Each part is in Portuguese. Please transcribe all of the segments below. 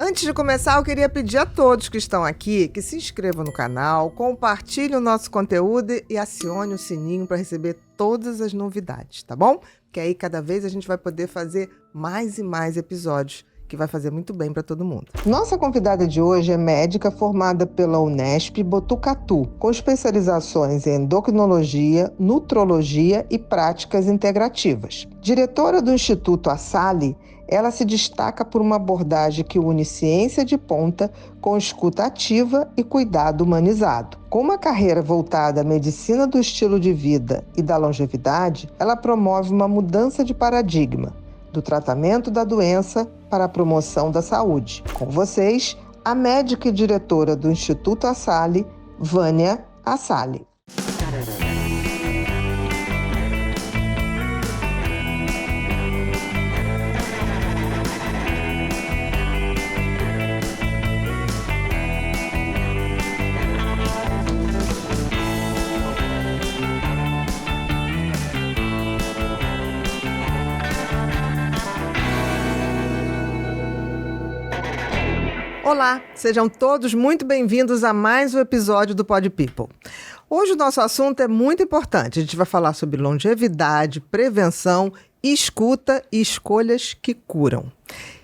Antes de começar, eu queria pedir a todos que estão aqui que se inscrevam no canal, compartilhem o nosso conteúdo e acione o sininho para receber todas as novidades, tá bom? Porque aí cada vez a gente vai poder fazer mais e mais episódios, que vai fazer muito bem para todo mundo. Nossa convidada de hoje é médica formada pela Unesp Botucatu, com especializações em endocrinologia, nutrologia e práticas integrativas. Diretora do Instituto Assali, ela se destaca por uma abordagem que une ciência de ponta com escuta ativa e cuidado humanizado. Com uma carreira voltada à medicina do estilo de vida e da longevidade, ela promove uma mudança de paradigma, do tratamento da doença para a promoção da saúde. Com vocês, a médica e diretora do Instituto Assali, Vânia Assali. Olá, sejam todos muito bem-vindos a mais um episódio do Pod People. Hoje o nosso assunto é muito importante. A gente vai falar sobre longevidade, prevenção, escuta e escolhas que curam.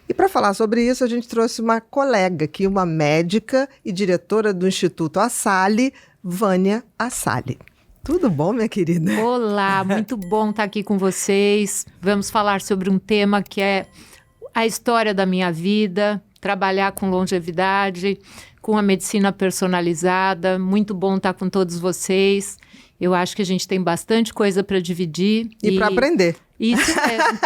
E para falar sobre isso, a gente trouxe uma colega aqui, uma médica e diretora do Instituto Assali, Vânia Assali. Tudo bom, minha querida? Olá, muito bom estar aqui com vocês. Vamos falar sobre um tema que é a história da minha vida, trabalhar com longevidade, com a medicina personalizada. Muito bom estar com todos vocês. Eu acho que a gente tem bastante coisa para dividir. E para aprender. Isso mesmo.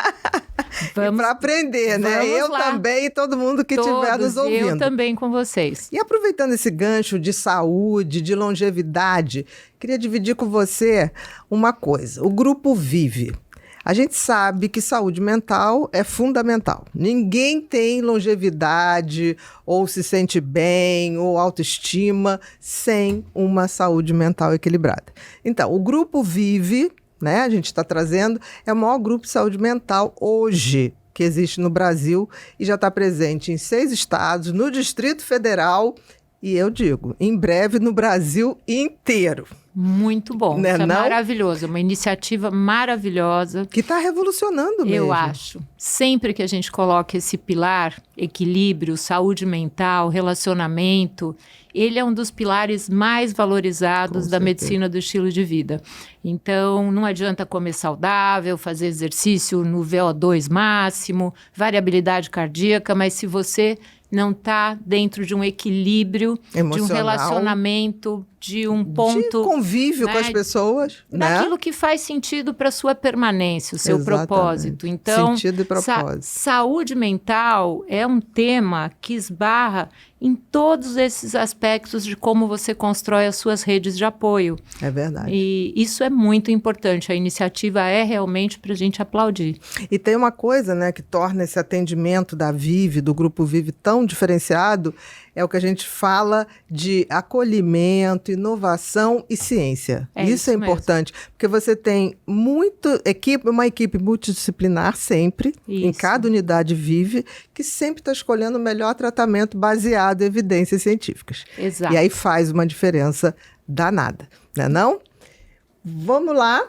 Vamos, para aprender, né? Eu lá. Também e todo mundo que estiver nos ouvindo. Eu também com vocês. E aproveitando esse gancho de saúde, de longevidade, queria dividir com você uma coisa. O Grupo Vive. A gente sabe que saúde mental é fundamental. Ninguém tem longevidade, ou se sente bem, ou autoestima, sem uma saúde mental equilibrada. Então, o Grupo Vive, né, a gente está trazendo, é o maior grupo de saúde mental hoje que existe no Brasil e já está presente em 6 estados, no Distrito Federal e, eu digo, em breve no Brasil inteiro. Muito bom, né, isso é maravilhoso, uma iniciativa maravilhosa. Que está revolucionando mesmo. Eu acho. Sempre que a gente coloca esse pilar, equilíbrio, saúde mental, relacionamento, ele é um dos pilares mais valorizados da medicina do estilo de vida. Então, não adianta comer saudável, fazer exercício no VO2 máximo, variabilidade cardíaca, mas se você não está dentro de um equilíbrio, emocional, de um relacionamento, de um ponto... De convívio, né, com as pessoas. Daquilo, né, que faz sentido para a sua permanência, o seu Exatamente. Propósito. Então, sentido e propósito. Saúde mental é um tema que esbarra em todos esses aspectos de como você constrói as suas redes de apoio. É verdade. E isso é muito importante. A iniciativa é realmente para a gente aplaudir. E tem uma coisa, né, que torna esse atendimento da Vive, do Grupo Vive, tão diferenciado, é o que a gente fala de acolhimento, inovação e ciência. Isso é importante, porque você tem uma equipe multidisciplinar sempre, em cada unidade Vive, que sempre está escolhendo o melhor tratamento baseado em evidências científicas. Exato. E aí faz uma diferença danada, né não? Vamos lá.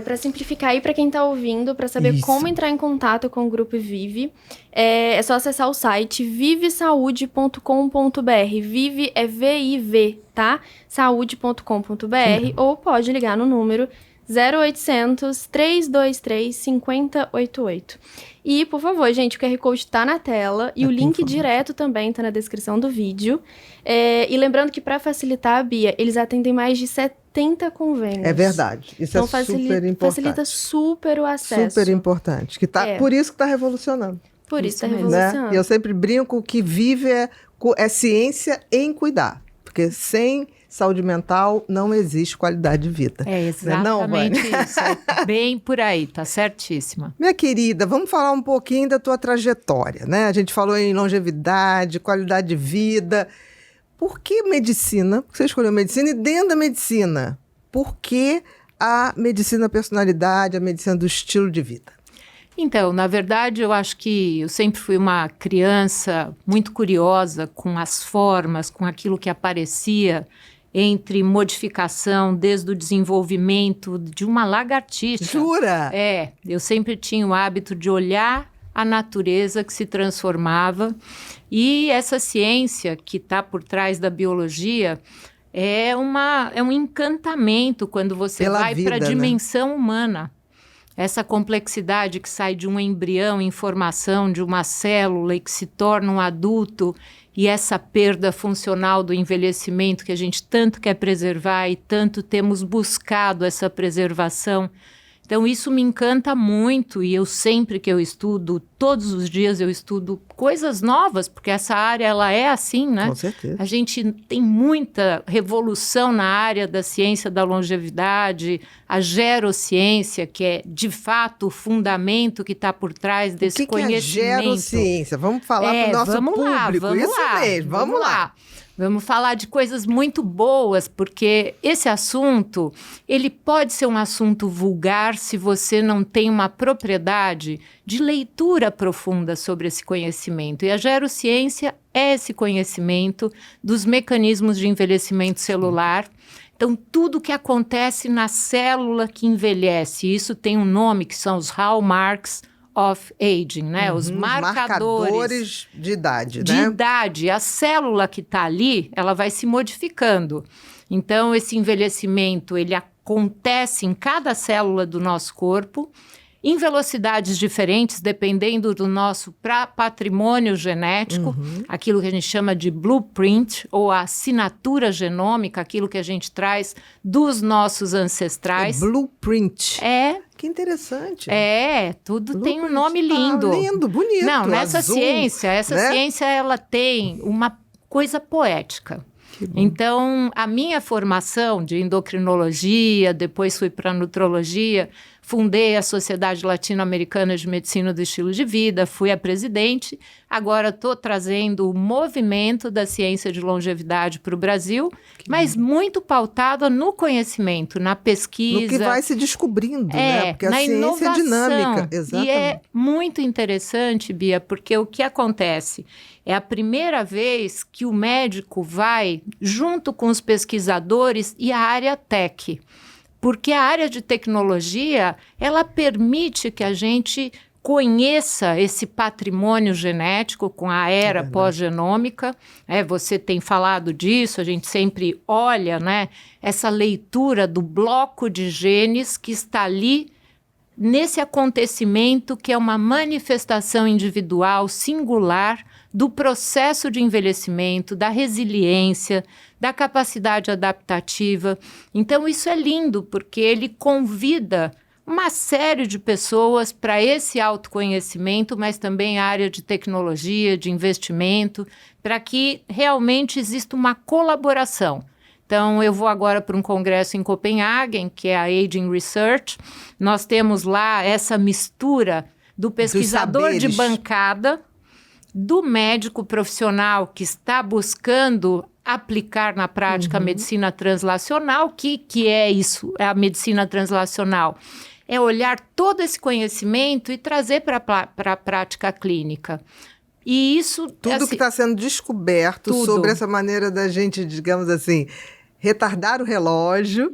Para simplificar aí para quem está ouvindo, para saber como entrar em contato com o Grupo Vive, é só acessar o site vivesaude.com.br. Vive é V-I-V, tá? Saúde.com.br, ou pode ligar no número 0800 323 5088. E, por favor, gente, o QR Code está na tela e o link direto também está na descrição do vídeo. E lembrando que, para facilitar, Bia, eles atendem mais de 70 convênios. É verdade. Isso então, é super importante. Facilita super o acesso. Super importante. Por isso que está revolucionando. Por isso está revolucionando. Né? E eu sempre brinco que Vive é ciência em cuidar. Porque sem saúde mental não existe qualidade de vida. É exatamente isso. É bem por aí, tá certíssima. Minha querida, vamos falar um pouquinho da tua trajetória, né? A gente falou em longevidade, qualidade de vida. Por que medicina? Por que você escolheu medicina? E dentro da medicina, por que a medicina personalidade, a medicina do estilo de vida? Então, na verdade, eu acho que eu sempre fui uma criança muito curiosa com as formas, com aquilo que aparecia entre modificação, desde o desenvolvimento de uma lagartixa. Jura? Eu sempre tinha o hábito de olhar a natureza que se transformava, e essa ciência que está por trás da biologia é um encantamento quando você vai para a dimensão humana. Essa complexidade que sai de um embrião em formação, de uma célula e que se torna um adulto, e essa perda funcional do envelhecimento que a gente tanto quer preservar e tanto temos buscado essa preservação. Então, isso me encanta muito, e eu sempre que eu estudo, todos os dias eu estudo coisas novas, porque essa área, ela é assim, né? Com certeza. A gente tem muita revolução na área da ciência da longevidade, a gerociência, que é, de fato, o fundamento que está por trás desse conhecimento. É gerociência? Vamos falar para o nosso público. Vamos lá. Vamos falar de coisas muito boas, porque esse assunto, ele pode ser um assunto vulgar se você não tem uma propriedade de leitura profunda sobre esse conhecimento. E a gerociência é esse conhecimento dos mecanismos de envelhecimento celular. Então, tudo que acontece na célula que envelhece, isso tem um nome que são os hallmarks of aging, né? Os marcadores de idade, né? De idade. A célula que está ali, ela vai se modificando. Então, esse envelhecimento, ele acontece em cada célula do nosso corpo, em velocidades diferentes, dependendo do nosso patrimônio genético, aquilo que a gente chama de blueprint, ou a assinatura genômica, aquilo que a gente traz dos nossos ancestrais. Blueprint. Que interessante. Tudo Blueprint. tem um nome lindo. Lindo, bonito. Não, nessa azul, ciência, ciência, ela tem uma coisa poética. Então, a minha formação de endocrinologia, depois fui para nutrologia, fundei a Sociedade Latino-Americana de Medicina do Estilo de Vida, fui a presidente, agora estou trazendo o movimento da ciência de longevidade para o Brasil, mas muito pautada no conhecimento, na pesquisa. No que vai se descobrindo, né? Porque a ciência inovação. É dinâmica. Exatamente. E é muito interessante, Bia, porque o que acontece? É a primeira vez que o médico vai junto com os pesquisadores e a área tech. Porque a área de tecnologia, ela permite que a gente conheça esse patrimônio genético com a era pós-genômica. Você tem falado disso, a gente sempre olha, né, essa leitura do bloco de genes que está ali nesse acontecimento que é uma manifestação individual, singular, do processo de envelhecimento, da resiliência, da capacidade adaptativa. Então, isso é lindo, porque ele convida uma série de pessoas para esse autoconhecimento, mas também a área de tecnologia, de investimento, para que realmente exista uma colaboração. Então, eu vou agora para um congresso em Copenhagen, que é a Aging Research. Nós temos lá essa mistura do pesquisador de bancada, do médico profissional que está buscando aplicar na prática a medicina translacional. Que é isso, é a medicina translacional? É olhar todo esse conhecimento e trazer para a prática clínica. E isso... Tudo que está sendo descoberto sobre essa maneira da gente, digamos assim, retardar o relógio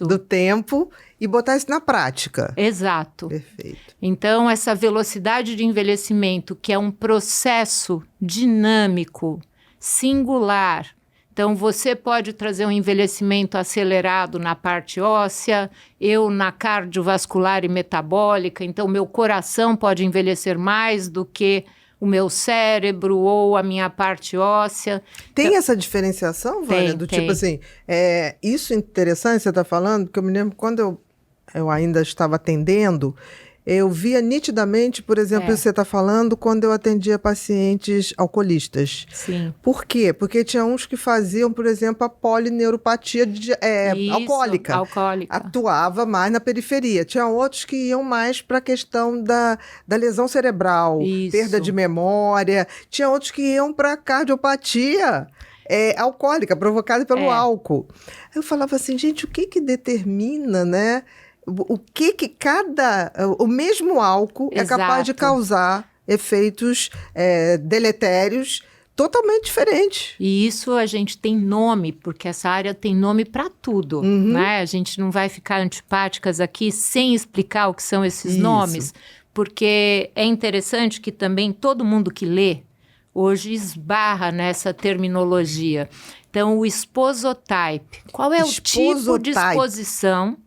do tempo e botar isso na prática. Exato. Perfeito. Então, essa velocidade de envelhecimento, que é um processo dinâmico, singular. Então, você pode trazer um envelhecimento acelerado na parte óssea, eu na cardiovascular e metabólica. Então, meu coração pode envelhecer mais do que o meu cérebro ou a minha parte óssea. Tem então, essa diferenciação, Vânia? Tipo assim, isso interessante você está falando, porque eu me lembro quando eu ainda estava atendendo, eu via nitidamente, por exemplo, isso que você está falando, quando eu atendia pacientes alcoolistas. Sim. Por quê? Porque tinha uns que faziam, por exemplo, a polineuropatia alcoólica. Atuava mais na periferia. Tinha outros que iam mais para a questão da lesão cerebral, perda de memória. Tinha outros que iam para a cardiopatia alcoólica, provocada pelo álcool. Eu falava assim, gente, o que determina, né? o que o mesmo álcool é capaz de causar efeitos deletérios totalmente diferentes. E isso a gente tem nome, porque essa área tem nome para tudo, né? A gente não vai ficar antipáticas aqui sem explicar o que são esses nomes, porque é interessante que também todo mundo que lê hoje esbarra nessa terminologia. Então, o exposotype. Qual é o tipo de exposição?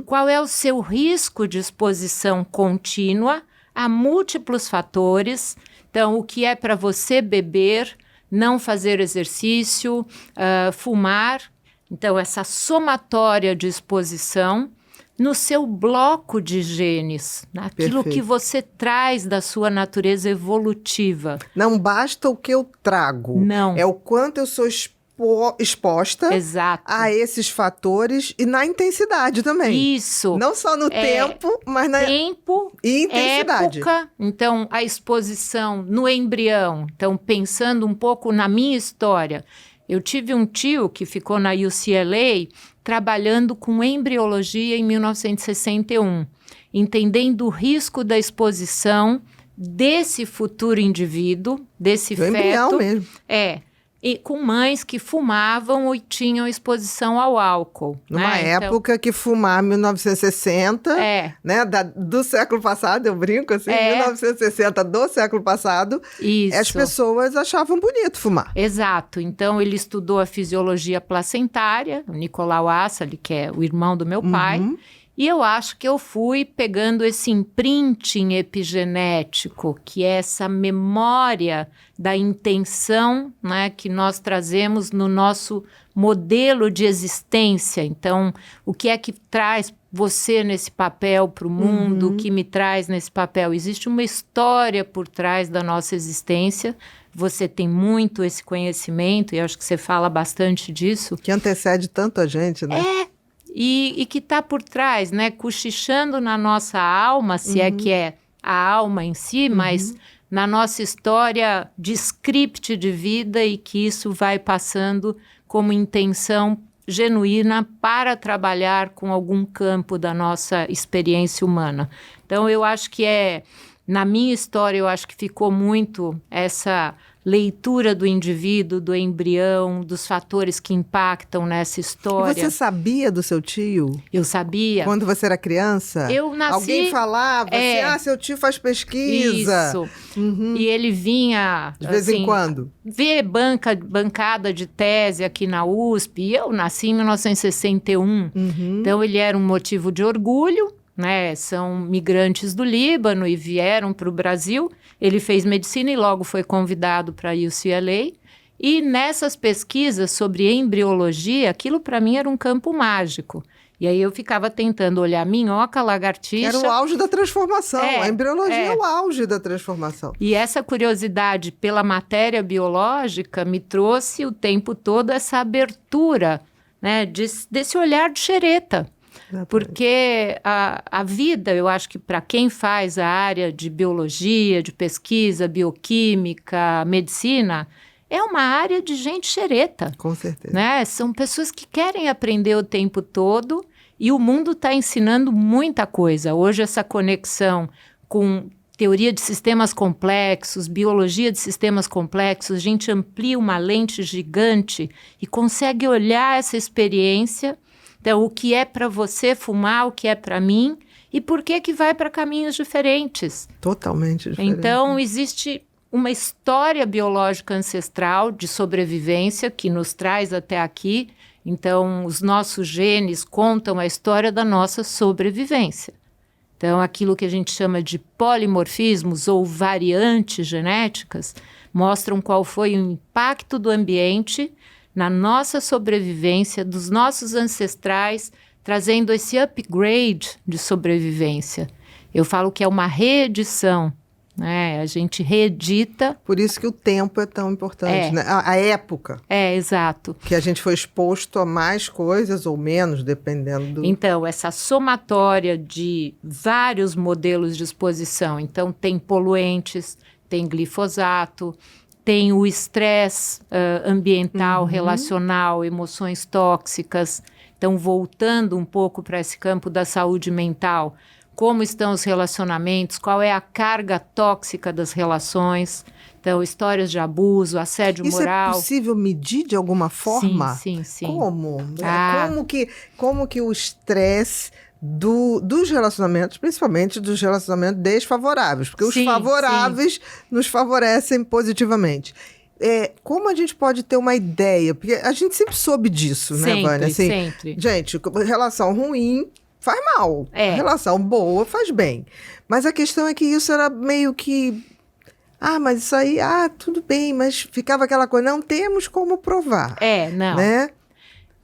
Qual é o seu risco de exposição contínua a múltiplos fatores? Então, o que é para você beber, não fazer exercício, fumar. Então, essa somatória de exposição no seu bloco de genes, naquilo que você traz da sua natureza evolutiva. Não basta o que eu trago. Não. É o quanto eu sou exposta a esses fatores e na intensidade também. Isso. Não só no tempo, mas na tempo e intensidade. Época, então a exposição no embrião. Então, pensando um pouco na minha história, eu tive um tio que ficou na UCLA trabalhando com embriologia em 1961, entendendo o risco da exposição desse futuro indivíduo, desse feto. Embrião mesmo. E com mães que fumavam ou tinham exposição ao álcool. Numa época que fumar 1960, né, do século passado, eu brinco assim, 1960 do século passado, as pessoas achavam bonito fumar. Exato. Então, ele estudou a fisiologia placentária, o Nicolau Assali, que é o irmão do meu pai, e eu acho que eu fui pegando esse imprinting epigenético, que é essa memória da intenção, né, que nós trazemos no nosso modelo de existência. Então, o que é que traz você nesse papel para o mundo, o que me traz nesse papel? Existe uma história por trás da nossa existência. Você tem muito esse conhecimento, e acho que você fala bastante disso. Que antecede tanto a gente, né? E que está por trás, né? Cochichando na nossa alma, se é que é a alma em si, mas na nossa história de script de vida, e que isso vai passando como intenção genuína para trabalhar com algum campo da nossa experiência humana. Então, eu acho que na minha história, eu acho que ficou muito essa leitura do indivíduo, do embrião, dos fatores que impactam nessa história. E você sabia do seu tio? Eu sabia. Quando você era criança? Eu nasci... Alguém falava assim, seu tio faz pesquisa. Isso. E ele vinha... De vez em quando? Ver bancada de tese aqui na USP. E eu nasci em 1961. Então, ele era um motivo de orgulho, né? São migrantes do Líbano e vieram para o Brasil. Ele fez medicina e logo foi convidado para a UCLA. E nessas pesquisas sobre embriologia, aquilo para mim era um campo mágico. E aí eu ficava tentando olhar minhoca, lagartixa... Era o auge da transformação. A embriologia é o auge da transformação. E essa curiosidade pela matéria biológica me trouxe o tempo todo essa abertura, né, desse olhar de xereta. Porque a vida, eu acho que para quem faz a área de biologia, de pesquisa, bioquímica, medicina, é uma área de gente xereta. Com certeza. Né? São pessoas que querem aprender o tempo todo e o mundo está ensinando muita coisa. Hoje essa conexão com teoria de sistemas complexos, biologia de sistemas complexos, a gente amplia uma lente gigante e consegue olhar essa experiência. Então, o que é para você fumar, o que é para mim, e por que vai para caminhos diferentes. Totalmente diferente. Então, existe uma história biológica ancestral de sobrevivência que nos traz até aqui. Então, os nossos genes contam a história da nossa sobrevivência. Então, aquilo que a gente chama de polimorfismos ou variantes genéticas mostram qual foi o impacto do ambiente na nossa sobrevivência, dos nossos ancestrais, trazendo esse upgrade de sobrevivência. Eu falo que é uma reedição, né? A gente reedita. Por isso que o tempo é tão importante, né? A época. Exato. Que a gente foi exposto a mais coisas ou menos, dependendo do... Então, essa somatória de vários modelos de exposição. Então, tem poluentes, tem glifosato, tem o estresse ambiental, relacional, emoções tóxicas. Então, Então, voltando um pouco para esse campo da saúde mental, como estão os relacionamentos, qual é a carga tóxica das relações, então, histórias de abuso, assédio moral. Isso é possível medir de alguma forma? Sim. Como? Como que o estresse dos relacionamentos, principalmente dos relacionamentos desfavoráveis, porque os favoráveis nos favorecem positivamente. Como a gente pode ter uma ideia? Porque a gente sempre soube disso, né, Vânia? Assim, sempre. Gente, relação ruim faz mal. Relação boa faz bem. Mas a questão é que isso era meio que... mas isso aí, tudo bem, mas ficava aquela coisa, não temos como provar. Não. Né?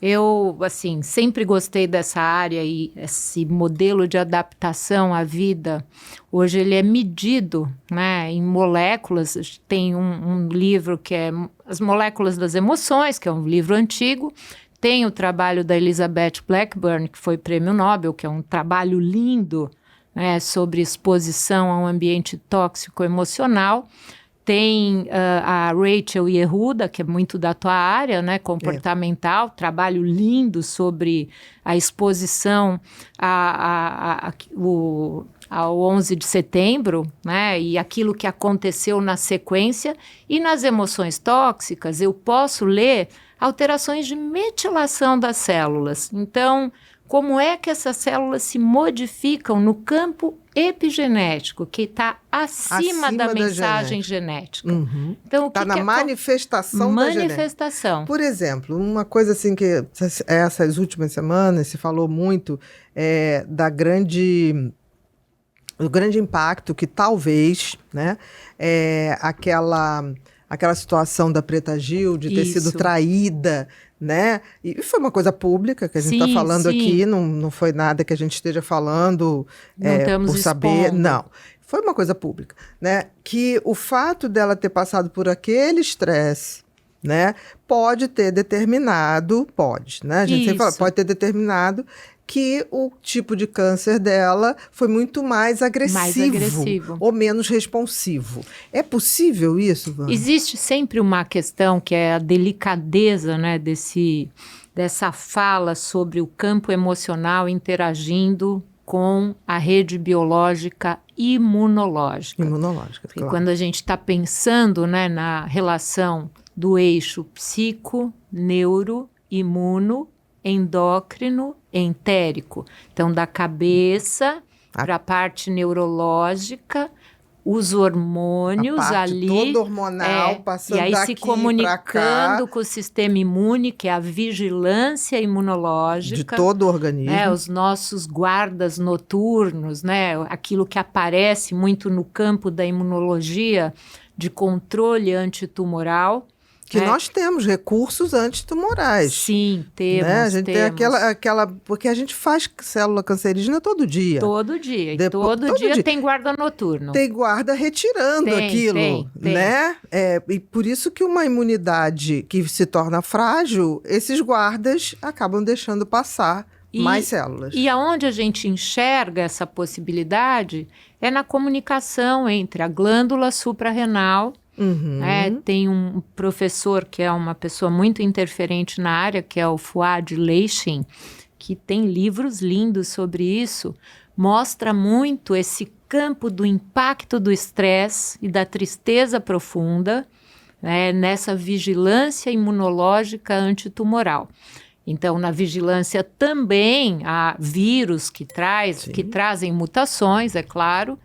Eu, assim, sempre gostei dessa área e esse modelo de adaptação à vida, hoje ele é medido, né, em moléculas. Tem um livro que é As Moléculas das Emoções, que é um livro antigo. Tem o trabalho da Elizabeth Blackburn, que foi prêmio Nobel, que é um trabalho lindo, né, sobre exposição a um ambiente tóxico emocional. Tem a Rachel Yehuda, que é muito da tua área, né, comportamental, trabalho lindo sobre a exposição ao 11 de setembro, né, e aquilo que aconteceu na sequência. E nas emoções tóxicas, eu posso ler alterações de metilação das células. Então, como é que essas células se modificam no campo epigenético, que está acima da mensagem genética. Uhum. Então, está na manifestação da genética. Por exemplo, uma coisa assim que essas últimas semanas se falou muito do grande impacto que talvez, né, aquela situação da Preta Gil, de ter sido traída, né? E foi uma coisa pública que a gente está falando aqui, não foi nada que a gente esteja falando por saber. Expondo. Não, foi uma coisa pública, né? Que o fato dela ter passado por aquele estresse, né, pode ter determinado, né? A gente sempre fala, pode ter determinado que o tipo de câncer dela foi muito mais agressivo. Ou menos responsivo. É possível isso, Vânia? Existe sempre uma questão que é a delicadeza, né, dessa fala sobre o campo emocional interagindo com a rede biológica imunológica. Claro. Quando a gente está pensando, né, na relação do eixo psico, neuro, imuno, endócrino, entérico. Então, da cabeça para a parte neurológica, os hormônios a parte ali. Toda hormonal, passando daqui e aí se comunicando cá, com o sistema imune, que é a vigilância imunológica. De todo o organismo. Os nossos guardas noturnos, né? Aquilo que aparece muito no campo da imunologia de controle antitumoral. Que nós temos recursos antitumorais. Sim, temos. Né? A gente tem aquela... Porque a gente faz célula cancerígena todo dia. Todo dia. Todo dia tem guarda noturno. Tem guarda retirando aquilo. Tem. Né? E por isso que uma imunidade que se torna frágil, esses guardas acabam deixando passar mais células. E aonde a gente enxerga essa possibilidade é na comunicação entre a glândula suprarrenal. Tem um professor que é uma pessoa muito interferente na área, que é o Fouad Leichin, que tem livros lindos sobre isso, mostra muito esse campo do impacto do estresse e da tristeza profunda, né, nessa vigilância imunológica antitumoral. Então, na vigilância também há vírus que trazem mutações, é claro,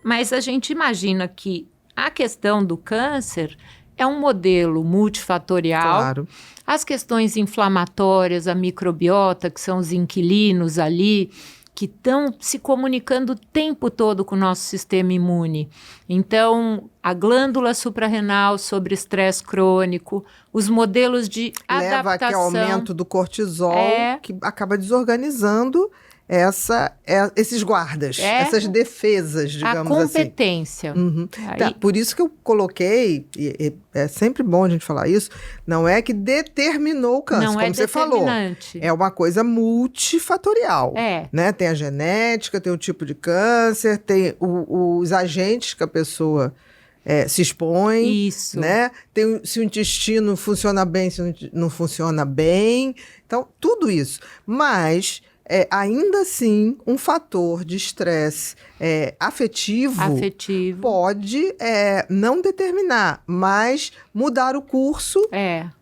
mas a gente imagina que a questão do câncer é um modelo multifatorial. Claro. As questões inflamatórias, a microbiota, que são os inquilinos ali, que estão se comunicando o tempo todo com o nosso sistema imune. Então, a glândula suprarrenal sobre estresse crônico, os modelos de adaptação... Leva aquele aumento do cortisol, que acaba desorganizando esses guardas, essas defesas, digamos assim. A competência. Por isso que eu coloquei, e é sempre bom a gente falar isso, não é que determinou o câncer, como você falou. É uma coisa multifatorial. Né? Tem a genética, tem o tipo de câncer, tem os agentes que a pessoa se expõe, Isso. né? Se o intestino funciona bem, se não funciona bem. Então, tudo isso. Mas, ainda assim, um fator de estresse afetivo pode não determinar, mas mudar o curso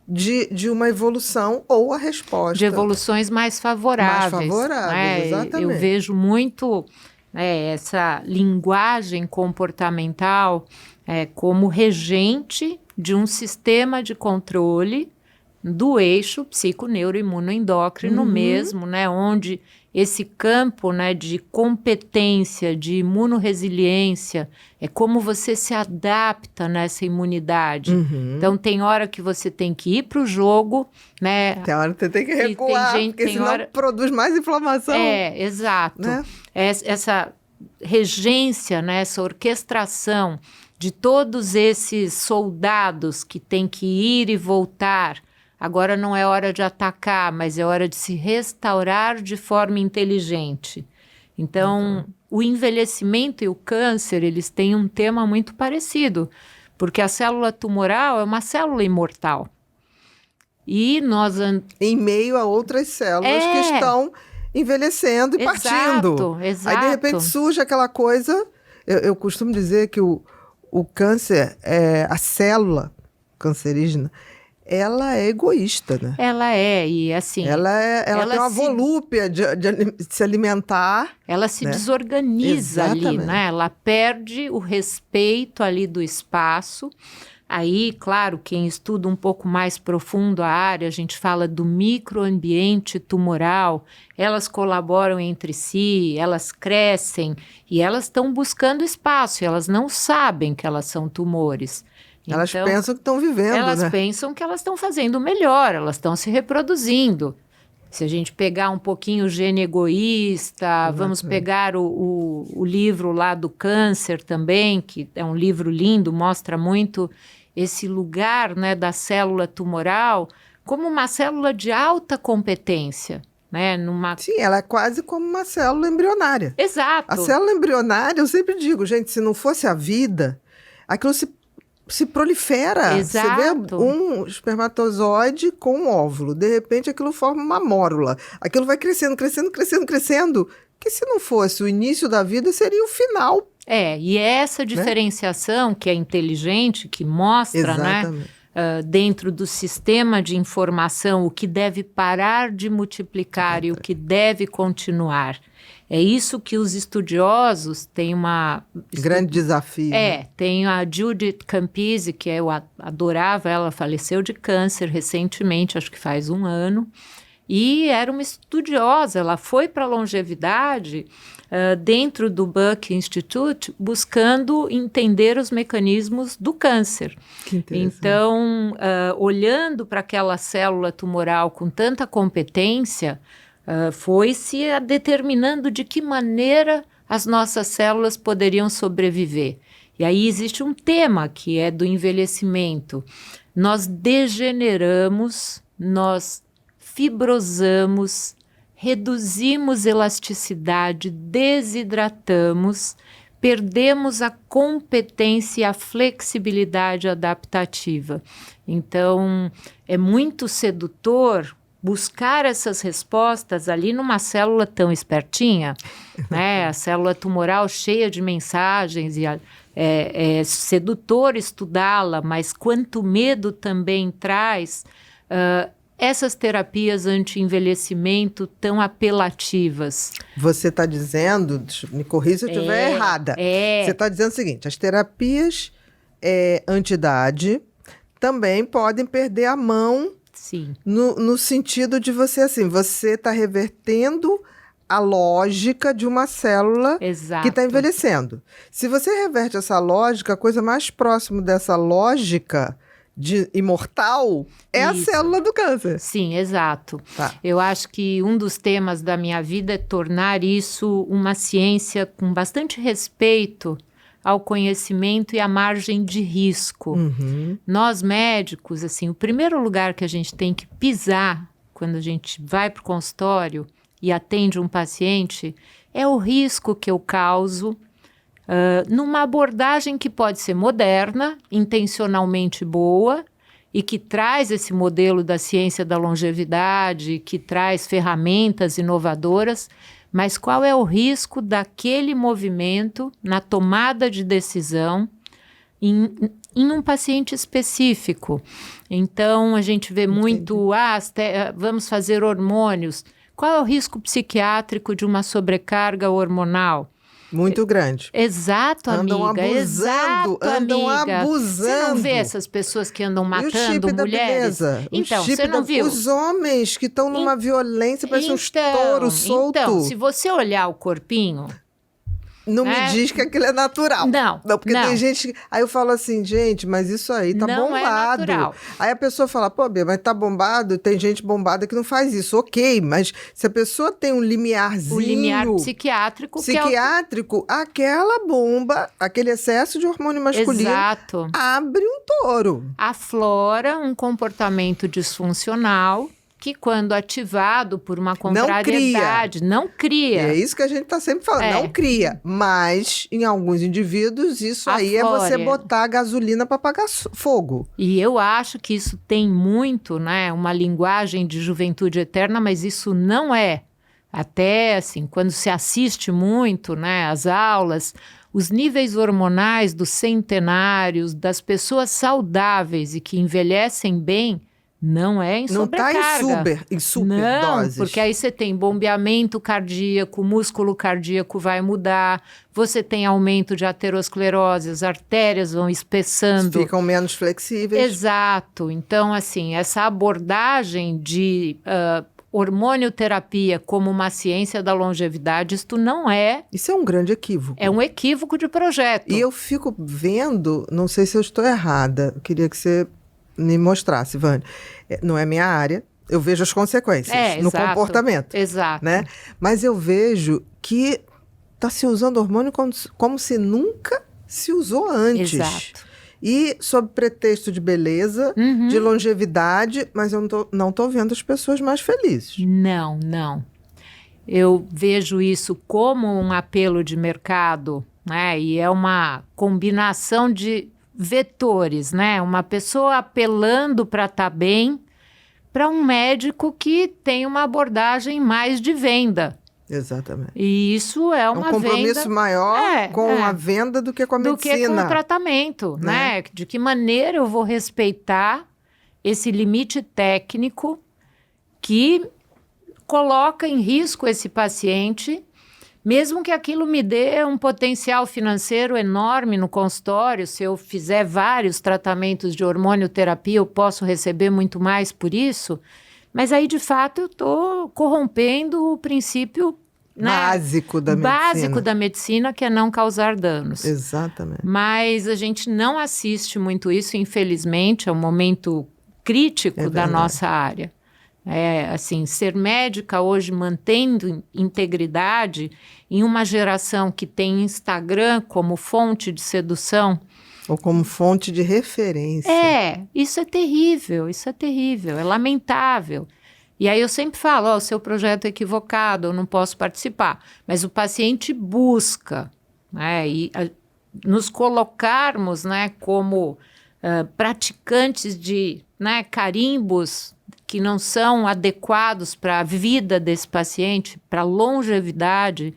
de uma evolução ou a resposta. De evoluções mais favoráveis. Mais favoráveis, exatamente. Eu vejo muito essa linguagem comportamental como regente de um sistema de controle do eixo psico-neuro-imunoendócrino mesmo, né, onde esse campo, né, de competência, de imunorresiliência, é como você se adapta nessa imunidade. Então, tem hora que você tem que ir para o jogo, né? Tem hora que você tem que recuar, porque senão produz mais inflamação. Exato. Né? Essa regência, né, essa orquestração de todos esses soldados que têm que ir e voltar. Agora não é hora de atacar, mas é hora de se restaurar de forma inteligente. Então, o envelhecimento e o câncer, eles têm um tema muito parecido, porque a célula tumoral é uma célula imortal. E nós... Em meio a outras células que estão envelhecendo e partindo. Exato. Aí, de repente, surge aquela coisa... Eu costumo dizer que o câncer, a célula cancerígena, ela é egoísta, né? Ela e assim... Ela tem uma volúpia de se alimentar. Ela se desorganiza ali, né? Ela perde o respeito ali do espaço. Aí, claro, quem estuda um pouco mais profundo a área, a gente fala do microambiente tumoral. Elas colaboram entre si, elas crescem e elas estão buscando espaço. E elas não sabem que elas são tumores. Elas pensam que estão vivendo, Elas pensam que elas estão fazendo melhor, elas estão se reproduzindo. Se a gente pegar um pouquinho o gene egoísta, vamos pegar o livro lá do câncer também, que é um livro lindo, mostra muito esse lugar, né, da célula tumoral como uma célula de alta competência. Né, Sim, ela é quase como uma célula embrionária. Exato. A célula embrionária, eu sempre digo, gente, se não fosse a vida, aquilo se prolifera. Exato. Você vê um espermatozoide com um óvulo. De repente, aquilo forma uma mórula. Aquilo vai crescendo, crescendo, crescendo, crescendo. Que se não fosse o início da vida, seria o final. E essa diferenciação, né, que é inteligente, que mostra, né, dentro do sistema de informação o que deve parar de multiplicar e o que deve continuar. É isso que os estudiosos têm grande desafio. Tem a Judith Campisi, que eu adorava, ela faleceu de câncer recentemente, acho que faz 1 ano, e era uma estudiosa, ela foi para a longevidade dentro do Buck Institute, buscando entender os mecanismos do câncer. Que interessante. Então, olhando para aquela célula tumoral com tanta competência, foi se determinando de que maneira as nossas células poderiam sobreviver. E aí existe um tema que é do envelhecimento. Nós degeneramos, nós fibrosamos, reduzimos elasticidade, desidratamos, perdemos a competência e a flexibilidade adaptativa. Então, é muito sedutor buscar essas respostas ali numa célula tão espertinha, né? A célula tumoral cheia de mensagens, e é sedutor estudá-la, mas quanto medo também traz essas terapias anti-envelhecimento tão apelativas. Você está dizendo, me corrija se eu estiver errada, você está dizendo o seguinte, as terapias anti-idade também podem perder a mão. Sim. No sentido de você está revertendo a lógica de uma célula que está envelhecendo. Se você reverte essa lógica, a coisa mais próxima dessa lógica de imortal é a célula do câncer. Sim, exato. Eu acho que um dos temas da minha vida é tornar isso uma ciência com bastante respeito ao conhecimento e à margem de risco. Nós médicos, assim, o primeiro lugar que a gente tem que pisar quando a gente vai para o consultório e atende um paciente é o risco que eu causo numa abordagem que pode ser moderna, intencionalmente boa, e que traz esse modelo da ciência da longevidade, que traz ferramentas inovadoras, mas qual é o risco daquele movimento na tomada de decisão em um paciente específico? Então, a gente vê muito, vamos fazer hormônios. Qual é o risco psiquiátrico de uma sobrecarga hormonal? Muito grande. Exato, amiga. Andam abusando. Você não vê essas pessoas que andam matando mulheres? Então, você não viu? Os homens que estão numa violência, parece um touro solto. Então, se você olhar o corpinho... Não me diz que aquilo é natural. Não, porque tem gente... Aí eu falo assim, gente, mas isso aí tá não bombado. É natural. Aí a pessoa fala, pô, Bia, mas tá bombado? Tem gente bombada que não faz isso. Ok, mas se a pessoa tem um limiarzinho... O limiar psiquiátrico... aquela bomba, aquele excesso de hormônio masculino... Exato. Abre um touro. Aflora um comportamento disfuncional... que quando ativado por uma contrariedade, não cria. É isso que a gente está sempre falando, não cria. Mas, em alguns indivíduos, isso aí é você botar gasolina para apagar fogo. E eu acho que isso tem muito, né, uma linguagem de juventude eterna, mas isso não é. Até, assim, quando se assiste muito, né, às aulas, os níveis hormonais dos centenários, das pessoas saudáveis e que envelhecem bem, não é em sobrecarga. Não está em super doses. Porque aí você tem bombeamento cardíaco, o músculo cardíaco vai mudar, você tem aumento de aterosclerose, as artérias vão espessando. Ficam menos flexíveis. Exato. Então, assim, essa abordagem de hormonioterapia como uma ciência da longevidade, isto não é... Isso é um grande equívoco. É um equívoco de projeto. E eu fico vendo, não sei se eu estou errada, eu queria que você me mostrasse, Vânia. Não é minha área, eu vejo as consequências no comportamento. Exato. Né? Mas eu vejo que está se usando hormônio como se nunca se usou antes. Exato. E sob pretexto de beleza, de longevidade, mas eu não tô vendo as pessoas mais felizes. Não. Eu vejo isso como um apelo de mercado, né? E é uma combinação de vetores, né? Uma pessoa apelando para estar bem, para um médico que tem uma abordagem mais de venda. Exatamente. E isso é uma venda... Um compromisso maior com a venda do que com a medicina. Do que com o tratamento, né? De que maneira eu vou respeitar esse limite técnico que coloca em risco esse paciente, mesmo que aquilo me dê um potencial financeiro enorme no consultório. Se eu fizer vários tratamentos de hormonioterapia, eu posso receber muito mais por isso. Mas aí, de fato, eu estou corrompendo o princípio básico da medicina, que é não causar danos. Exatamente. Mas a gente não assiste muito isso, infelizmente, é um momento crítico da nossa área. Assim, ser médica hoje mantendo integridade em uma geração que tem Instagram como fonte de sedução. Ou como fonte de referência. Isso é terrível, é lamentável. E aí eu sempre falo, o seu projeto é equivocado, eu não posso participar. Mas o paciente busca, né, nos colocarmos, né, como praticantes de, né, carimbos que não são adequados para a vida desse paciente, para a longevidade,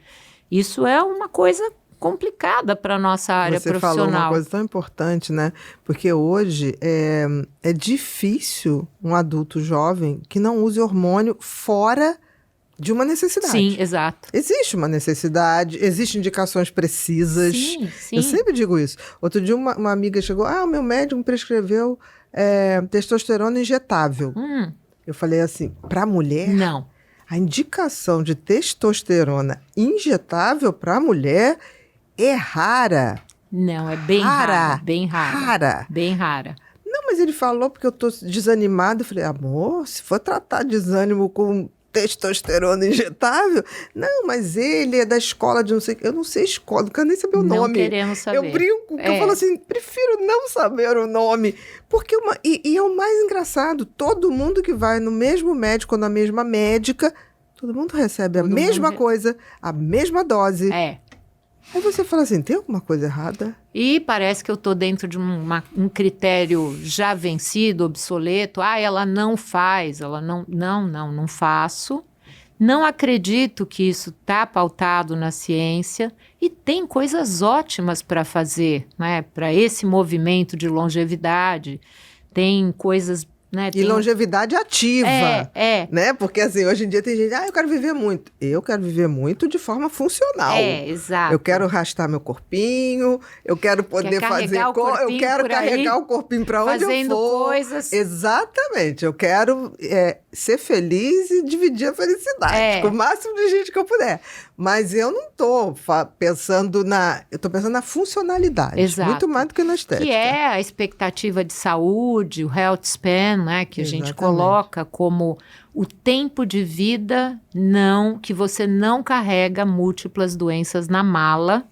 isso é uma coisa complicada para a nossa área profissional. Você falou uma coisa tão importante, né? Porque hoje é difícil um adulto jovem que não use hormônio fora de uma necessidade. Sim, exato. Existe uma necessidade, existem indicações precisas. Sim. Eu sempre digo isso. Outro dia uma amiga chegou, o meu médico me prescreveu testosterona injetável. Eu falei assim, para mulher? Não. A indicação de testosterona injetável para mulher é rara. Não, é bem rara. Bem rara. Bem rara. Não, mas ele falou porque eu tô desanimada. Eu falei, amor, se for tratar desânimo com testosterona injetável... Não, mas ele é da escola de não sei... Eu não sei escola, não quero nem saber o nome. Não queremos saber. Eu brinco, eu falo assim, prefiro não saber o nome. Porque e é o mais engraçado, todo mundo que vai no mesmo médico ou na mesma médica, todo mundo recebe a mesma coisa, a mesma dose. Aí você fala assim, tem alguma coisa errada? E parece que eu estou dentro de um critério já vencido, obsoleto. Ela não faz, ela não faço. Não acredito que isso está pautado na ciência e tem coisas ótimas para fazer, né? Para esse movimento de longevidade. Tem coisas... Né, e longevidade ativa, né? Porque assim, hoje em dia tem gente, eu quero viver muito. Eu quero viver muito de forma funcional. Exato. Eu quero arrastar meu corpinho, eu quero poder fazer... Eu quero carregar o corpinho para onde eu for. Fazendo coisas. Exatamente. Eu quero ser feliz e dividir a felicidade com o máximo de gente que eu puder. Mas eu não estou pensando eu estou pensando na funcionalidade. Exato. Muito mais do que na estética. Que é a expectativa de saúde, o health span, né, que a gente coloca como o tempo de vida que você não carrega múltiplas doenças na mala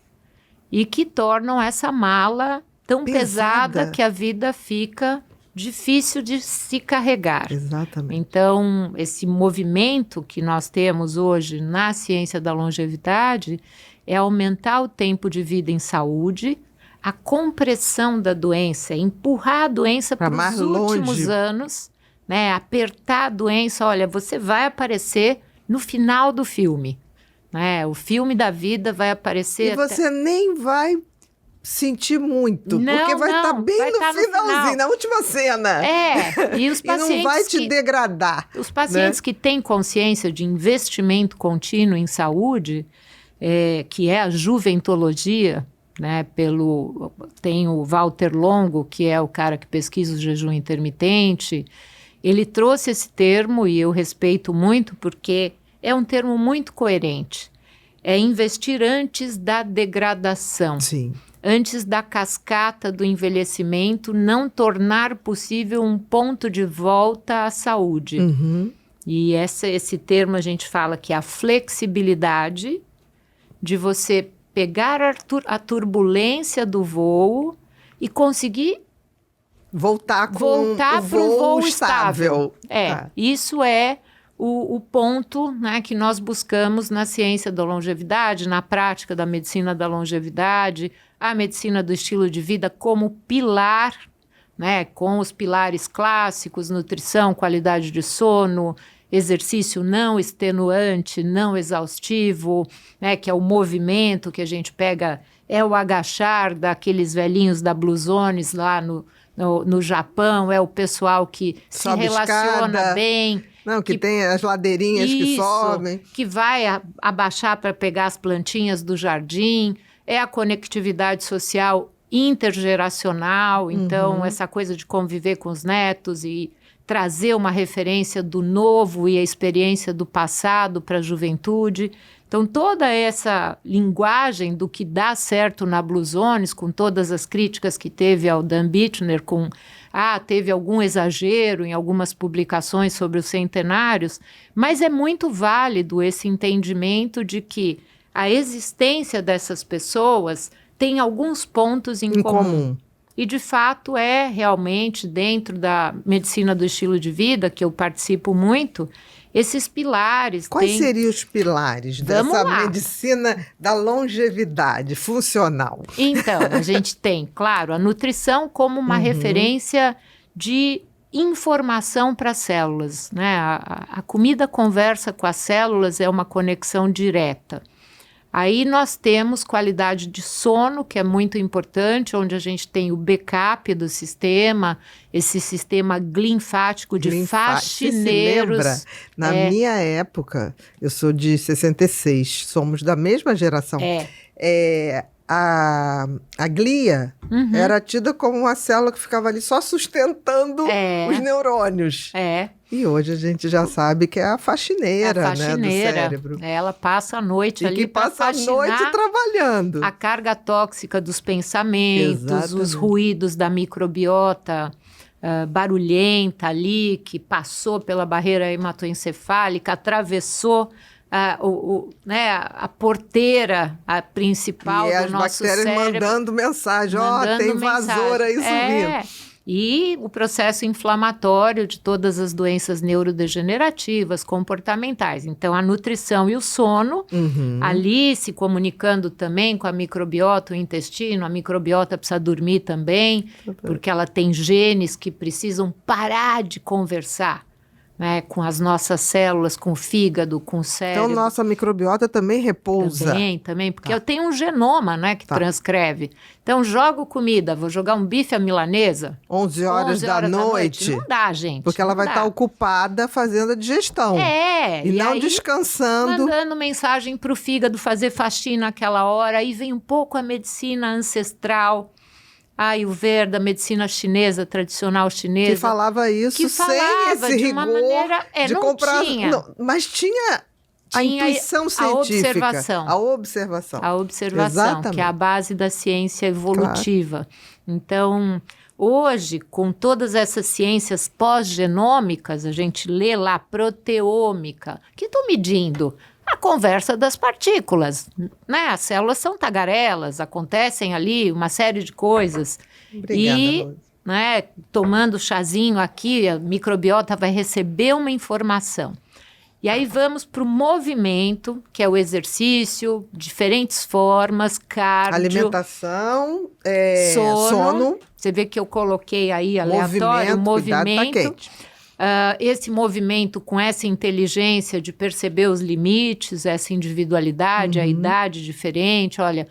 e que tornam essa mala tão pesada que a vida fica difícil de se carregar. Exatamente. Então, esse movimento que nós temos hoje na ciência da longevidade é aumentar o tempo de vida em saúde, a compressão da doença, empurrar a doença para os últimos anos, né? Apertar a doença, olha, você vai aparecer no final do filme, né? O filme da vida vai aparecer... E você nem vai sentir muito, porque vai estar bem no finalzinho, na última cena. E os pacientes e não vai te degradar. Os pacientes que têm consciência de investimento contínuo em saúde, que é a juventologia, né, tem o Walter Longo, que é o cara que pesquisa o jejum intermitente, ele trouxe esse termo e eu respeito muito porque é um termo muito coerente. É investir antes da degradação. Sim. Antes da cascata do envelhecimento, não tornar possível um ponto de volta à saúde. Uhum. E esse termo a gente fala que é a flexibilidade de você pegar a turbulência do voo e conseguir voltar para o voo estável. Isso é o ponto, né, que nós buscamos na ciência da longevidade, na prática da medicina da longevidade, a medicina do estilo de vida como pilar, né, com os pilares clássicos, nutrição, qualidade de sono, exercício não extenuante, não exaustivo, né, que é o movimento que a gente pega, é o agachar daqueles velhinhos da Blue Zones lá no Japão, é o pessoal que sobe se relaciona escada. Bem. Não, que tem as ladeirinhas que sobem. Que vai abaixar para pegar as plantinhas do jardim, é a conectividade social intergeracional, então essa coisa de conviver com os netos e trazer uma referência do novo e a experiência do passado para a juventude. Então, toda essa linguagem do que dá certo na Blue Zones, com todas as críticas que teve ao Dan Bittner, teve algum exagero em algumas publicações sobre os centenários, mas é muito válido esse entendimento de que a existência dessas pessoas tem alguns pontos em comum. E, de fato, é realmente dentro da medicina do estilo de vida, que eu participo muito, esses pilares. Quais seriam os pilares dessa medicina da longevidade funcional? Então, a gente tem, claro, a nutrição como uma referência de informação para as células, né? A comida conversa com as células, é uma conexão direta. Aí nós temos qualidade de sono, que é muito importante, onde a gente tem o backup do sistema, esse sistema linfático de faxineiros. Você se lembra? Na minha época, eu sou de 66, somos da mesma geração. A glia era tida como uma célula que ficava ali só sustentando os neurônios. E hoje a gente já sabe que é a faxineira, né, do cérebro. Ela passa a noite ali para faxinar. E passa a noite trabalhando. A carga tóxica dos pensamentos, os ruídos da microbiota barulhenta ali, que passou pela barreira hematoencefálica, atravessou a porteira principal do nosso cérebro. E as bactérias mandando mensagem, tem vassoura aí subindo. E o processo inflamatório de todas as doenças neurodegenerativas, comportamentais. Então, a nutrição e o sono, ali se comunicando também com a microbiota, o intestino, a microbiota precisa dormir também, porque ela tem genes que precisam parar de conversar. Né, com as nossas células, com o fígado, com o cérebro. Então, nossa microbiota também repousa. Também, porque eu tenho um genoma, né, que transcreve. Então, jogo comida, vou jogar um bife à milanesa. 11 horas da noite. Não dá, gente. Porque ela vai estar ocupada fazendo a digestão. E não aí, descansando. Mandando mensagem para o fígado fazer faxina naquela hora. Aí vem um pouco a medicina ancestral. Ayurveda, medicina chinesa, tradicional chinesa. Que falava isso sem esse de rigor uma maneira, de não comprar. Tinha. Não, mas tinha a intuição científica. A observação. Exatamente. Que é a base da ciência evolutiva. Claro. Então, hoje, com todas essas ciências pós-genômicas, a gente lê lá proteômica, que estou medindo a conversa das partículas, né? As células são tagarelas, acontecem ali uma série de coisas. Obrigada, e, né, tomando chazinho aqui, a microbiota vai receber uma informação. E aí vamos para o movimento, que é o exercício, diferentes formas, cardio... Alimentação, sono. Você vê que eu coloquei aí aleatório, movimento. Tá quente. Esse movimento com essa inteligência de perceber os limites, essa individualidade, a idade diferente, olha,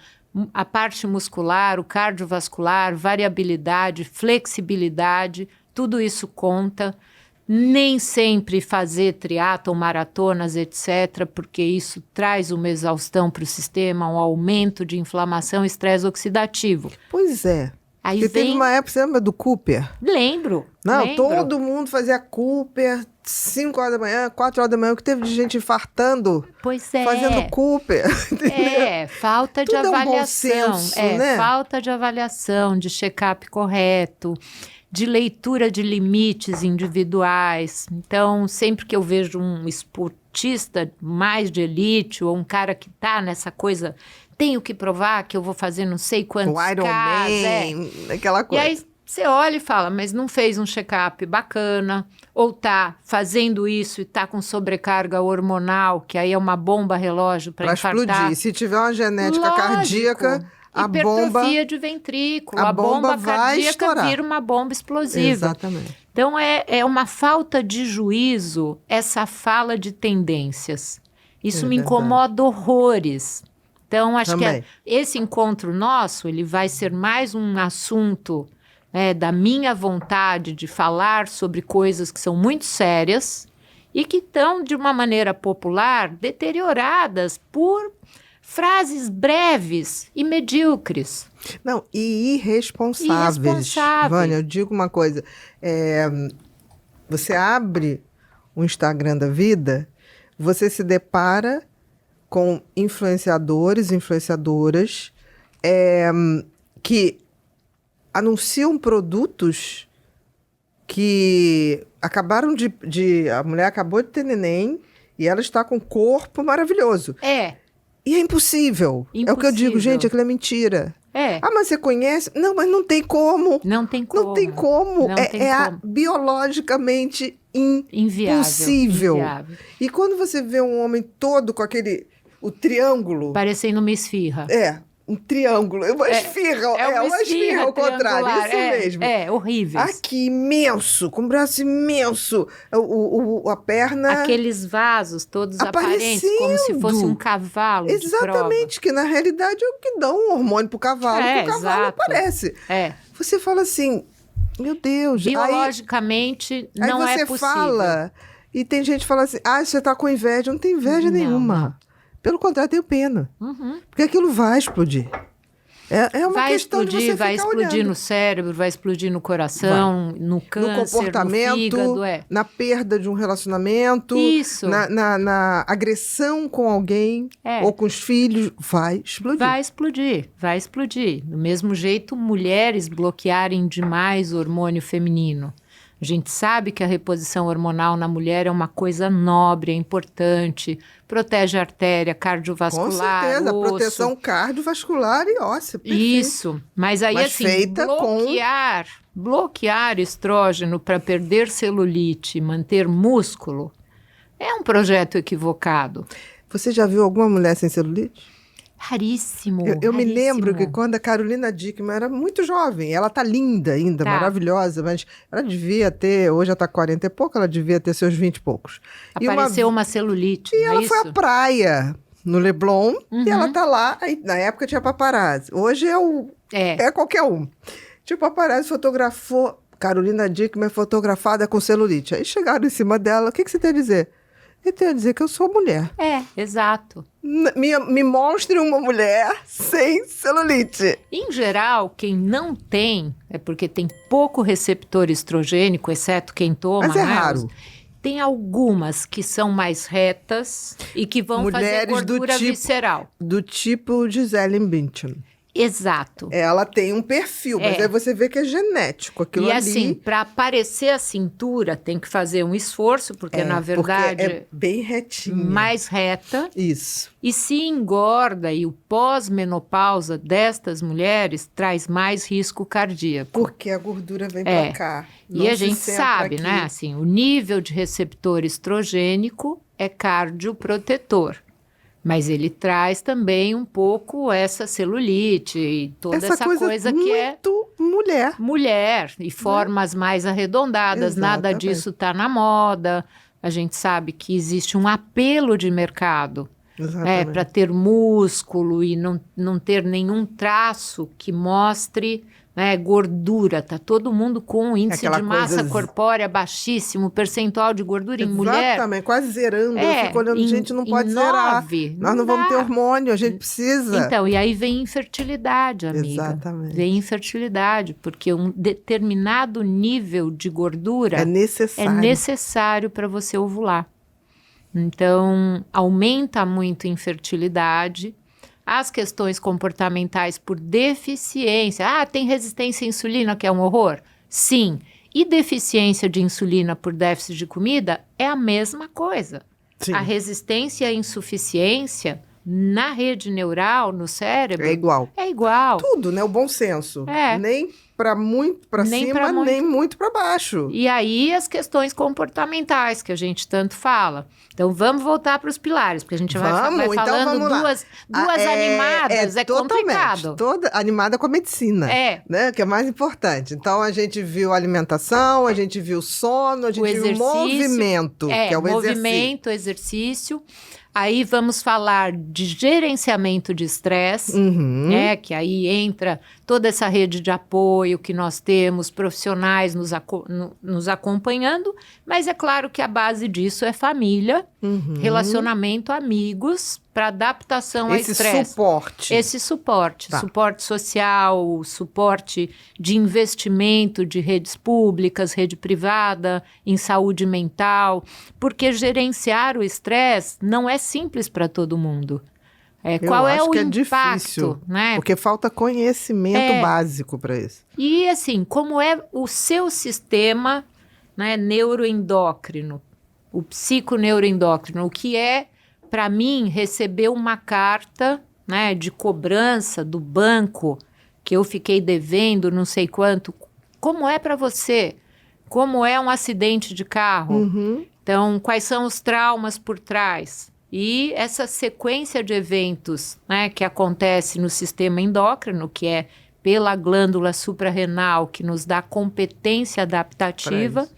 a parte muscular, o cardiovascular, variabilidade, flexibilidade, tudo isso conta. Nem sempre fazer triatlon, maratonas, etc., porque isso traz uma exaustão para o sistema, um aumento de inflamação e estresse oxidativo. Pois é. Aí porque teve uma época, você lembra do Cooper? Lembro. Todo mundo fazia Cooper, 5 horas da manhã, 4 horas da manhã, o que teve de gente infartando. Pois é. Fazendo Cooper. Falta de avaliação. É um bom senso, né? Falta de avaliação, de check-up correto, de leitura de limites individuais. Então, sempre que eu vejo um esportista mais de elite, ou um cara que está nessa coisa... Tenho que provar que eu vou fazer não sei quantos o Iron Man, aquela coisa. E aí você olha e fala, mas não fez um check-up bacana, ou tá fazendo isso e tá com sobrecarga hormonal, que aí é uma bomba relógio para infartar. Explodir. Se tiver uma genética cardíaca, a bomba... Hipertrofia de ventrículo, a bomba cardíaca estourar. Vira uma bomba explosiva. Exatamente. Então, é uma falta de juízo essa fala de tendências. Isso me incomoda horrores. Então, acho que esse encontro nosso, ele vai ser mais um assunto da minha vontade de falar sobre coisas que são muito sérias e que estão, de uma maneira popular, deterioradas por frases breves e medíocres. Não, e irresponsáveis. Vânia, eu digo uma coisa. Você abre o Instagram da vida, você se depara com influenciadores, influenciadoras que anunciam produtos que acabaram a mulher acabou de ter neném e ela está com um corpo maravilhoso. E é impossível. É o que eu digo, gente, aquilo é mentira. Mas você conhece? Não, mas não tem como. Não tem como. Não tem como. Biologicamente impossível. Inviável. E quando você vê um homem todo com o triângulo... Parecendo uma esfirra. Um triângulo. Uma esfirra. Uma esfirra ao contrário. Isso mesmo. Horrível. Aqui, imenso, com o braço imenso. A perna... Aqueles vasos todos aparentes, como se fosse um cavalo. Exatamente, que na realidade é o que dá um hormônio pro cavalo, que o cavalo exato. aparece. Você fala assim, meu Deus... Biologicamente, não é possível. Aí você fala, e tem gente que fala assim, você tá com inveja. Não tem inveja nenhuma. Pelo contrário, tenho pena. Porque aquilo vai explodir. É uma questão de você ficar vai explodir olhando. No cérebro, vai explodir no coração, no câncer, no comportamento, no fígado, na perda de um relacionamento, Isso. na agressão com alguém ou com os filhos, vai explodir. Vai explodir. Do mesmo jeito, mulheres bloquearem demais o hormônio feminino. A gente sabe que a reposição hormonal na mulher é uma coisa nobre, é importante, protege a artéria cardiovascular, com certeza, osso. Proteção cardiovascular e óssea, perfeito. Isso, mas aí assim, feita bloquear bloquear estrógeno para perder celulite e manter músculo é um projeto equivocado. Você já viu alguma mulher sem celulite? Raríssimo. Eu me lembro que quando a Carolina Dickmann era muito jovem, ela tá linda ainda, maravilhosa, mas ela devia ter, hoje ela tá 40 e pouco, ela devia ter seus 20 e poucos. Apareceu uma celulite, e ela foi à praia, no Leblon, e ela tá lá, aí, na época tinha paparazzi, hoje é qualquer um. Tipo, o paparazzi fotografou, Carolina Dickmann fotografada com celulite. Aí chegaram em cima dela, o que você tem a dizer? Eu tenho a dizer que eu sou mulher. Exato. Me mostre uma mulher sem celulite. Em geral, quem não tem, é porque tem pouco receptor estrogênico, exceto quem toma. Mas é raro. Tem algumas que são mais retas e que vão fazer gordura visceral. Do tipo Gisele Bündchen. Exato. Ela tem um perfil, mas aí você vê que é genético aquilo ali. E assim, para aparecer a cintura, tem que fazer um esforço, porque na verdade é bem retinha. Mais reta. Isso. E se engorda, e o pós-menopausa destas mulheres traz mais risco cardíaco. Porque a gordura vem para cá. E a gente sabe, né? Assim, o nível de receptor estrogênico é cardioprotetor. Mas ele traz também um pouco essa celulite e toda essa coisa que é muito mulher. Mulher e formas mais arredondadas. Exatamente. Nada disso está na moda. A gente sabe que existe um apelo de mercado para ter músculo e não ter nenhum traço que mostre gordura. Tá todo mundo com um índice de massa corpórea baixíssimo, percentual de gordura em mulher. Exatamente, quase zerando. Eu fico olhando, gente, não pode zerar. Nós não vamos ter hormônio, a gente precisa. Então, e aí vem infertilidade, amiga. Exatamente. Vem infertilidade, porque um determinado nível de gordura é necessário para você ovular. Então, aumenta muito a infertilidade. As questões comportamentais por deficiência. Tem resistência à insulina, que é um horror? Sim. E deficiência de insulina por déficit de comida é a mesma coisa. Sim. A resistência à insuficiência na rede neural, no cérebro... É igual. É igual. Tudo, né? O bom senso. Nem para muito para cima, nem muito para baixo. E aí as questões comportamentais que a gente tanto fala. Então vamos voltar para os pilares, porque a gente vai falando duas animadas, é complicado. Toda animada com a medicina, né? Que é mais importante. Então a gente viu alimentação, a gente viu sono, a gente viu movimento, que é o movimento, exercício. Aí vamos falar de gerenciamento de estresse, que aí entra toda essa rede de apoio que nós temos, profissionais nos acompanhando, mas é claro que a base disso é família, relacionamento, amigos, para adaptação ao estresse. Esse suporte. Suporte social, suporte de investimento de redes públicas, rede privada, em saúde mental, porque gerenciar o estresse não é simples para todo mundo. Qual é o impacto? Difícil, né? Porque falta conhecimento básico para isso. E assim, como é o seu sistema, né, neuroendócrino, o psiconeuroendócrino, o que é, para mim, receber uma carta, né, de cobrança do banco que eu fiquei devendo não sei quanto. Como é para você? Como é um acidente de carro? Então, quais são os traumas por trás? E essa sequência de eventos, né, que acontece no sistema endócrino, que é pela glândula suprarrenal, que nos dá competência adaptativa,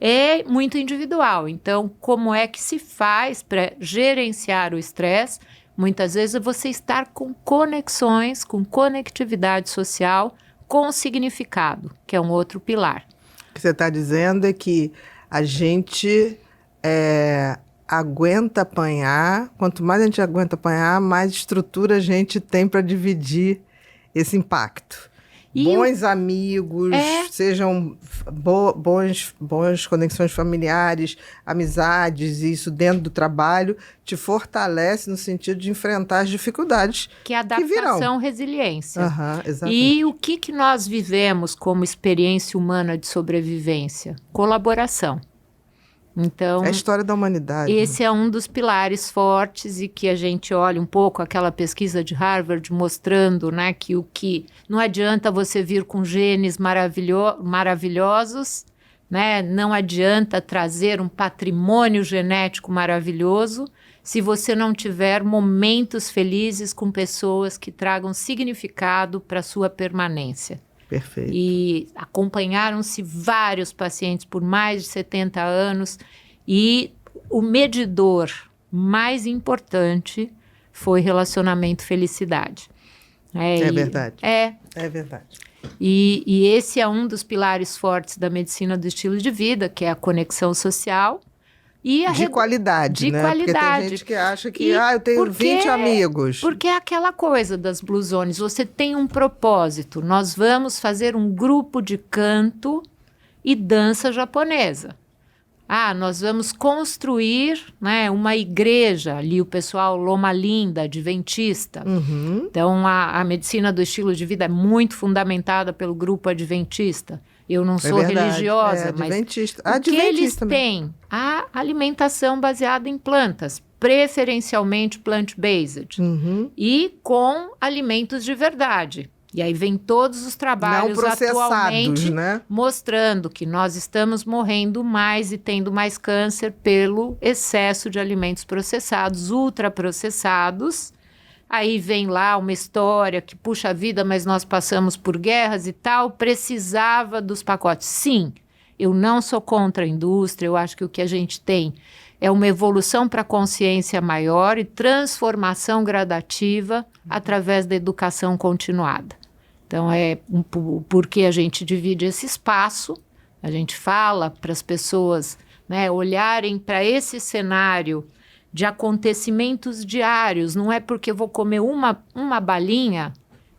é muito individual. Então, como é que se faz para gerenciar o estresse? Muitas vezes é você estar com conexões, com conectividade social, com significado, que é um outro pilar. O que você está dizendo é que a gente aguenta apanhar, quanto mais a gente aguenta apanhar, mais estrutura a gente tem para dividir esse impacto. Bons amigos, sejam boas conexões familiares, amizades, isso dentro do trabalho, te fortalece no sentido de enfrentar as dificuldades que é adaptação, resiliência. Exatamente. E o que nós vivemos como experiência humana de sobrevivência? Colaboração. Então, é a história da humanidade. Esse é um dos pilares fortes e que a gente olha um pouco aquela pesquisa de Harvard mostrando, né, que não adianta você vir com genes maravilhosos, né, não adianta trazer um patrimônio genético maravilhoso se você não tiver momentos felizes com pessoas que tragam significado para a sua permanência. Perfeito. E acompanharam-se vários pacientes por mais de 70 anos e o medidor mais importante foi relacionamento felicidade. É verdade. É verdade. E esse é um dos pilares fortes da medicina do estilo de vida, que é a conexão social. E de qualidade, né? Qualidade. Porque tem gente que acha que, eu tenho 20 amigos. Porque é aquela coisa das Blue Zones, você tem um propósito. Nós vamos fazer um grupo de canto e dança japonesa. Nós vamos construir, né, uma igreja, ali o pessoal Loma Linda, adventista. Uhum. Então, a medicina do estilo de vida é muito fundamentada pelo grupo adventista. Eu não sou religiosa, mas o que eles têm? A alimentação baseada em plantas, preferencialmente plant-based, e com alimentos de verdade. E aí vem todos os trabalhos atualmente, né, mostrando que nós estamos morrendo mais e tendo mais câncer pelo excesso de alimentos processados, ultraprocessados. Aí vem lá uma história que, puxa vida, mas nós passamos por guerras e tal, precisava dos pacotes. Sim, eu não sou contra a indústria, eu acho que o que a gente tem é uma evolução para consciência maior e transformação gradativa através da educação continuada. Então, porque a gente divide esse espaço, a gente fala para as pessoas, né, olharem para esse cenário de acontecimentos diários. Não é porque eu vou comer uma balinha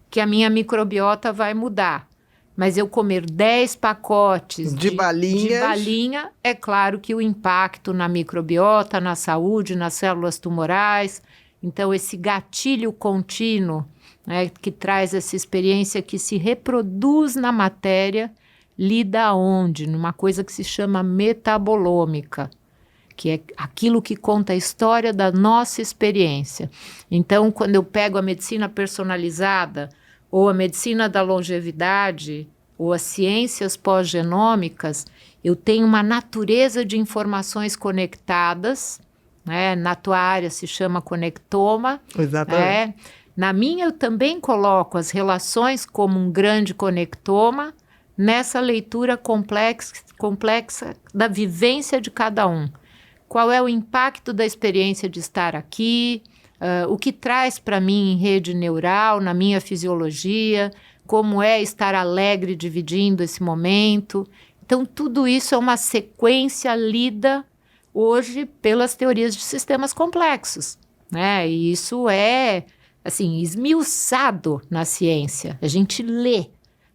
que a minha microbiota vai mudar. Mas eu comer 10 pacotes de balinha, é claro que o impacto na microbiota, na saúde, nas células tumorais. Então, esse gatilho contínuo, né, que traz essa experiência que se reproduz na matéria, lida onde? Numa coisa que se chama metabolômica, que é aquilo que conta a história da nossa experiência. Então, quando eu pego a medicina personalizada, ou a medicina da longevidade, ou as ciências pós-genômicas, eu tenho uma natureza de informações conectadas, né? Na tua área se chama conectoma. Exatamente. Na minha, eu também coloco as relações como um grande conectoma nessa leitura complexa da vivência de cada um. Qual é o impacto da experiência de estar aqui, o que traz para mim em rede neural, na minha fisiologia, como é estar alegre dividindo esse momento. Então, tudo isso é uma sequência lida hoje pelas teorias de sistemas complexos, né? E isso é, assim, esmiuçado na ciência. A gente lê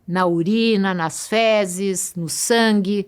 na urina, nas fezes, no sangue.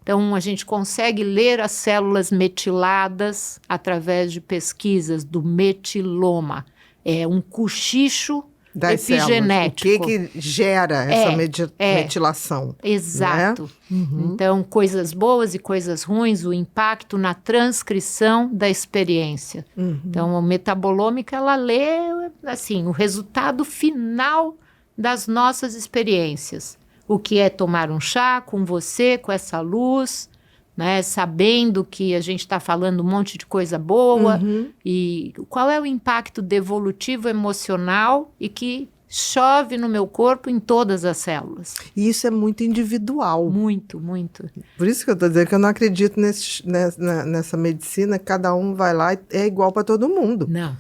Então, a gente consegue ler as células metiladas através de pesquisas do metiloma. É um cochicho das epigenético. Células. O que gera essa metilação? Exato. Né? Uhum. Então, coisas boas e coisas ruins, o impacto na transcrição da experiência. Uhum. Então, a metabolômica, ela lê, assim, o resultado final das nossas experiências. O que é tomar um chá com você, com essa luz, né, sabendo que a gente está falando um monte de coisa boa, e qual é o impacto devolutivo emocional e que chove no meu corpo em todas as células. E isso é muito individual. Muito, muito. Por isso que eu estou dizendo que eu não acredito nessa medicina, cada um vai lá e é igual para todo mundo. Não.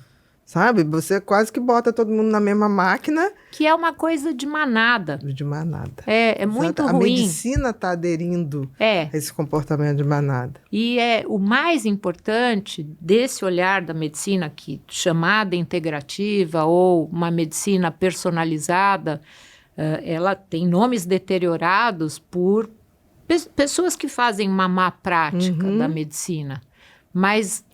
Sabe? Você quase que bota todo mundo na mesma máquina. Que é uma coisa de manada. De manada. É muito ruim. A medicina está aderindo a esse comportamento de manada. E o mais importante desse olhar da medicina, que chamada integrativa ou uma medicina personalizada, ela tem nomes deteriorados por pessoas que fazem uma má prática da medicina. Mas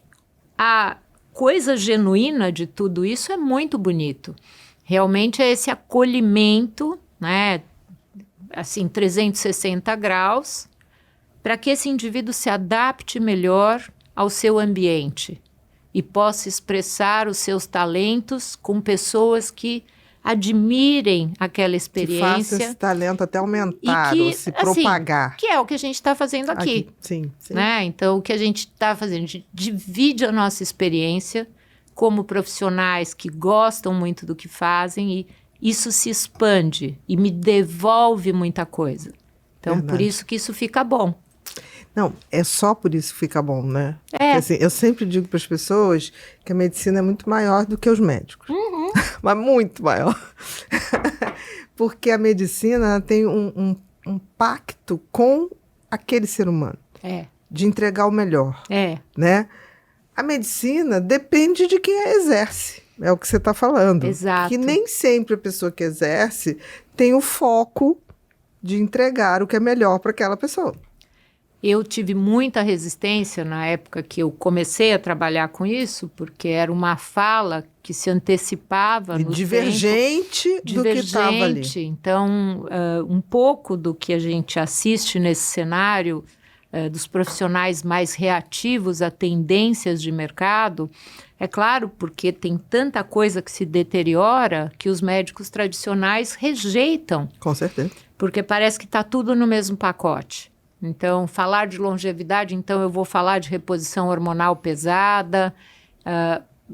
a coisa genuína de tudo isso é muito bonito. Realmente é esse acolhimento, né, assim, 360 graus, para que esse indivíduo se adapte melhor ao seu ambiente e possa expressar os seus talentos com pessoas que admirem aquela experiência. Que faça esse talento até aumentar ou se assim, propagar. Que é o que a gente está fazendo aqui. Sim. Né? Então, o que a gente está fazendo, a gente divide a nossa experiência como profissionais que gostam muito do que fazem e isso se expande e me devolve muita coisa. Então, Verdade. por isso que isso fica bom. Não, é só por isso que fica bom, né? É. Porque, assim, eu sempre digo para as pessoas que a medicina é muito maior do que os médicos. Mas muito maior. Porque a medicina tem um pacto com aquele ser humano. De entregar o melhor. Né? A medicina depende de quem a exerce. É o que você está falando. Exato. Que nem sempre a pessoa que exerce tem o foco de entregar o que é melhor para aquela pessoa. Eu tive muita resistência na época que eu comecei a trabalhar com isso, porque era uma fala que se antecipava no divergente do que estava ali. Então, um pouco do que a gente assiste nesse cenário dos profissionais mais reativos a tendências de mercado, é claro, porque tem tanta coisa que se deteriora que os médicos tradicionais rejeitam. Com certeza. Porque parece que está tudo no mesmo pacote. Então, falar de longevidade, então eu vou falar de reposição hormonal pesada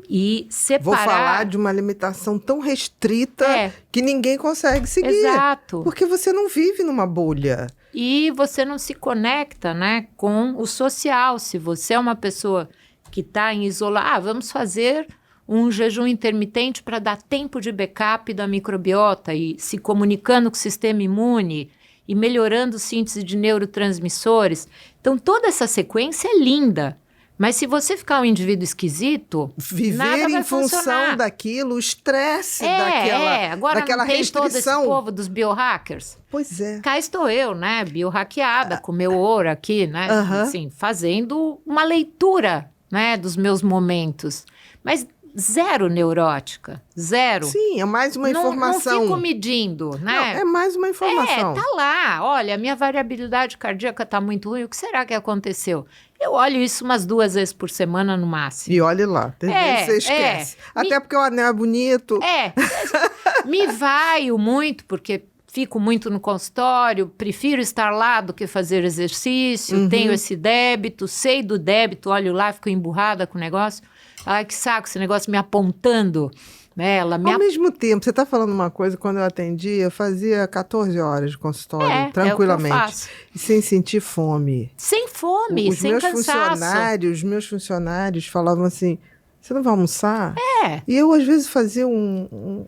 e separar... Vou falar de uma limitação tão restrita que ninguém consegue seguir. Exato. Porque você não vive numa bolha. E você não se conecta, né, com o social. Se você é uma pessoa que está em isolamento, vamos fazer um jejum intermitente para dar tempo de backup da microbiota e se comunicando com o sistema imune e melhorando a síntese de neurotransmissores. Então, toda essa sequência é linda. Mas se você ficar um indivíduo esquisito, viver nada vai em função funcionar. daquilo, o estresse daquela, agora daquela não tem restrição. todo esse povo dos biohackers? Pois é. Cá estou eu, né, biohackeada, com meu ouro aqui, né, assim, fazendo uma leitura, né, dos meus momentos. Mas zero neurótica, zero. Sim, é mais uma informação. Não fico medindo, né? Não, é mais uma informação. Tá lá, olha, a minha variabilidade cardíaca tá muito ruim, o que será que aconteceu? Eu olho isso umas 2 vezes por semana no máximo. E olhe lá, você esquece. Até porque o anel é bonito. Me vaio muito, porque fico muito no consultório, prefiro estar lá do que fazer exercício, tenho esse débito, sei do débito, olho lá, fico emburrada com o negócio. Ai, que saco, esse negócio me apontando. Né? Ao mesmo tempo, você está falando uma coisa, quando eu atendi, eu fazia 14 horas de consultório, tranquilamente. É o que eu faço. E sem sentir fome. Sem fome, sem cansaço. Os meus funcionários falavam assim, você não vai almoçar? É. E eu, às vezes, fazia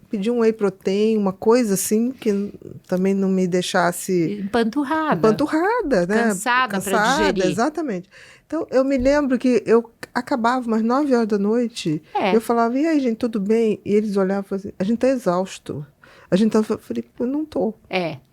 pedia um whey protein, uma coisa assim, que também não me deixasse... Empanturrada, né? Cansada para digerir. Exatamente. Então, eu me lembro que eu acabava umas 9 horas da noite, eu falava, e aí, gente, tudo bem? E eles olhavam e falavam assim, a gente tá exausto. Eu falei, eu não tô.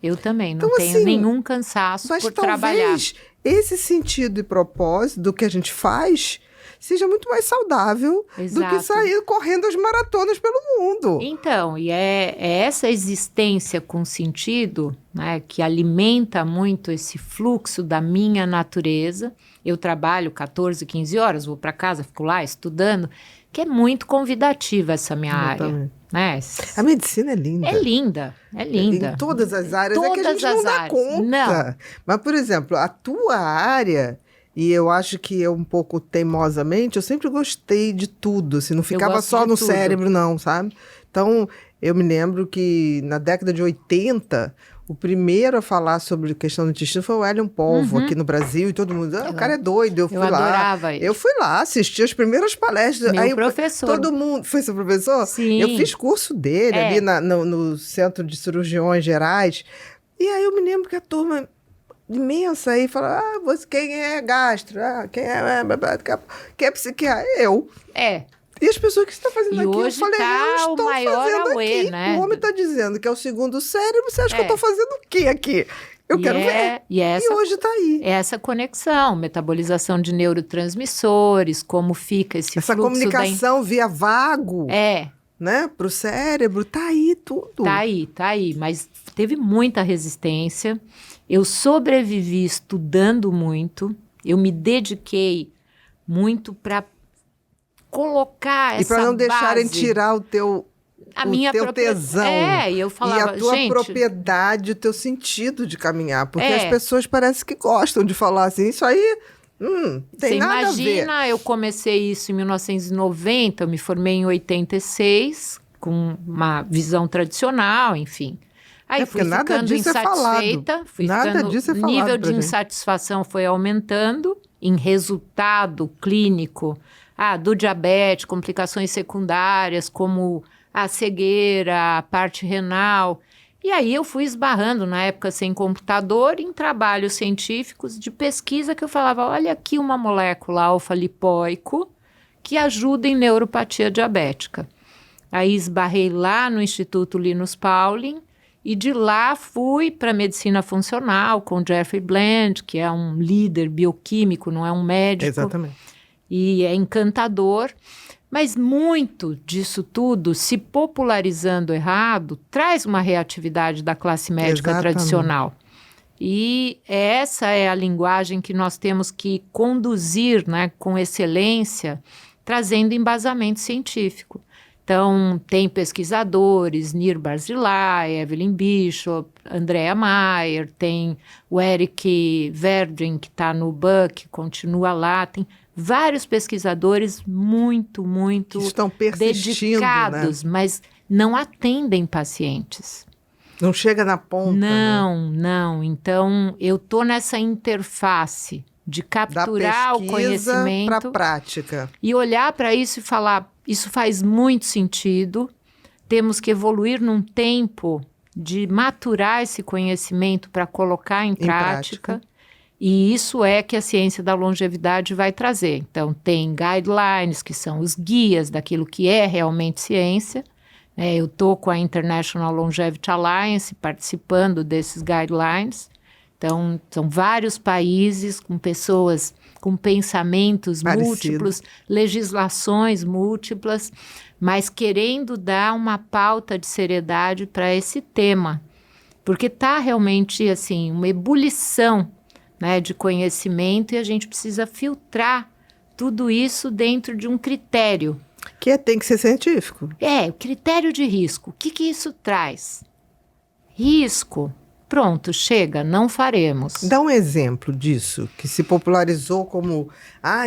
Eu também, não então, tenho nenhum cansaço por trabalhar. Mas talvez esse sentido e propósito do que a gente faz seja muito mais saudável do que sair correndo as maratonas pelo mundo. Então, e é essa existência com sentido, né, que alimenta muito esse fluxo da minha natureza. Eu trabalho 14, 15 horas, vou para casa, fico lá estudando, que é muito convidativa essa minha área. Né? A medicina é linda. É linda. Em todas as áreas. É que a gente não dá conta. Não. Mas, por exemplo, a tua área... E eu acho que eu, um pouco teimosamente, eu sempre gostei de tudo, assim, não ficava só no cérebro, não, sabe? Então, eu me lembro que na década de 80, o primeiro a falar sobre questão do intestino foi o Hélio Polvo, aqui no Brasil, e todo mundo, o cara é doido, eu fui lá. Eu adorava ele. Eu fui lá, assisti as primeiras palestras. Meu professor. Todo mundo, foi seu professor? Sim. Eu fiz curso dele ali no Centro de Cirurgiões Gerais, e aí eu me lembro que a turma... imensa aí, fala, quem é gastro? Quem é psiquiatra? Eu. E as pessoas que você está fazendo aqui, hoje eu falei, eu estou fazendo aqui. Né? O homem está dizendo que é o segundo cérebro, você acha que eu estou fazendo o quê aqui? Eu quero ver. E hoje está aí. Essa conexão, metabolização de neurotransmissores, como fica esse essa fluxo comunicação via vago. Né? Para o cérebro, tá aí tudo. Tá aí. Mas teve muita resistência. Eu sobrevivi estudando muito, eu me dediquei muito para colocar essa base. E para não deixarem tirar o teu tesão. E eu falava, e a tua gente, propriedade, o teu sentido de caminhar. Porque as pessoas parecem que gostam de falar assim, isso aí tem nada a ver. Você imagina, eu comecei isso em 1990, eu me formei em 86, com uma visão tradicional, enfim. Aí fui ficando insatisfeita, o nível de insatisfação foi aumentando em resultado clínico do diabetes, complicações secundárias, como a cegueira, a parte renal. E aí eu fui esbarrando, na época sem computador, em trabalhos científicos de pesquisa que eu falava, olha aqui uma molécula alfa-lipóico que ajuda em neuropatia diabética. Aí esbarrei lá no Instituto Linus Pauling e de lá fui para a medicina funcional com Jeffrey Bland, que é um líder bioquímico, não é um médico. Exatamente. E é encantador. Mas muito disso tudo, se popularizando errado, traz uma reatividade da classe médica tradicional. E essa é a linguagem que nós temos que conduzir, né, com excelência, trazendo embasamento científico. Então, tem pesquisadores, Nir Barzilai, Evelyn Bishop, Andrea Maier, tem o Eric Verdin, que está no Buck, continua lá, tem vários pesquisadores muito que estão dedicados, né? Mas não atendem pacientes. Não chega na ponta. Não. Então, eu estou nessa interface de capturar o conhecimento para a prática. E olhar para isso e falar, isso faz muito sentido, temos que evoluir num tempo de maturar esse conhecimento para colocar em prática. E isso é que a ciência da longevidade vai trazer. Então, tem guidelines, que são os guias daquilo que é realmente ciência. Eu estou com a International Longevity Alliance participando desses guidelines. Então, são vários países com pessoas com pensamentos múltiplos, legislações múltiplas, mas querendo dar uma pauta de seriedade para esse tema. Porque está realmente, assim, uma ebulição, né, de conhecimento e a gente precisa filtrar tudo isso dentro de um critério. Que tem que ser científico. O critério de risco. O que isso traz? Risco. Pronto, chega, não faremos. Dá um exemplo disso, que se popularizou como,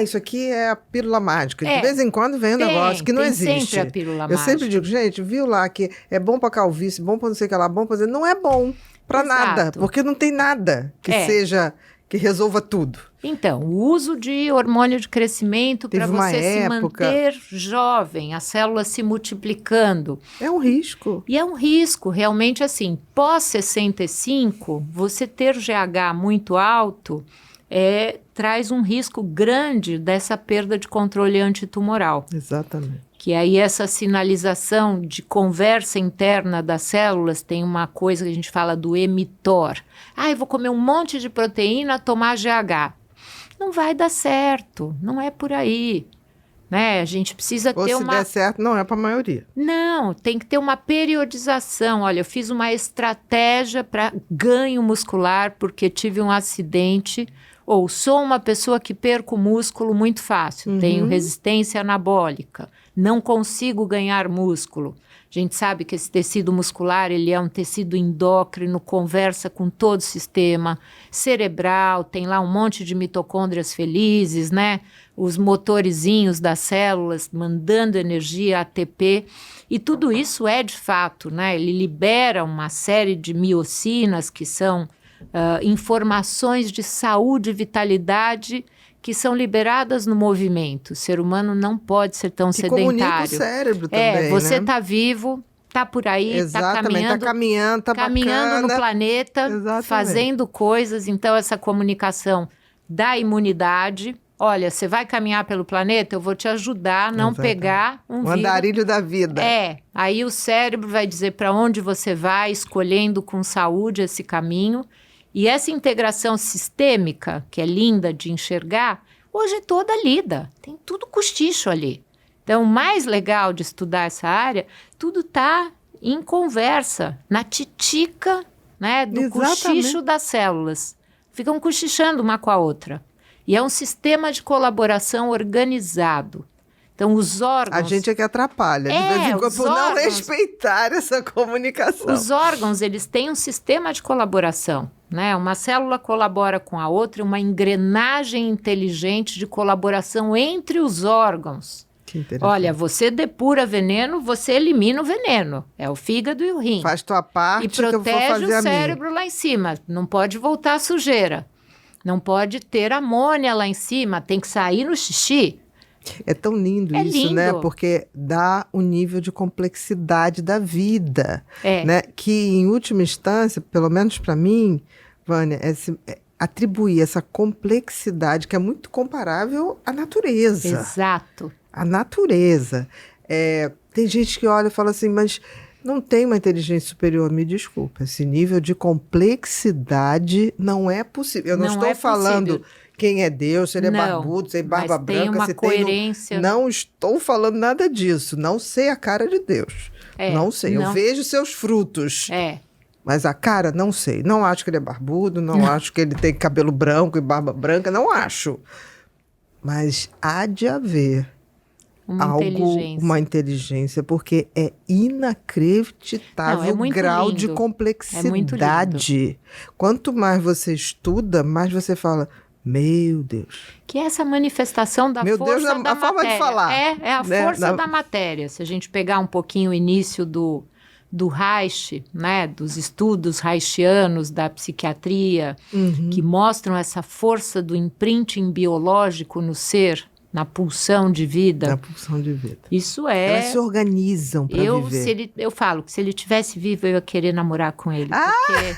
isso aqui é a pílula mágica. De vez em quando vem um negócio que não existe. Sempre a pílula mágica. Eu sempre digo, gente, viu lá que é bom para calvície, bom para não sei o que lá, bom para... Não é bom para nada, porque não tem nada que seja... que resolva tudo. Então, o uso de hormônio de crescimento para você se manter jovem, as células se multiplicando. É um risco. E é um risco, realmente, assim, pós 65, você ter GH muito alto traz um risco grande dessa perda de controle antitumoral. Exatamente. Que aí essa sinalização de conversa interna das células tem uma coisa que a gente fala do mTOR. Eu vou comer um monte de proteína, tomar GH. Não vai dar certo, não é por aí. Né? A gente precisa ter se der certo, não é para a maioria. Não, tem que ter uma periodização. Olha, eu fiz uma estratégia para ganho muscular porque tive um acidente, ou sou uma pessoa que perco músculo muito fácil, tenho resistência anabólica, não consigo ganhar músculo. A gente sabe que esse tecido muscular, ele é um tecido endócrino, conversa com todo o sistema cerebral, tem lá um monte de mitocôndrias felizes, né? Os motorizinhos das células mandando energia ATP, e tudo isso é de fato, né? Ele libera uma série de miocinas, que são informações de saúde e vitalidade, que são liberadas no movimento. O ser humano não pode ser tão sedentário. Comunica o cérebro também, você né? está vivo, está por aí, está caminhando, bacana, no planeta, fazendo coisas. Então, essa comunicação da imunidade. Olha, você vai caminhar pelo planeta, eu vou te ajudar a não pegar um vírus. O andarilho da vida. Aí o cérebro vai dizer para onde você vai, escolhendo com saúde esse caminho. E essa integração sistêmica, que é linda de enxergar, hoje é toda lida. Tem tudo cochicho ali. Então, o mais legal de estudar essa área, tudo está em conversa, na titica né, do Exatamente. cochicho das células. Ficam cochichando uma com a outra. E é um sistema de colaboração organizado. Então, os órgãos... A gente é que atrapalha, de vez em quando, por não órgãos, respeitar essa comunicação. os órgãos, eles têm um sistema de colaboração, né? Uma célula colabora com a outra, uma engrenagem inteligente de colaboração entre os órgãos. Que interessante. Olha, você depura veneno, você elimina o veneno. É o fígado e o rim. Faz tua parte E que eu vou protege fazer o a minha. cérebro lá em cima. Não pode voltar a sujeira. Não pode ter amônia lá em cima. Tem que sair no xixi. É tão lindo É isso, lindo. né? Porque dá o nível de complexidade da vida, É. né? Que, em última instância, pelo menos para mim, Vânia, atribuir essa complexidade que é muito comparável à natureza. Exato. A natureza. Tem gente que olha e fala assim, mas não tem uma inteligência superior. Me desculpa, esse nível de complexidade não é possível. Eu não estou falando quem é Deus, se ele é barbudo, se é barba mas branca, tem uma se coerência. tem... Não estou falando nada disso. Não sei a cara de Deus. Não sei. Eu vejo seus frutos. Mas a cara, não sei. Não acho que ele é barbudo, não acho que ele tem cabelo branco e barba branca, não acho. Mas há de haver uma inteligência, porque é inacreditável o grau de complexidade. Quanto mais você estuda, mais você fala, meu Deus. Que é essa manifestação da força da matéria. A forma de falar. É a força da matéria. Se a gente pegar um pouquinho o início do Reich, né, dos estudos reichianos da psiquiatria, que mostram essa força do imprinting biológico no ser, na pulsão de vida. Na pulsão de vida. Isso é... Elas se organizam para viver. Eu falo que se ele tivesse vivo, eu ia querer namorar com ele, porque...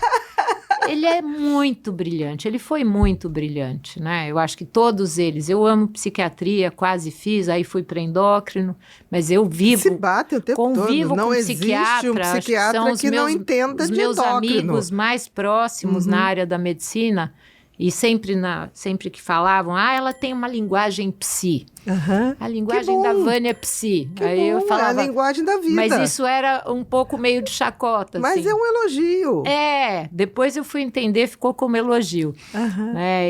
Ele é muito brilhante, ele foi muito brilhante, né? Eu acho que todos eles, eu amo psiquiatria, quase fiz, aí fui para endócrino, mas eu vivo, se batem o tempo convivo todo. Não com existe um psiquiatra são que não entenda de endócrino. Os meus amigos mais próximos na área da medicina, e sempre que falavam, ela tem uma linguagem psi. A linguagem da Vânia é psi. Aí eu falava, é a linguagem da vida. Mas isso era um pouco meio de chacota. Mas assim. é um elogio. Depois eu fui entender, ficou como elogio.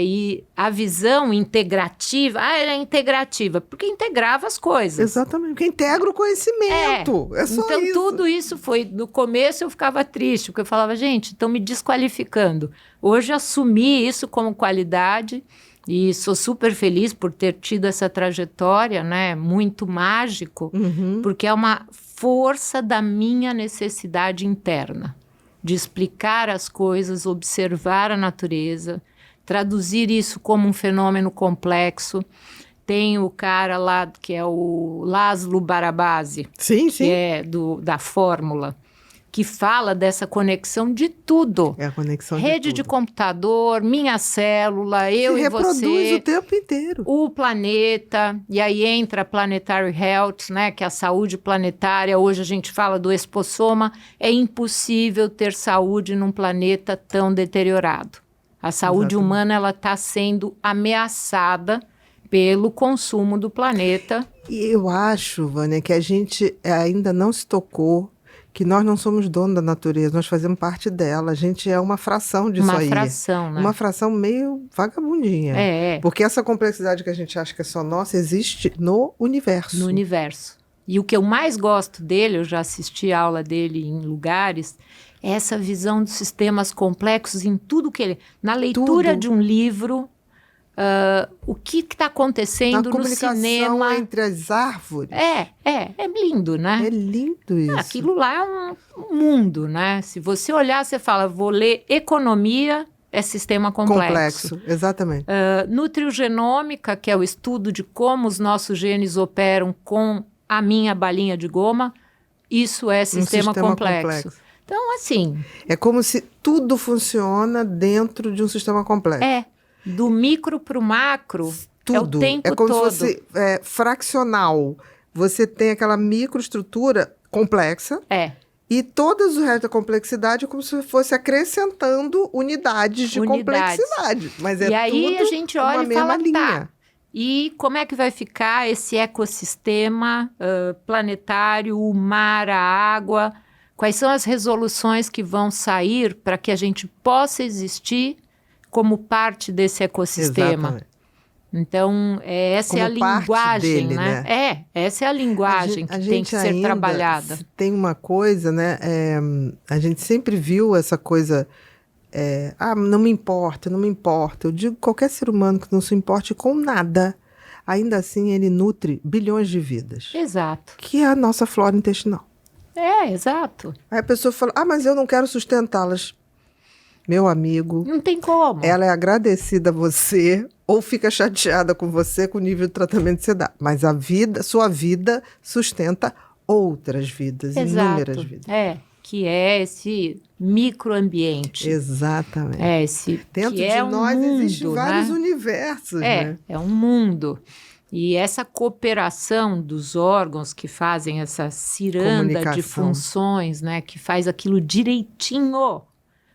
E a visão integrativa, ela é integrativa, porque integrava as coisas. Exatamente, porque integra o conhecimento. É só então, isso. tudo isso foi, no começo eu ficava triste, porque eu falava, gente, estão me desqualificando. Hoje assumi isso como qualidade e sou super feliz por ter tido essa trajetória, né? Muito mágico, porque é uma força da minha necessidade interna de explicar as coisas, observar a natureza, traduzir isso como um fenômeno complexo. Tem o cara lá que é o Laszlo Barabasi, que é da fórmula, que fala dessa conexão de tudo. É a conexão Rede de de computador, minha célula, eu e você. Se reproduz o tempo inteiro. O planeta, e aí entra a Planetary Health, né, que é a saúde planetária. Hoje a gente fala do expossoma. É impossível ter saúde num planeta tão deteriorado. A saúde humana, ela está sendo ameaçada pelo consumo do planeta. E eu acho, Vânia, que a gente ainda não se tocou que nós não somos donos da natureza, nós fazemos parte dela. A gente é uma fração disso aí. Uma fração, né? Uma fração meio vagabundinha. Porque essa complexidade que a gente acha que é só nossa, existe no universo. No universo. E o que eu mais gosto dele, eu já assisti a aula dele em lugares, é essa visão dos sistemas complexos em tudo que ele... Na leitura de um livro... o que está acontecendo no cinema. A comunicação entre as árvores. É lindo, né? É lindo isso. Aquilo lá é um mundo, né? Se você olhar, você fala, vou ler economia, é sistema complexo. Exatamente. Nutriogenômica, que é o estudo de como os nossos genes operam com a minha balinha de goma, isso é sistema complexo. Então, assim... É como se tudo funciona dentro de um sistema complexo. Do micro para o macro, tudo. É o tempo todo. É como se fosse fraccional. Você tem aquela microestrutura complexa. E todo o resto da complexidade é como se fosse acrescentando unidades de complexidade. Mas e aí a gente olha e fala, linha. E como é que vai ficar esse ecossistema planetário, o mar, a água... Quais são as resoluções que vão sair para que a gente possa existir como parte desse ecossistema? Exatamente. Então, essa Como é a linguagem, dele, né? Essa é a linguagem que tem que ser ainda trabalhada. Tem uma coisa, né? A gente sempre viu essa coisa... não me importa, não me importa. Eu digo qualquer ser humano que não se importe com nada, ainda assim ele nutre bilhões de vidas. Exato. Que é a nossa flora intestinal. Exato. Aí a pessoa fala, mas eu não quero sustentá-las. Meu amigo, Não tem como. ela é agradecida a você ou fica chateada com você com o nível de tratamento que você dá. Mas sua vida sustenta outras vidas, inúmeras vidas. Que é esse microambiente. Exatamente. Dentro que de nós mundo, existem vários universos, né? É um mundo. E essa cooperação dos órgãos que fazem essa ciranda de funções, né? Que faz aquilo direitinho,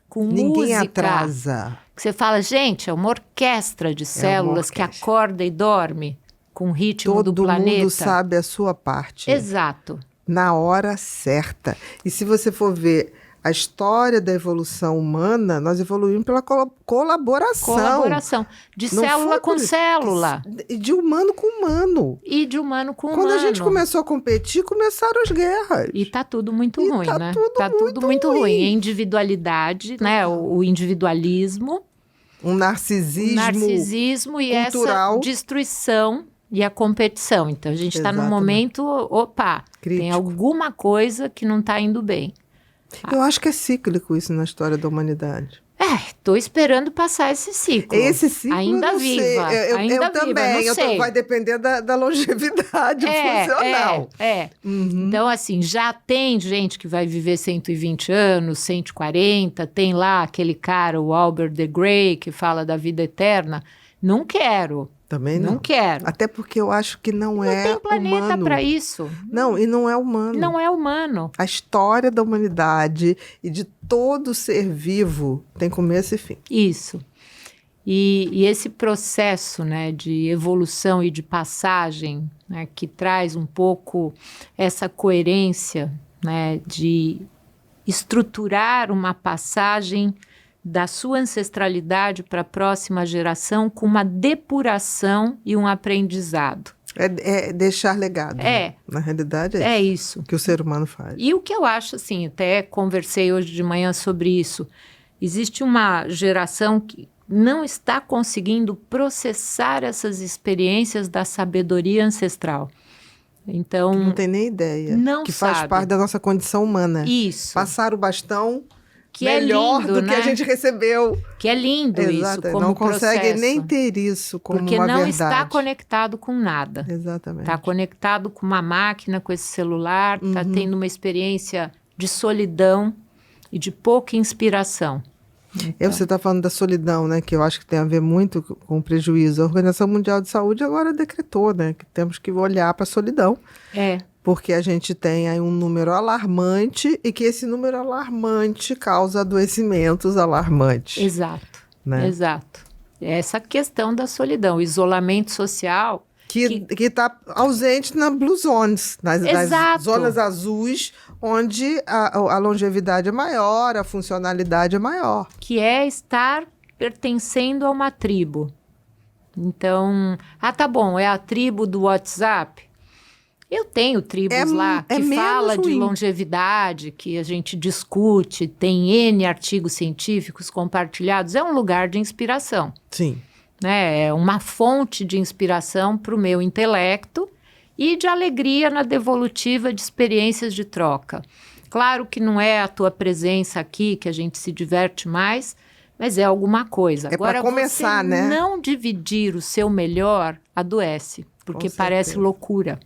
com Ninguém música. Atrasa. Que você fala, gente, é uma orquestra de células que acorda e dorme com o ritmo do planeta. Todo mundo sabe a sua parte. Exato. Na hora certa. E se você for ver a história da evolução humana, nós evoluímos pela colaboração. Colaboração. De célula com célula. De humano com humano. E de humano com humano. Quando a gente começou a competir, começaram as guerras. E tá tudo muito ruim, né? Tá tudo muito ruim. A individualidade, né? O individualismo. Um narcisismo e cultural. Essa destruição e a competição. Então, a gente está num momento, crítico. Tem alguma coisa que não está indo bem. Eu acho que é cíclico isso na história da humanidade. Estou esperando passar esse ciclo. Esse ciclo ainda eu viva. Eu também. Vai depender da longevidade funcional. Então, já tem gente que vai viver 120 anos, 140. Tem lá aquele cara, o Albert de Grey, que fala da vida eterna. Não quero. Também não quero. Até porque eu acho que não é humano. Não tem planeta para isso. Não, e não é humano. Não é humano. A história da humanidade e de todo ser vivo tem começo e fim. Isso. E esse processo, né, de evolução e de passagem, né, que traz um pouco essa coerência, né, de estruturar uma passagem da sua ancestralidade para a próxima geração com uma depuração e um aprendizado. É deixar legado. Né? Na realidade é isso que o ser humano faz. E o que eu acho, assim, até conversei hoje de manhã sobre isso, existe uma geração que não está conseguindo processar essas experiências da sabedoria ancestral. Então, não tem nem ideia. Que faz parte da nossa condição humana. Isso. Passar o bastão que melhor lindo, do né? que a gente recebeu. Que é lindo. Exato. Isso como não processo. Consegue nem ter isso como porque uma verdade. Porque não está conectado com nada. Exatamente. Está conectado com uma máquina, com esse celular, está tendo uma experiência de solidão e de pouca inspiração. Então. Você está falando da solidão, né? Que eu acho que tem a ver muito com o prejuízo. A Organização Mundial de Saúde agora decretou, né? Que temos que olhar para a solidão. Porque a gente tem aí um número alarmante e que esse número alarmante causa adoecimentos alarmantes. Exato, né? Exato. Essa questão da solidão, o isolamento social... Que está ausente na Blue Zones, nas zonas azuis, onde a longevidade é maior, a funcionalidade é maior. Que é estar pertencendo a uma tribo. Então, tá bom, é a tribo do WhatsApp? Eu tenho tribos lá que fala de longevidade, que a gente discute, tem N artigos científicos compartilhados. É um lugar de inspiração. Sim. Né? É uma fonte de inspiração para o meu intelecto e de alegria na devolutiva de experiências de troca. Claro que não é a tua presença aqui que a gente se diverte mais, mas é alguma coisa. Agora, começar, você não dividir o seu melhor adoece, porque parece loucura.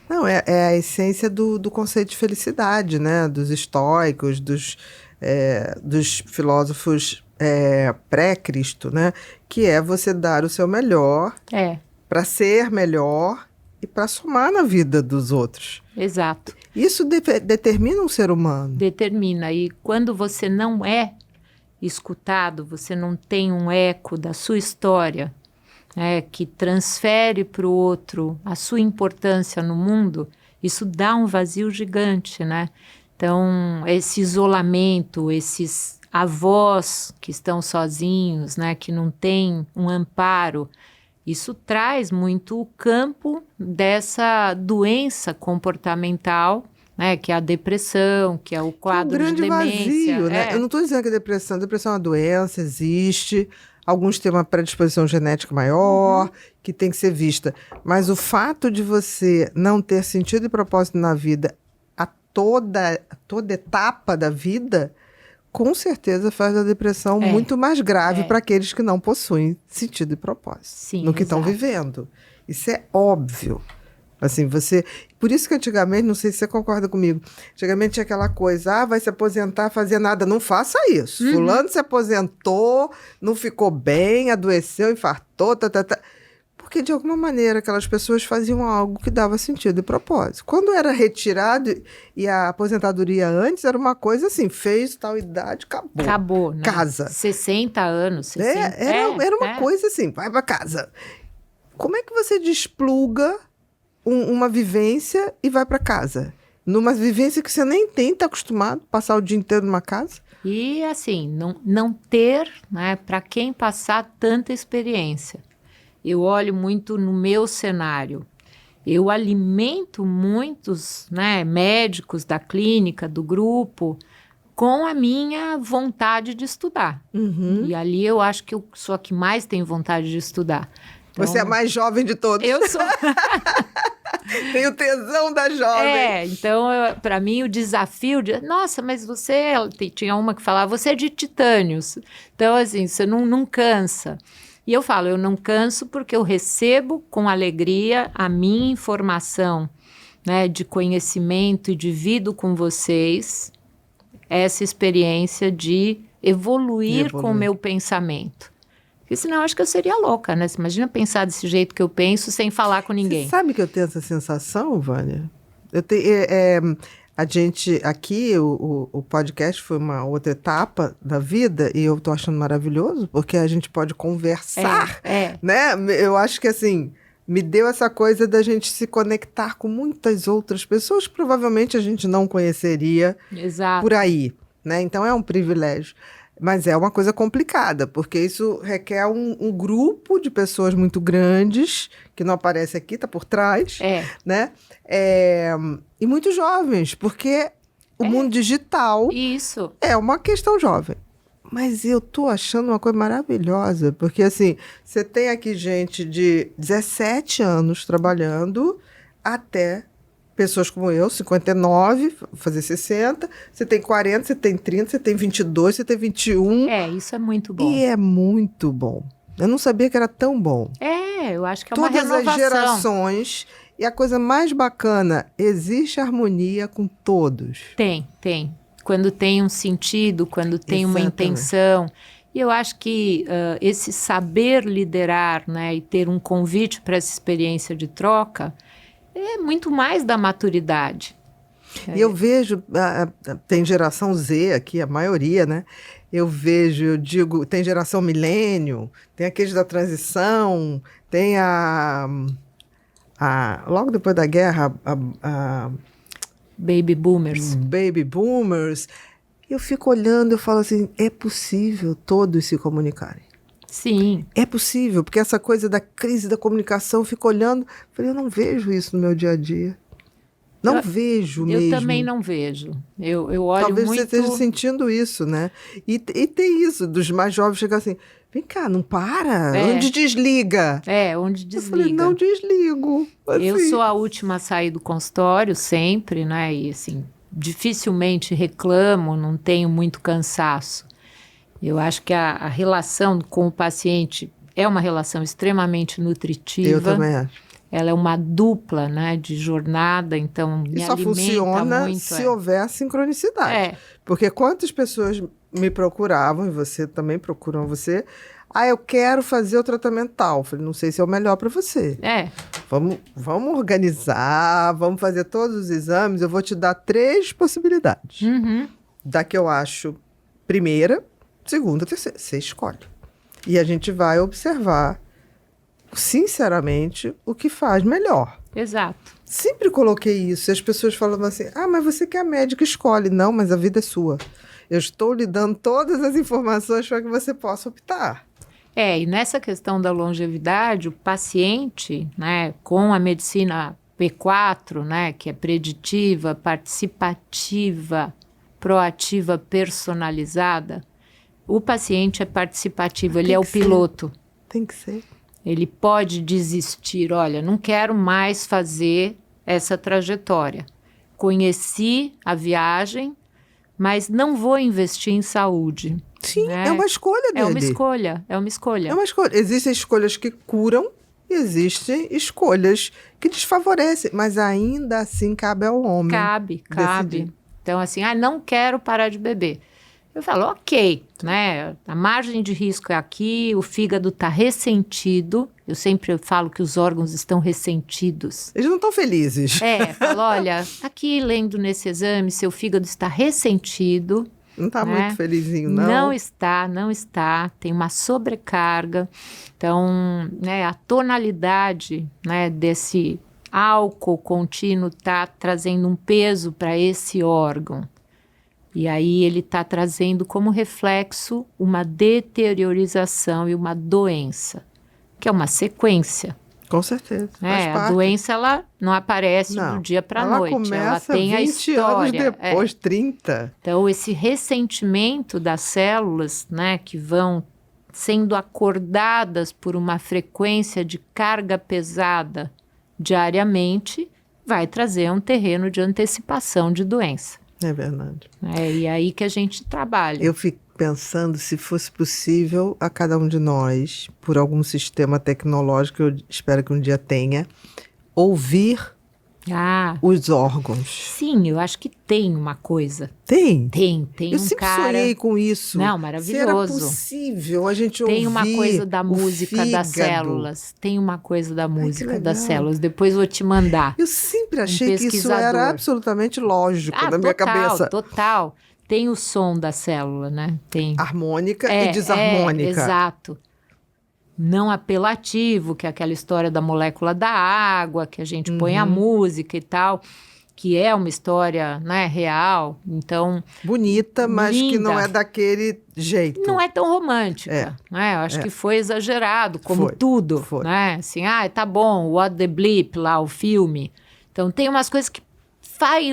Não, é a essência do conceito de felicidade, né? Dos estoicos, dos filósofos pré-Cristo, né? Que é você dar o seu melhor para ser melhor e para somar na vida dos outros. Exato. Isso determina um ser humano. Determina. E quando você não é escutado, você não tem um eco da sua história, que transfere para o outro a sua importância no mundo, isso dá um vazio gigante, né? Então, esse isolamento, esses avós que estão sozinhos, né, que não têm um amparo, isso traz muito o campo dessa doença comportamental, né, que é a depressão, que é o quadro de demência. Vazio, né? Eu não estou dizendo que a depressão é uma doença, existe, alguns têm uma predisposição genética maior, que tem que ser vista. Mas o fato de você não ter sentido e propósito na vida a toda etapa da vida, com certeza faz a depressão muito mais grave para aqueles que não possuem sentido e propósito. Sim, no que estão vivendo. Isso é óbvio. Assim, por isso que antigamente, não sei se você concorda comigo, antigamente tinha aquela coisa, vai se aposentar, fazer nada. Não faça isso. Fulano se aposentou, não ficou bem, adoeceu, infartou, Porque, de alguma maneira, aquelas pessoas faziam algo que dava sentido e propósito. Quando era retirado e a aposentadoria antes, era uma coisa assim, fez tal idade, acabou. Acabou, né? Casa. 60 anos. 60, era uma coisa assim, vai pra casa. Como é que você despluga uma vivência e vai pra casa? Numa vivência que você nem tem, tá acostumado a passar o dia inteiro numa casa? E, assim, não ter, né, para quem passar tanta experiência. Eu olho muito no meu cenário. Eu alimento muitos, né, médicos da clínica, do grupo, com a minha vontade de estudar. E ali eu acho que eu sou a que mais tem vontade de estudar. Então, você é a mais jovem de todos. Eu sou. Tem o tesão da jovem. Então, para mim, o desafio de... Nossa, mas você... Tinha uma que falava, você é de titânios. Então, assim, você não cansa. E eu falo, eu não canso porque eu recebo com alegria a minha informação, né, de conhecimento e divido com vocês essa experiência de evoluir com o meu pensamento. Porque senão eu acho que eu seria louca, né? Você imagina pensar desse jeito que eu penso sem falar com ninguém. Você sabe que eu tenho essa sensação, Vânia? Eu tenho... A gente, aqui, o podcast foi uma outra etapa da vida e eu tô achando maravilhoso, porque a gente pode conversar, né? Eu acho que, assim, me deu essa coisa da gente se conectar com muitas outras pessoas que provavelmente a gente não conheceria por aí, né? Então, é um privilégio. Mas é uma coisa complicada, porque isso requer um grupo de pessoas muito grandes, que não aparece aqui, está por trás, né? E muito jovens, porque o mundo digital é uma questão jovem. Mas eu tô achando uma coisa maravilhosa, porque assim, você tem aqui gente de 17 anos trabalhando até... pessoas como eu, 59, fazer 60, você tem 40, você tem 30, você tem 22, você tem 21. Isso é muito bom. E é muito bom. Eu não sabia que era tão bom. Eu acho que é uma renovação. Todas as gerações. E a coisa mais bacana, existe harmonia com todos. Tem. Quando tem um sentido, quando tem uma intenção. E eu acho que esse saber liderar, né, e ter um convite para essa experiência de troca... é muito mais da maturidade. E eu vejo, tem geração Z aqui, a maioria, né? Eu digo, tem geração milênio, tem aqueles da transição, tem logo depois da guerra, Baby boomers. Baby boomers. Eu fico olhando, eu falo assim, é possível todos se comunicarem. Sim. É possível, porque essa coisa da crise da comunicação, eu fico olhando, falei, eu não vejo isso no meu dia a dia. Não vejo mesmo. Eu também não vejo. Eu olho Talvez muito... você esteja sentindo isso, né? E tem isso, dos mais jovens chegar assim, vem cá, não para, onde desliga? Onde desliga. Eu falei, não desligo. Assim. Eu sou a última a sair do consultório sempre, né? E assim, dificilmente reclamo, não tenho muito cansaço. Eu acho que a relação com o paciente é uma relação extremamente nutritiva. Eu também acho. Ela é uma dupla, né, de jornada, então me alimenta muito. E só funciona se houver sincronicidade. Porque quantas pessoas me procuravam, e você também procuram você, eu quero fazer o tratamento tal. Eu falei, não sei se é o melhor para você. Vamos organizar, vamos fazer todos os exames, eu vou te dar 3 possibilidades. Da que eu acho primeira, segunda, terceira. Você escolhe. E a gente vai observar, sinceramente, o que faz melhor. Exato. Sempre coloquei isso. E as pessoas falavam assim, mas você que é a médica, escolhe. Não, mas a vida é sua. Eu estou lhe dando todas as informações para que você possa optar. E nessa questão da longevidade, o paciente, né, com a medicina P4, né, que é preditiva, participativa, proativa, personalizada, o paciente é participativo, ele é o piloto. Tem que ser. Ele pode desistir, olha, não quero mais fazer essa trajetória. Conheci a viagem, mas não vou investir em saúde. Sim, né? É uma escolha dele. É uma escolha. É uma escolha. Existem escolhas que curam e existem escolhas que desfavorecem, mas ainda assim cabe ao homem. Cabe. Decidir. Então, assim, não quero parar de beber. Eu falo, ok, né? A margem de risco é aqui, o fígado está ressentido. Eu sempre falo que os órgãos estão ressentidos. Eles não estão felizes. Falo, olha, aqui lendo nesse exame, seu fígado está ressentido. Não está muito felizinho, não? Não está. Tem uma sobrecarga. Então, né, a tonalidade, né, desse álcool contínuo está trazendo um peso para esse órgão. E aí ele está trazendo como reflexo uma deteriorização e uma doença, que é uma sequência. Com certeza. A doença, ela não aparece do dia para a noite. Ela tem a história. 20 anos depois, 30. Então, esse ressentimento das células, né, que vão sendo acordadas por uma frequência de carga pesada diariamente, vai trazer um terreno de antecipação de doença. É verdade. E aí que a gente trabalha. Eu fico pensando se fosse possível a cada um de nós, por algum sistema tecnológico, eu espero que um dia tenha, ouvir os órgãos. Sim, eu acho que tem uma coisa. Tem? Tem eu sempre sonhei com isso. Não, maravilhoso. Se era possível a gente ouvir. Tem uma coisa da música das células. Tem uma coisa da música das células. Depois vou te mandar. Eu sempre achei que isso era absolutamente lógico na minha cabeça. Total. Tem o som da célula, né? Tem harmônica e desarmônica. Exato. Não apelativo, que é aquela história da molécula da água, que a gente põe a música e tal, que é uma história, né, real. Então, bonita, mas linda, que não é daquele jeito. Não é tão romântica, né? Eu acho que foi exagerado, como tudo, né? Assim, tá bom, What the Bleep lá, o filme. Então, tem umas coisas que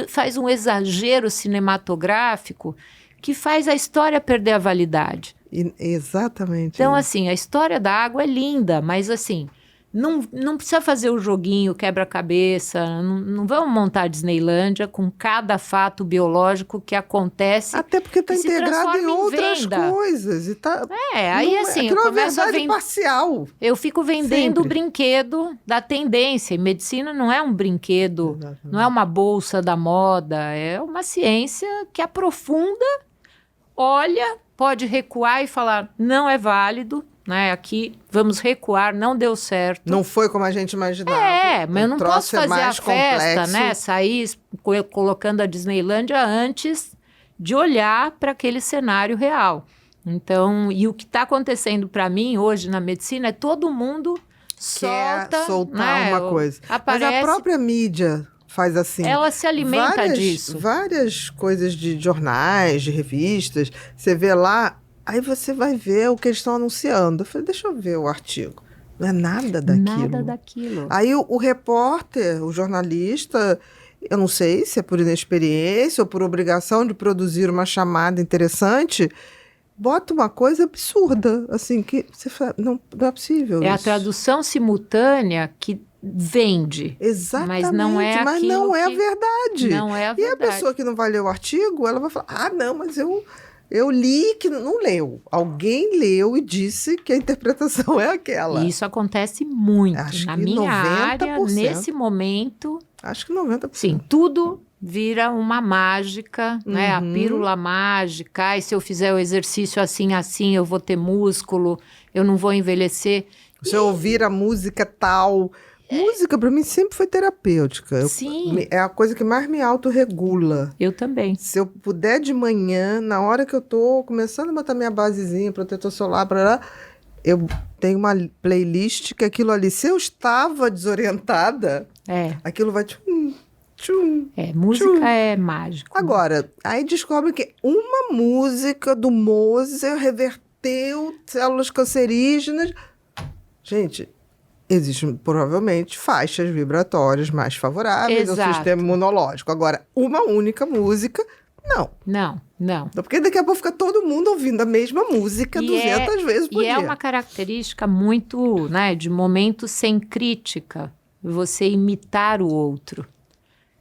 faz um exagero cinematográfico que faz a história perder a validade. Exatamente. Então, assim, a história da água é linda, mas assim, não precisa fazer o joguinho quebra-cabeça, não vamos montar a Disneylândia com cada fato biológico que acontece. Até porque está integrado em outras coisas. E tá, aí assim, eu começo a vender parcial. Eu fico vendendo o brinquedo da tendência. E medicina não é um brinquedo, não é uma bolsa da moda, é uma ciência que aprofunda, olha, pode recuar e falar, não é válido, né? Aqui vamos recuar, não deu certo. Não foi como a gente imaginava. Mas eu não posso fazer a festa, né? Sair colocando a Disneylândia antes de olhar para aquele cenário real. Então, e o que está acontecendo para mim hoje na medicina é todo mundo quer soltar uma coisa. Mas a própria mídia faz assim. Ela se alimenta disso. Várias coisas de jornais, de revistas, você vê lá, aí você vai ver o que eles estão anunciando. Eu falei, deixa eu ver o artigo. Não é nada daquilo. Nada daquilo. Aí o repórter, o jornalista, eu não sei se é por inexperiência ou por obrigação de produzir uma chamada interessante, bota uma coisa absurda, assim, que você fala, não é possível isso. A tradução simultânea que vende. Exatamente, mas não é a verdade. Não é a verdade. E a pessoa que não vai ler o artigo, ela vai falar, não, mas eu li que não leu. Alguém leu e disse que a interpretação é aquela. E isso acontece muito. Acho na que minha 90%. área, nesse momento. Acho que 90%. Sim, tudo vira uma mágica, né? A pílula mágica. E se eu fizer o exercício assim, eu vou ter músculo, eu não vou envelhecer. Se eu ouvir a música tal... Música, para mim, sempre foi terapêutica. Sim. É a coisa que mais me autorregula. Eu também. Se eu puder de manhã, na hora que eu tô começando a botar minha basezinha, protetor solar, eu tenho uma playlist que aquilo ali, se eu estava desorientada, Aquilo vai tchum, tchum. Música tchum. é mágico. Agora, aí descobre que uma música do Mozart reverteu células cancerígenas. Gente, existem provavelmente faixas vibratórias mais favoráveis ao sistema imunológico. Agora, uma única música, não. Não. Porque daqui a pouco fica todo mundo ouvindo a mesma música 200 vezes por dia. E é uma característica muito, né, de momento sem crítica, você imitar o outro.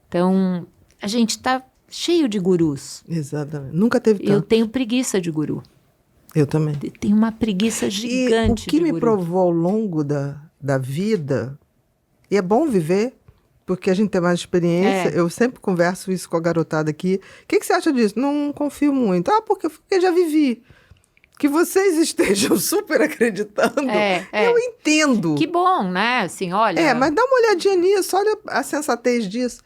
Então, a gente está cheio de gurus. Exatamente. Nunca teve tanto. Eu tenho preguiça de guru. Eu também. Tenho uma preguiça gigante de guru. O que me guru. provou ao longo da vida, e é bom viver, porque a gente tem mais experiência, eu sempre converso isso com a garotada aqui. O que você acha disso? Não confio muito. Porque eu já vivi. Que vocês estejam super acreditando, eu entendo. Que bom, né? Assim, olha... mas dá uma olhadinha nisso, olha a sensatez disso.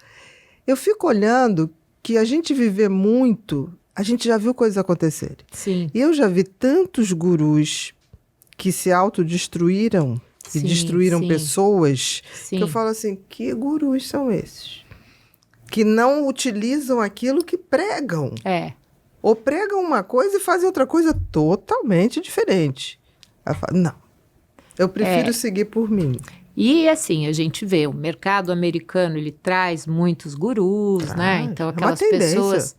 Eu fico olhando que a gente viver muito, a gente já viu coisas acontecerem. Sim. E eu já vi tantos gurus que se autodestruíram e destruíram pessoas, que eu falo assim, que gurus são esses? Que não utilizam aquilo que pregam. Ou pregam uma coisa e fazem outra coisa totalmente diferente. Eu falo, não, eu prefiro seguir por mim. E assim, a gente vê, o mercado americano, ele traz muitos gurus, né? Então, aquelas pessoas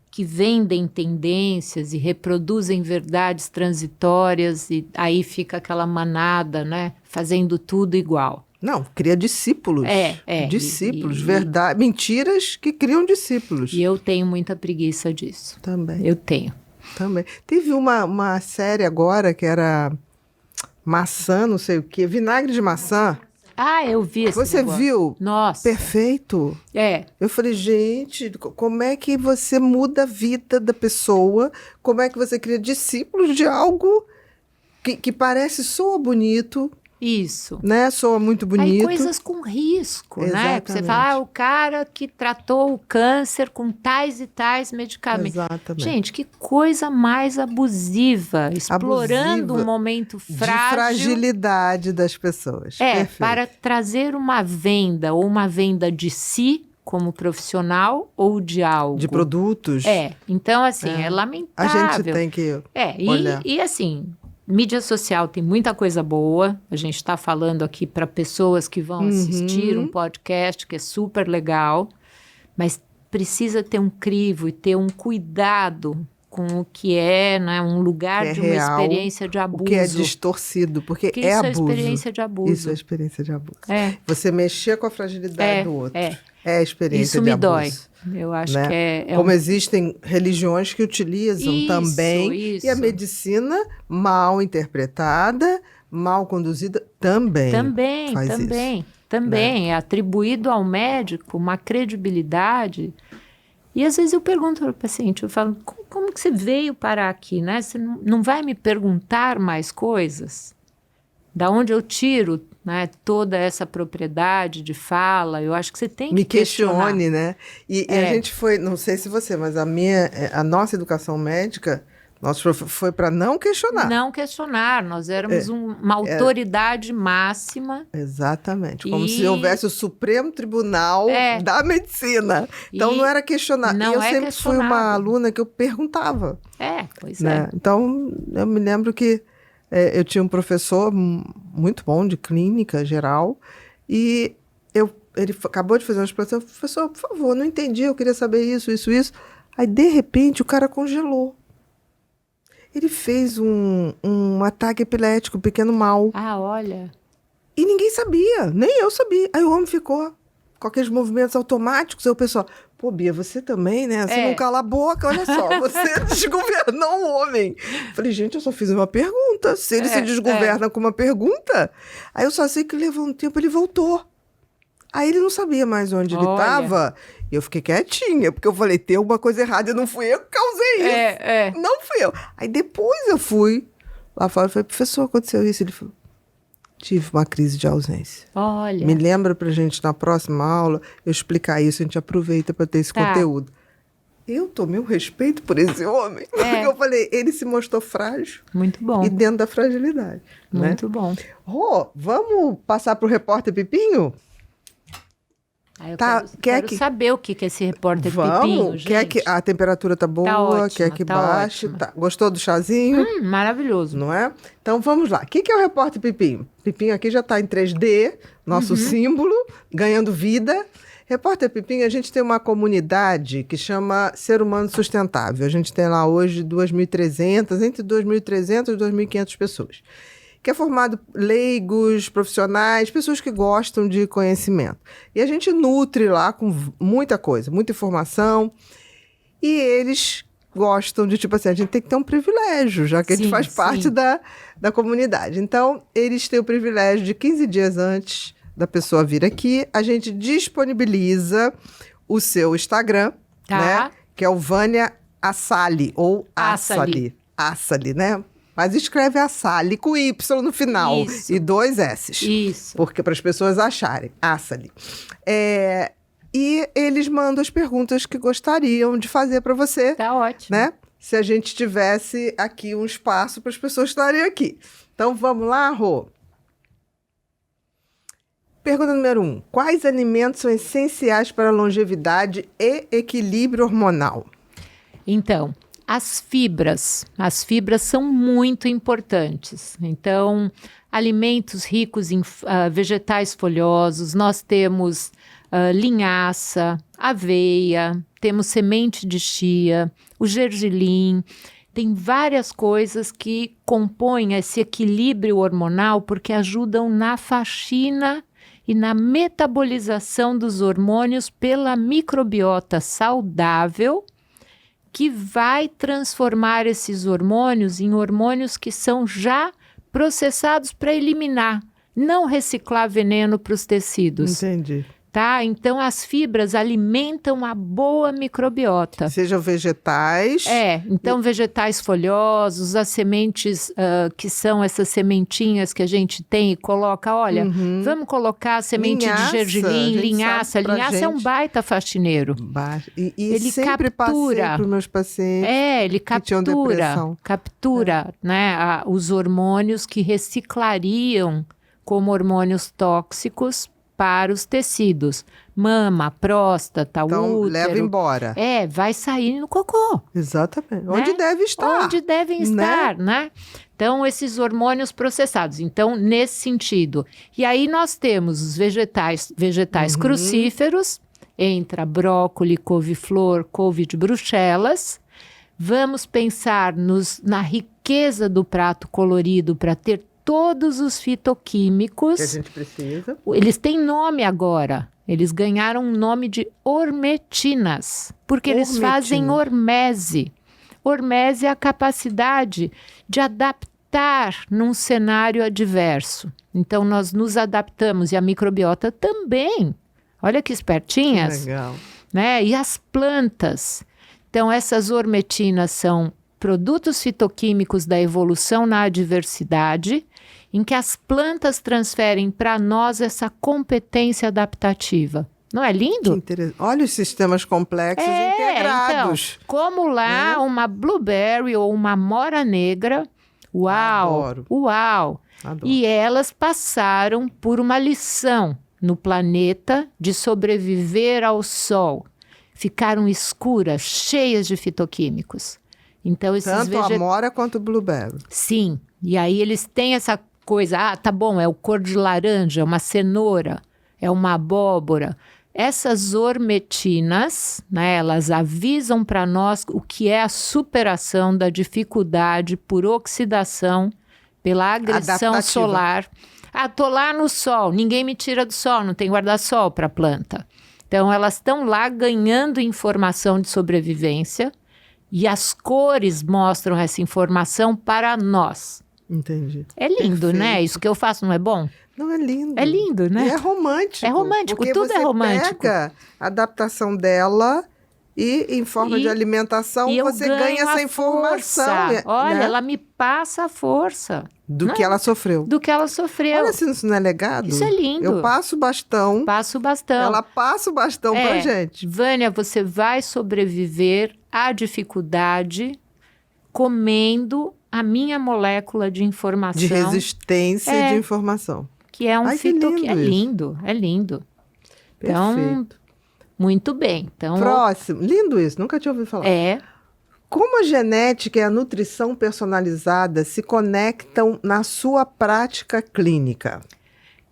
que vendem tendências e reproduzem verdades transitórias, e aí fica aquela manada, né? Fazendo tudo igual. Não, cria discípulos. Discípulos, verdade. Mentiras que criam discípulos. E eu tenho muita preguiça disso. Também. Eu tenho. Também. Teve uma série agora que era maçã, não sei o quê, vinagre de maçã. Eu vi esse Você negócio. viu? Nossa. Perfeito. Eu falei, gente, como é que você muda a vida da pessoa? Como é que você cria discípulos de algo que parece, soa bonito. Isso. Né? Soa muito bonito. Aí coisas com risco, Exatamente. né? Você fala, o cara que tratou o câncer com tais e tais medicamentos. Exatamente. Gente, que coisa mais abusiva. Explorando um momento frágil. De fragilidade das pessoas. Perfeito. Para trazer uma venda, ou uma venda de si, como profissional, ou de algo. De produtos. Então, assim, é lamentável. A gente tem que olhar. E assim... Mídia social tem muita coisa boa. A gente está falando aqui para pessoas que vão assistir um podcast que é super legal, mas precisa ter um crivo e ter um cuidado com o que é, né, um lugar de real, uma experiência de abuso. O que é distorcido, porque é abuso. Isso é experiência de abuso. Isso é experiência de abuso. Você mexer com a fragilidade do outro. É a experiência isso de me abuso. Dói. Eu acho que é como existem religiões que utilizam também. Isso. E a medicina mal interpretada, mal conduzida, também faz isso. Também. É atribuído ao médico uma credibilidade. E às vezes eu pergunto para o paciente, eu falo, como que você veio parar aqui, né? Você não vai me perguntar mais coisas? Da onde eu tiro, né, toda essa propriedade de fala? Eu acho que você tem que questionar. Me questione, né? E a gente foi, não sei se você, mas a nossa educação médica, foi para não questionar. Não questionar, nós éramos uma autoridade máxima. Exatamente, como se houvesse o Supremo Tribunal da Medicina. Então não era questionar. E eu sempre fui uma aluna que eu perguntava. Pois né? Então eu me lembro que eu tinha um professor muito bom de clínica geral e ele acabou de fazer uma exposição. Professor, por favor, não entendi, eu queria saber isso. Aí, de repente, o cara congelou. Ele fez um ataque epilético, pequeno mal. Olha. E ninguém sabia, nem eu sabia. Aí o homem ficou com aqueles movimentos automáticos. Aí o pessoal, pô, Bia, você também, né? Você não cala a boca, olha só. Você desgovernou o homem. Falei, gente, eu só fiz uma pergunta. Se ele se desgoverna com uma pergunta... Aí eu só sei que levou um tempo, ele voltou. Aí ele não sabia mais onde ele estava. E eu fiquei quietinha, porque eu falei, tem alguma coisa errada. Não fui eu que causei isso. Não fui eu. Aí depois eu fui lá fora e falei, professor, aconteceu isso. Ele falou, tive uma crise de ausência. Olha. Me lembra pra gente, na próxima aula, eu explicar isso. A gente aproveita para ter esse conteúdo. Eu tomei um respeito por esse homem. Porque eu falei, ele se mostrou frágil. Muito bom. E dentro da fragilidade. Muito bom. Rô, vamos passar pro repórter Pipinho? Aí eu Tá, quero saber o que é esse repórter Pipinho, gente. Quer que a temperatura tá boa? Tá ótima, quer que tá baixe? ótima. Tá. Gostou do chazinho? Maravilhoso. Não é? Então vamos lá. O que é o repórter Pipinho? Pipinho aqui já está em 3D, nosso símbolo, ganhando vida. Repórter Pipinho, a gente tem uma comunidade que chama Ser Humano Sustentável. A gente tem lá hoje 2.300, entre 2.300 e 2.500 pessoas. Que é formado leigos, profissionais, pessoas que gostam de conhecimento. E a gente nutre lá com muita coisa, muita informação. E eles gostam de, tipo assim, a gente tem que ter um privilégio, já que a gente faz parte da comunidade. Então, eles têm o privilégio de 15 dias antes da pessoa vir aqui, a gente disponibiliza o seu Instagram, né? Que é o Vânia Assali, ou Assali, né? Mas escreve Assali com Y no final. Isso. E 2 S's. Isso. Porque para as pessoas acharem. Assali. E eles mandam as perguntas que gostariam de fazer para você. Tá ótimo. Né? Se a gente tivesse aqui um espaço para as pessoas estarem aqui. Então, vamos lá, Rô? Pergunta número 1. Quais alimentos são essenciais para a longevidade e equilíbrio hormonal? Então, as fibras são muito importantes. Então, alimentos ricos em vegetais folhosos, nós temos linhaça, aveia, temos semente de chia, o gergelim. Tem várias coisas que compõem esse equilíbrio hormonal porque ajudam na faxina e na metabolização dos hormônios pela microbiota saudável, que vai transformar esses hormônios em hormônios que são já processados para eliminar, não reciclar veneno para os tecidos. Entendi. Tá? Então, as fibras alimentam a boa microbiota. Sejam vegetais. Então vegetais folhosos, as sementes que são essas sementinhas que a gente tem e coloca, olha, vamos colocar a semente de gergelim, linhaça. Linhaça é um baita faxineiro. E ele sempre passei para os meus pacientes ele captura né, os hormônios que reciclariam como hormônios tóxicos para os tecidos. Mama, próstata, útero. Leva embora. Vai sair no cocô. Exatamente. Né? Onde deve estar. Onde devem estar, né? Então, esses hormônios processados. Então, nesse sentido. E aí nós temos os vegetais crucíferos, entra brócolis, couve-flor, couve de Bruxelas. Vamos pensar na riqueza do prato colorido para ter todos os fitoquímicos. Que a gente precisa. Eles têm nome agora. Eles ganharam um nome de ormetinas, porque eles fazem hormese. Hormese é a capacidade de adaptar num cenário adverso. Então, nós nos adaptamos e a microbiota também. Olha que espertinhas. Que legal. Né? E as plantas. Então, essas ormetinas são produtos fitoquímicos da evolução na adversidade, em que as plantas transferem para nós essa competência adaptativa. Não é lindo? Que interessante. Olha os sistemas complexos integrados. Então, como lá uma blueberry ou uma amora negra. Uau! Adoro. Uau! Adoro. E elas passaram por uma lição no planeta de sobreviver ao sol. Ficaram escuras, cheias de fitoquímicos. Então, esses tanto a amora quanto o blueberry. Sim. E aí eles têm essa coisa, tá bom, é o cor de laranja, é uma cenoura, é uma abóbora. Essas ormetinas, né, elas avisam para nós o que é a superação da dificuldade por oxidação, pela agressão solar. Tô lá no sol, ninguém me tira do sol, não tem guarda-sol para a planta. Então, elas estão lá ganhando informação de sobrevivência e as cores mostram essa informação para nós. Entendi. É lindo, perfeito, né? Isso que eu faço não é bom? Não, é lindo. É lindo, né? E é romântico. É romântico, tudo é romântico. Você pega a adaptação dela e em forma de alimentação você ganha essa informação. Olha, né? Ela me passa a força. Do que ela sofreu. Do que ela sofreu. Olha se isso não é legado. Isso é lindo. Eu passo o bastão. Passo o bastão. Ela passa o bastão pra gente. Vânia, você vai sobreviver à dificuldade comendo a minha molécula de informação. De resistência e de informação. Que é um fito... é lindo, é lindo. Então, Perfeito. muito bem. Então, Próximo. Lindo isso, nunca tinha ouvido falar. Como a genética e a nutrição personalizada se conectam na sua prática clínica?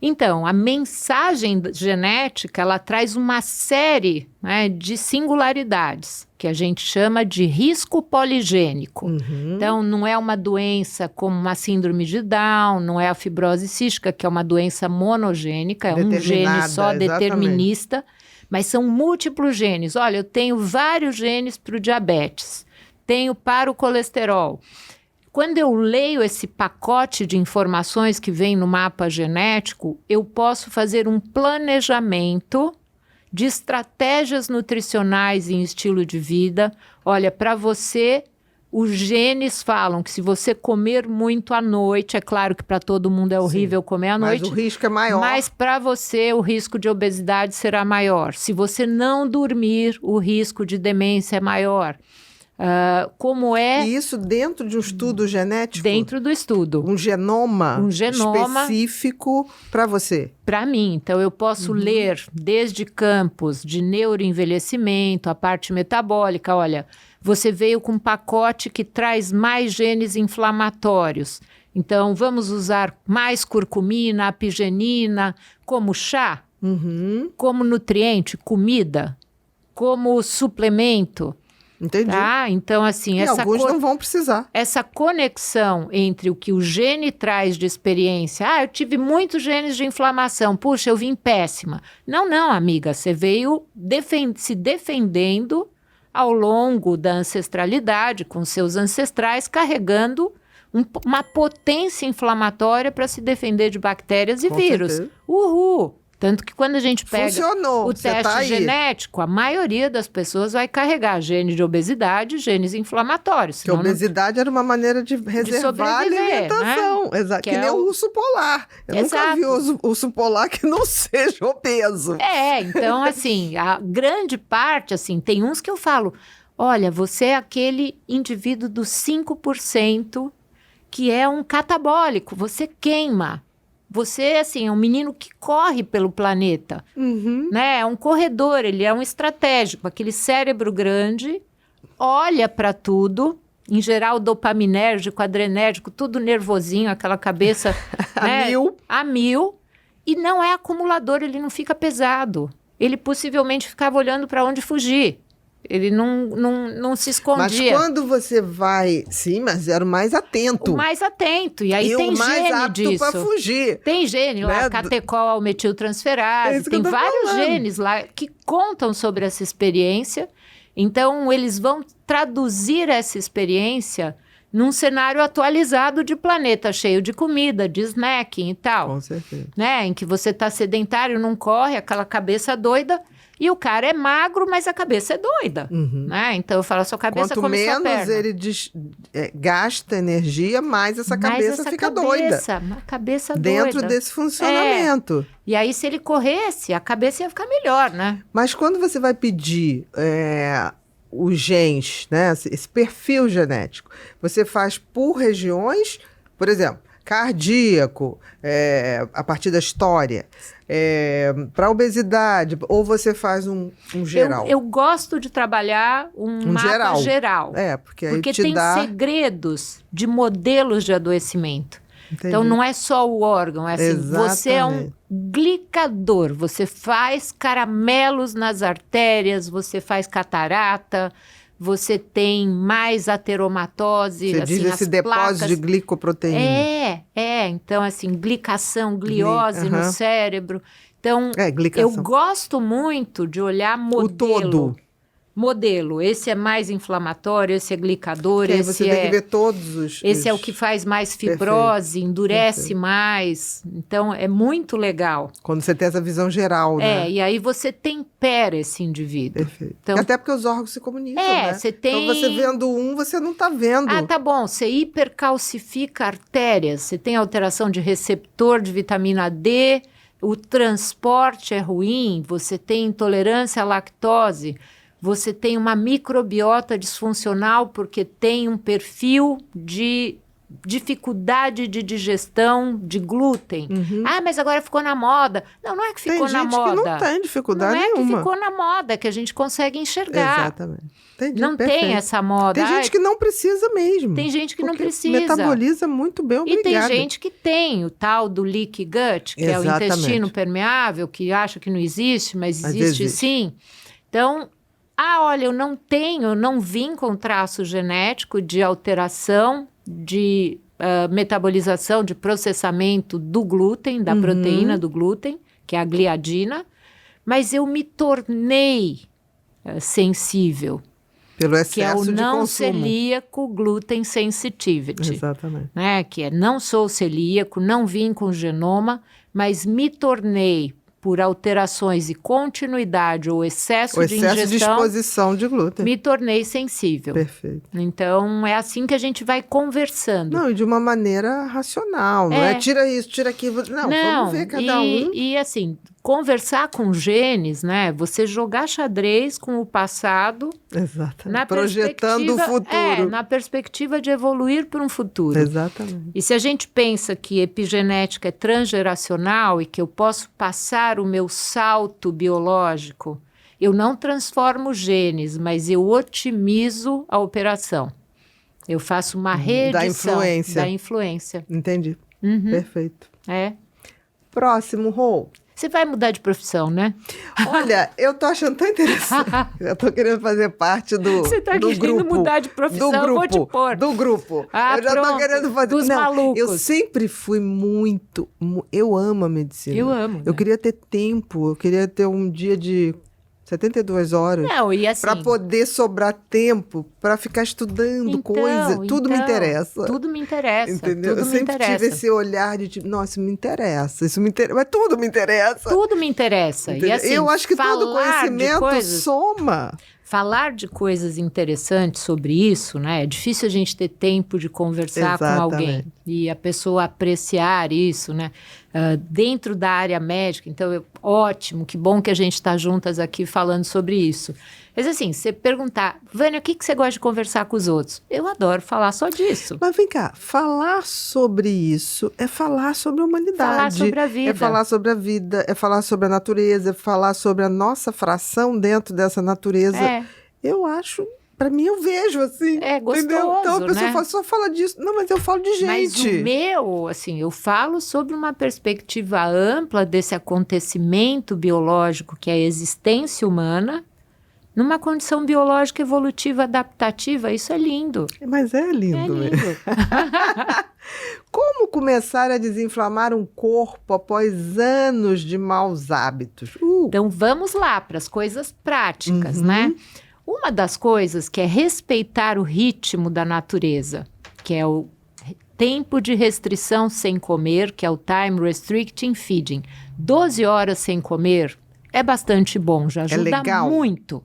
Então, a mensagem genética, ela traz uma série, né, de singularidades, que a gente chama de risco poligênico. Então, não é uma doença como uma síndrome de Down, não é a fibrose cística, que é uma doença monogênica, é um gene só, determinista, mas são múltiplos genes. Olha, eu tenho vários genes para o diabetes, tenho para o colesterol. Quando eu leio esse pacote de informações que vem no mapa genético, eu posso fazer um planejamento de estratégias nutricionais em estilo de vida. Olha, para você, os genes falam que se você comer muito à noite, é claro que para todo mundo é horrível comer à noite. Mas o risco é maior. Mas para você, o risco de obesidade será maior. Se você não dormir, o risco de demência é maior. Como é... E isso dentro de um estudo genético? Dentro do estudo. Um genoma específico para você? Para mim. Então, eu posso ler desde campos de neuroenvelhecimento, a parte metabólica. Olha, você veio com um pacote que traz mais genes inflamatórios. Então, vamos usar mais curcumina, apigenina, como chá, como nutriente, comida, como suplemento. Entendi. Tá? Então, assim, alguns não vão precisar. Essa conexão entre o que o gene traz de experiência. Eu tive muitos genes de inflamação. Puxa, eu vim péssima. Não, amiga. Você veio se defendendo ao longo da ancestralidade, com seus ancestrais, carregando uma potência inflamatória para se defender de bactérias e vírus. Certeza. Uhul! Tanto que quando a gente pega o teste tá genético, a maioria das pessoas vai carregar gene de obesidade e genes inflamatórios. Que a obesidade era uma maneira de reservar a alimentação. Né? Exato. Que nem o urso polar. Eu nunca vi urso polar que não seja obeso. Então, assim, a grande parte, assim, tem uns que eu falo, olha, você é aquele indivíduo dos 5% que é um catabólico, você queima. Você, assim, é um menino que corre pelo planeta, né? É um corredor, ele é um estratégico. Aquele cérebro grande olha para tudo, em geral dopaminérgico, adrenérgico, tudo nervosinho, aquela cabeça né? a mil, e não é acumulador, ele não fica pesado. Ele possivelmente ficava olhando para onde fugir. Ele não se escondia. Mas quando você vai... Sim, mas era o mais atento. O mais atento. E aí tem o mais gene apto disso. Para fugir. Tem gene lá, né? Catecol, metiltransferase. Tem vários genes lá que contam sobre essa experiência. Então, eles vão traduzir essa experiência num cenário atualizado de planeta cheio de comida, de snacking e tal. Com certeza. Né? Em que você está sedentário, não corre, aquela cabeça doida... E o cara é magro, mas a cabeça é doida, né? Então eu falo, a sua cabeça come sua perna. Quanto menos ele gasta energia, mais essa cabeça fica doida. A cabeça doida. Dentro desse funcionamento. E aí, se ele corresse, a cabeça ia ficar melhor, né? Mas quando você vai pedir os genes, né? Esse perfil genético, você faz por regiões, por exemplo, cardíaco, a partir da história, para obesidade, ou você faz um geral? Eu gosto de trabalhar um mapa geral. Porque aí tem segredos de modelos de adoecimento. Entendi. Então, não é só o órgão, é assim, você é um glicador, você faz caramelos nas artérias, você faz catarata, você tem mais ateromatose. Você diz esse depósito de glicoproteína. Então, assim, glicação, gliose no cérebro. Então, glicação. Eu gosto muito de olhar modelo. O todo. Modelo. Esse é mais inflamatório, esse é glicador, esse você tem que ver todos os... Esse é o que faz mais fibrose, endurece mais. Então, é muito legal. Quando você tem essa visão geral, né? E aí você tempera esse indivíduo. Perfeito. Então, até porque os órgãos se comunicam, né? Você tem... Então, você vendo você não está vendo. Tá bom. Você hipercalcifica artérias, você tem alteração de receptor de vitamina D, o transporte é ruim, você tem intolerância à lactose, você tem uma microbiota disfuncional porque tem um perfil de dificuldade de digestão de glúten. Ah, mas agora ficou na moda. Não, não é que ficou na moda. Tem gente que não tem dificuldade nenhuma. Não é que ficou na moda, é que a gente consegue enxergar. Exatamente. Entendi, não perfeito. tem essa moda. Tem gente que não precisa mesmo. Tem gente que não precisa. Metaboliza muito bem, obrigada. E tem gente que tem o tal do leaky gut, que Exatamente. é o intestino permeável, que acha que não existe, mas existe sim. Então, olha, eu não vim com traço genético de alteração de metabolização, de processamento do glúten, da proteína do glúten, que é a gliadina, mas eu me tornei sensível. Pelo excesso que é o de não consumo. celíaco gluten sensitivity. Exatamente. Né? Que é não sou celíaco, não vim com genoma, mas me tornei, por alterações e continuidade ou excesso de ingestão, de exposição de glúten. Me tornei sensível. Perfeito. Então, é assim que a gente vai conversando. Não, e de uma maneira racional, não é tira isso, tira aquilo. Não, vamos ver cada um. E assim, conversar com genes, né? Você jogar xadrez com o passado. Exatamente. Projetando o futuro. Na perspectiva de evoluir para um futuro. Exatamente. E se a gente pensa que epigenética é transgeracional e que eu posso passar o meu salto biológico, eu não transformo genes, mas eu otimizo a operação. Eu faço uma reedição da influência. Entendi. Perfeito. Próximo, Rô. Você vai mudar de profissão, né? Olha, eu tô achando tão interessante. Eu tô querendo fazer parte do grupo. Você tá querendo mudar de profissão, eu vou te pôr. Do grupo. Eu já tô querendo fazer. Dos malucos. Eu sempre fui muito... Eu amo a medicina. Eu amo. Eu queria ter tempo. Eu queria ter um dia de 72 horas. Não, e assim... Para poder sobrar tempo para ficar estudando coisa. Tudo me interessa. Tudo me interessa. Entendeu? Tudo eu sempre tive esse olhar de tipo, nossa, isso me interessa. Mas tudo me interessa. Tudo me interessa. E assim, eu acho que todo conhecimento soma. Falar de coisas interessantes sobre isso, né? É difícil a gente ter tempo de conversar com alguém e a pessoa apreciar isso, né? Dentro da área médica, então, ótimo, que bom que a gente está juntas aqui falando sobre isso. Mas assim, você perguntar, Vânia, o que você gosta de conversar com os outros? Eu adoro falar só disso. Mas vem cá, falar sobre isso é falar sobre a humanidade. Falar sobre a vida. É falar sobre a vida, é falar sobre a natureza, é falar sobre a nossa fração dentro dessa natureza. Eu acho... Pra mim, eu vejo, assim. É gostoso, entendeu? Então, a pessoa né? só fala disso. Não, mas eu falo de gente. Mas o meu, assim, eu falo sobre uma perspectiva ampla desse acontecimento biológico que é a existência humana numa condição biológica evolutiva adaptativa. Isso é lindo. Mas é lindo mesmo. Como começar a desinflamar um corpo após anos de maus hábitos? Então, vamos lá para as coisas práticas, né? Uma das coisas que é respeitar o ritmo da natureza, que é o tempo de restrição sem comer, que é o time restricting feeding. 12 horas sem comer é bastante bom, já ajuda muito,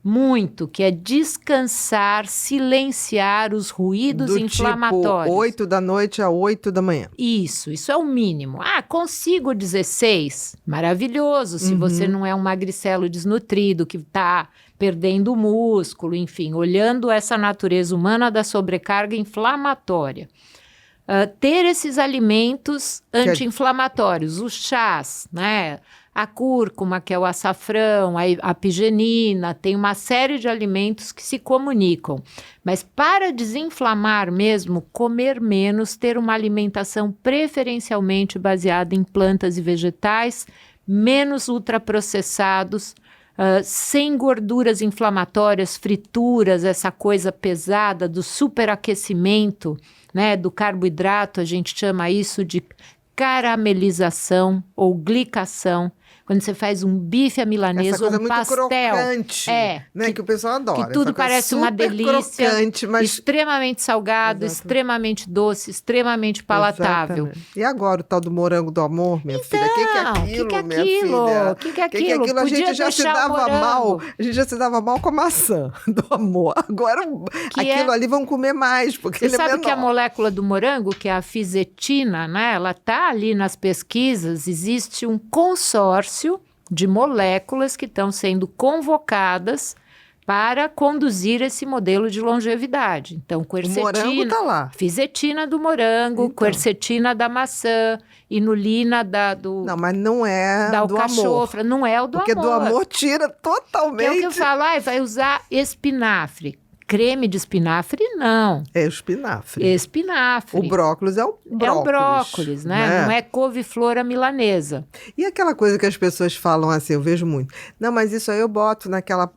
muito, que é descansar, silenciar os ruídos inflamatórios. Tipo, 8 da noite a 8 da manhã. Isso é o mínimo. Consigo 16? Maravilhoso, se você não é um magricelo desnutrido, que está perdendo músculo, enfim, olhando essa natureza humana da sobrecarga inflamatória. Ter esses alimentos anti-inflamatórios, os chás, né? A cúrcuma, que é o açafrão, a apigenina, tem uma série de alimentos que se comunicam. Mas para desinflamar mesmo, comer menos, ter uma alimentação preferencialmente baseada em plantas e vegetais, menos ultraprocessados, sem gorduras inflamatórias, frituras, essa coisa pesada do superaquecimento, né, do carboidrato, a gente chama isso de caramelização ou glicação. Quando você faz um bife à milanesa ou um pastel. Crocante, né, que o pessoal adora. Que tudo parece uma delícia, crocante, mas... extremamente salgado, extremamente doce, extremamente palatável. Exatamente. E agora o tal do morango do amor, minha filha? O que é aquilo, minha filha? O que é aquilo? A gente já se dava mal. A gente já se dava mal com a maçã do amor. Agora aquilo ali vão comer mais, porque você ele sabe é menor. Que a molécula do morango, que é a fisetina, né? Ela tá ali nas pesquisas, existe um consórcio de moléculas que estão sendo convocadas para conduzir esse modelo de longevidade. Então, O morango tá lá. fisetina do morango, Então. quercetina da maçã, inulina Não, mas não é da do amor. alcachofra. Não é o do Porque amor. do amor tira Que totalmente. é o que eu falo, vai usar espinafre. Creme de espinafre, não. É o espinafre. Espinafre. O brócolis é o brócolis. É o brócolis, né? Não é couve-flor à milanesa. E aquela coisa que as pessoas falam assim, eu vejo muito. Não, mas isso aí eu boto naquela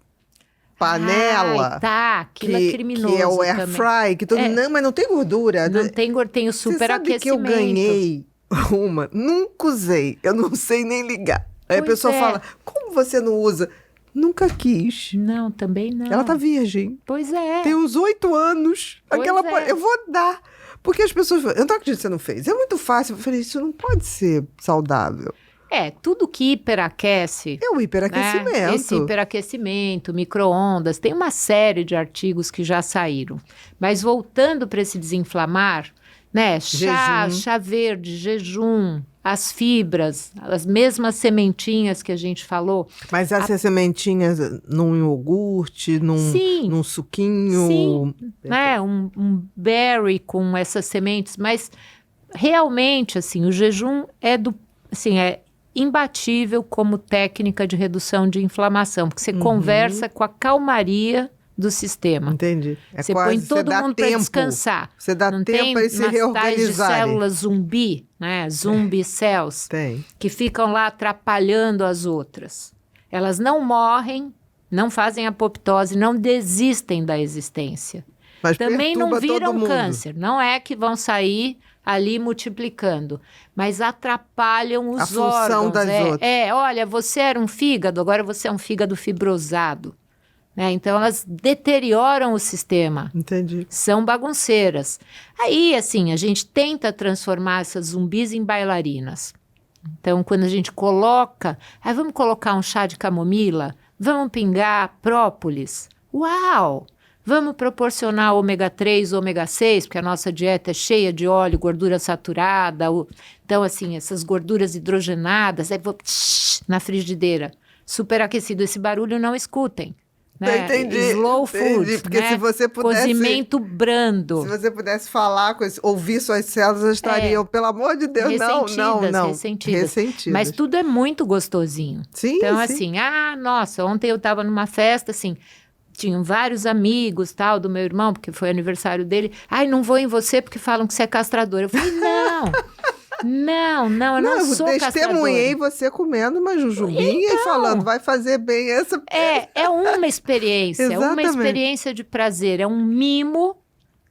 panela. Ai, tá, aquilo é criminoso que é o air também. fry, que todo não, mas não tem gordura. Não tem o Você sabe superaquecimento. que eu ganhei uma, nunca usei, eu não sei nem ligar. Aí a Pois pessoa é. fala, como você não usa? Nunca quis. Não, também não. Ela tá virgem. Pois é. Tem uns 8 anos. Pois é. Eu vou dar. Porque as pessoas falam, eu não acredito que você não fez. É muito fácil. Eu falei, isso não pode ser saudável. Tudo que hiperaquece. É o hiperaquecimento. Né? Esse hiperaquecimento, micro-ondas, tem uma série de artigos que já saíram. Mas voltando para esse desinflamar, né? Chá verde, jejum, as fibras, as mesmas sementinhas que a gente falou. Mas essas sementinhas num iogurte, Sim. num suquinho. Sim, né? Um berry com essas sementes, mas realmente, assim, o jejum é imbatível como técnica de redução de inflamação, porque você conversa com a calmaria do sistema. Entendi. Você põe todo mundo para descansar. Você dá Não tempo tem para eles se umas tais de reorganizarem. células zumbi, né? Zumbi cells, Tem. que ficam lá atrapalhando as outras. Elas não morrem, não fazem apoptose, não desistem da existência. Mas Também não perturba viram todo mundo. câncer. Não é que vão sair ali multiplicando, mas atrapalham os A função órgãos. das outras. Olha, você era um fígado, agora você é um fígado fibrosado. Né? Então, elas deterioram o sistema. Entendi. São bagunceiras. Aí, assim, a gente tenta transformar essas zumbis em bailarinas. Então, quando a gente coloca... vamos colocar um chá de camomila? Vamos pingar própolis? Uau! Vamos proporcionar ômega 3, ômega 6, porque a nossa dieta é cheia de óleo, gordura saturada. Então, assim, essas gorduras hidrogenadas, aí vou na frigideira, superaquecido. Esse barulho não escutem. Né? Entendi. Slow food, Porque né? se você pudesse... Cozimento brando. Se você pudesse falar, ouvir suas células, estariam, pelo amor de Deus, não. Ressentidas. Mas tudo é muito gostosinho. Sim, então, sim. assim, nossa, ontem eu estava numa festa, assim, tinham vários amigos, tal, do meu irmão, porque foi aniversário dele. Não vou em você porque falam que você é castrador. Eu falei, não, eu não sou castradora. Eu testemunhei você comendo uma jujubinha e falando, vai fazer bem essa... É uma experiência, Exatamente. uma experiência de prazer, é um mimo,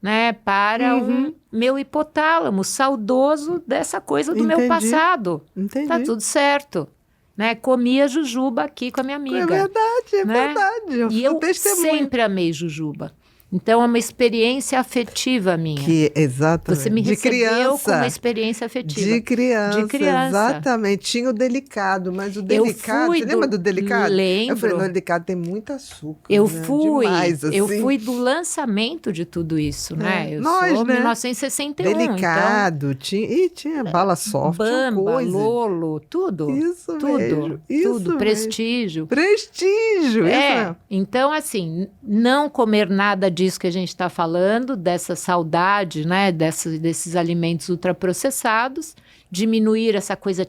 né, para um meu hipotálamo saudoso dessa coisa do meu passado. Entendi. Tá tudo certo. Né? Comia jujuba aqui com a minha amiga. É verdade, né? verdade. E eu testemunho. sempre amei jujuba. Então, é uma experiência afetiva minha. Exatamente. Você me de recebeu criança. com uma experiência afetiva. De criança. Exatamente. Tinha o delicado, mas o delicado... Você lembra do delicado? Lembro. Eu falei, no delicado tem muito açúcar. Eu né? fui. Demais, assim. Eu fui do lançamento de tudo isso, né? Eu Nós, sou né? 1961. Delicado. Tinha bala soft, tinha Bamba, coisa. Lolo, tudo. Isso tudo. mesmo. Isso Tudo. mesmo. Prestígio. Prestígio. Isso mesmo. Então, assim, não comer nada disso que a gente está falando, dessa saudade, né, desses alimentos ultraprocessados, diminuir essa coisa,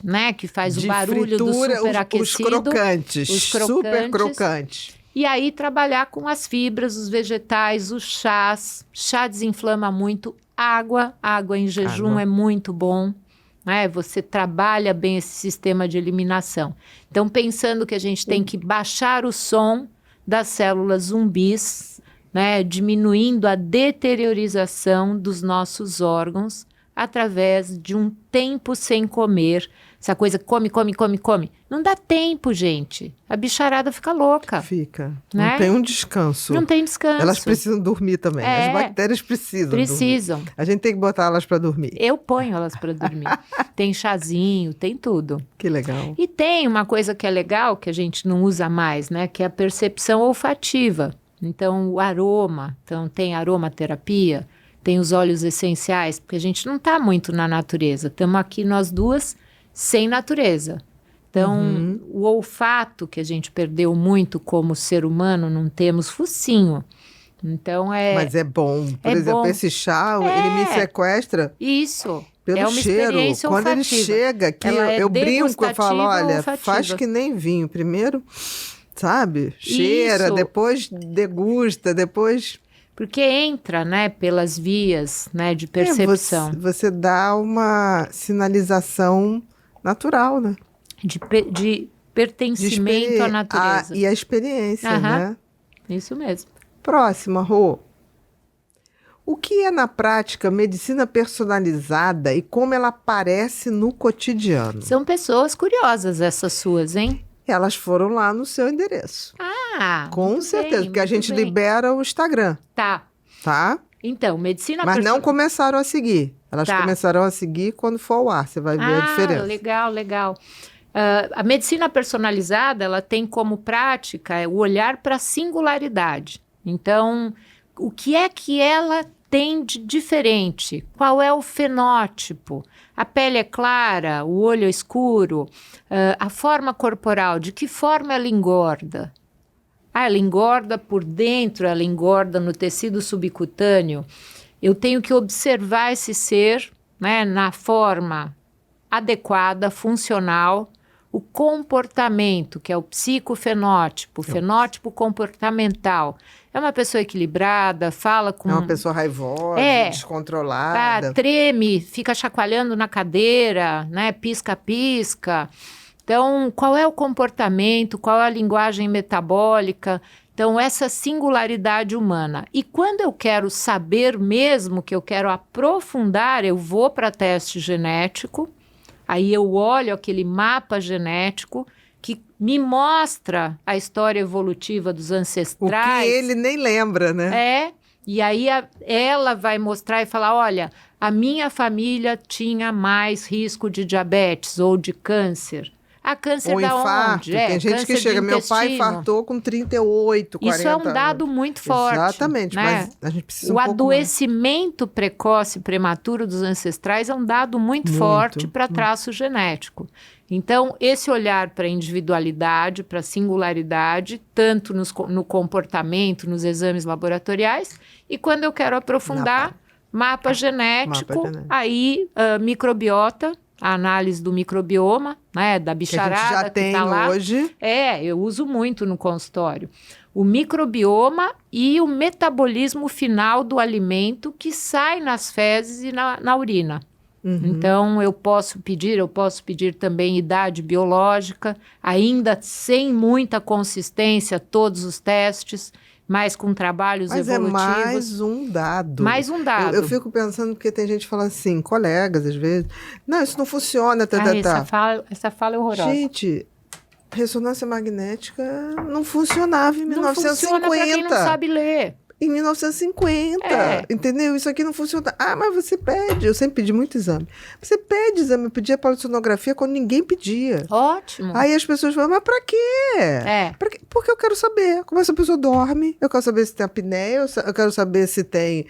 né, que faz o barulho fritura, do superaquecido. Os crocantes, super crocantes. E aí trabalhar com as fibras, os vegetais, os chás. Chá desinflama muito. Água em jejum é muito bom. Né? Você trabalha bem esse sistema de eliminação. Então, pensando que a gente tem que baixar o som das células zumbis, né? Diminuindo a deteriorização dos nossos órgãos através de um tempo sem comer. Essa coisa come. Não dá tempo, gente. A bicharada fica louca. Fica. Né? Não tem um descanso. Não tem descanso. Elas precisam dormir também. As bactérias precisam dormir. A gente tem que botar elas para dormir. Eu ponho elas para dormir. Tem chazinho, tem tudo. Que legal. E tem uma coisa que é legal, que a gente não usa mais, né? Que é a percepção olfativa. Então, o aroma. Então, tem aromaterapia, tem os óleos essenciais, porque a gente não está muito na natureza. Estamos aqui nós duas sem natureza. Então, o olfato que a gente perdeu muito como ser humano, não temos focinho. Então, Mas é bom. Por exemplo, bom. esse chá, ele me sequestra Isso. pelo uma cheiro. experiência Quando ele olfativa. chega aqui, Ela eu brinco, eu falo, olha, olfativa. faz que nem vinho. Primeiro, sabe? Cheira, Isso. depois degusta, depois... Porque entra, né, pelas vias, né, de percepção. Você dá uma sinalização natural, né? De pertencimento à natureza. E a experiência, né? Isso mesmo. Próxima, Rô. O que é, na prática, medicina personalizada e como ela aparece no cotidiano? São pessoas curiosas essas suas, hein? Elas foram lá no seu endereço. Com certeza, porque a gente libera o Instagram. Tá. Então, medicina Mas não começaram a seguir. Elas começarão a seguir quando for ao ar. Você vai ver a diferença. Legal. A medicina personalizada, ela tem como prática o olhar para a singularidade. Então, o que é que ela tem de diferente? Qual é o fenótipo? A pele é clara, o olho é escuro, a forma corporal, de que forma ela engorda? Ela engorda por dentro, ela engorda no tecido subcutâneo. Eu tenho que observar esse ser, né, na forma adequada, funcional, o comportamento, que é o psicofenótipo, fenótipo comportamental. É uma pessoa equilibrada, fala com... É uma pessoa raivosa, descontrolada. Treme, fica chacoalhando na cadeira, né? Pisca-pisca. Então, qual é o comportamento, qual é a linguagem metabólica? Então, essa singularidade humana. E quando eu quero saber mesmo, que eu quero aprofundar, eu vou para teste genético, aí eu olho aquele mapa genético que me mostra a história evolutiva dos ancestrais. O que ele nem lembra, né? E aí ela vai mostrar e falar, olha, a minha família tinha mais risco de diabetes ou de câncer. A câncer ou da infarto. onde? Tem gente que chega, meu pai infartou com 38, 40 Isso é um dado muito forte. Exatamente, né? mas a gente precisa o adoecimento precoce prematuro dos ancestrais é um dado muito forte para traço genético. Então, esse olhar para a individualidade, para a singularidade, tanto no comportamento, nos exames laboratoriais, e quando eu quero aprofundar, mapa genético, aí microbiota, a análise do microbioma, né, da bicharada que a gente já tem tá lá. hoje. Eu uso muito no consultório. O microbioma e o metabolismo final do alimento que sai nas fezes e na urina. Então, eu posso pedir também idade biológica, ainda sem muita consistência, todos os testes, mas com trabalhos evolutivos. Mas é mais um dado. Mais um dado. Eu fico pensando, porque tem gente que fala assim, colegas às vezes, não, isso não funciona, Essa fala é horrorosa. Gente, ressonância magnética não funcionava em 1950. Não funciona pra quem não sabe ler. Em 1950, entendeu? Isso aqui não funciona. Mas você pede. Eu sempre pedi muito exame. Você pede exame. Eu pedia polissonografia quando ninguém pedia. Ótimo. Aí as pessoas falam, mas pra quê? Pra quê? Porque eu quero saber como essa pessoa dorme. Eu quero saber se tem apneia. Eu quero saber se tem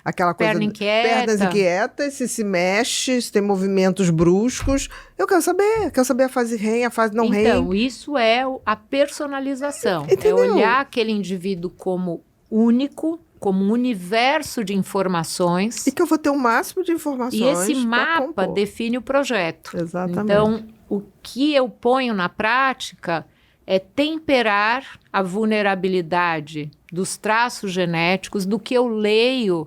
aquela coisa... Pernas inquietas, se mexe, se tem movimentos bruscos. Eu quero saber. Quero saber a fase REM, a fase não REM. Então, isso é a personalização. Entendeu? É olhar aquele indivíduo como único, como um universo de informações. E que eu vou ter o máximo de informações. E esse mapa define o projeto. Exatamente. Então, o que eu ponho na prática é temperar a vulnerabilidade dos traços genéticos, do que eu leio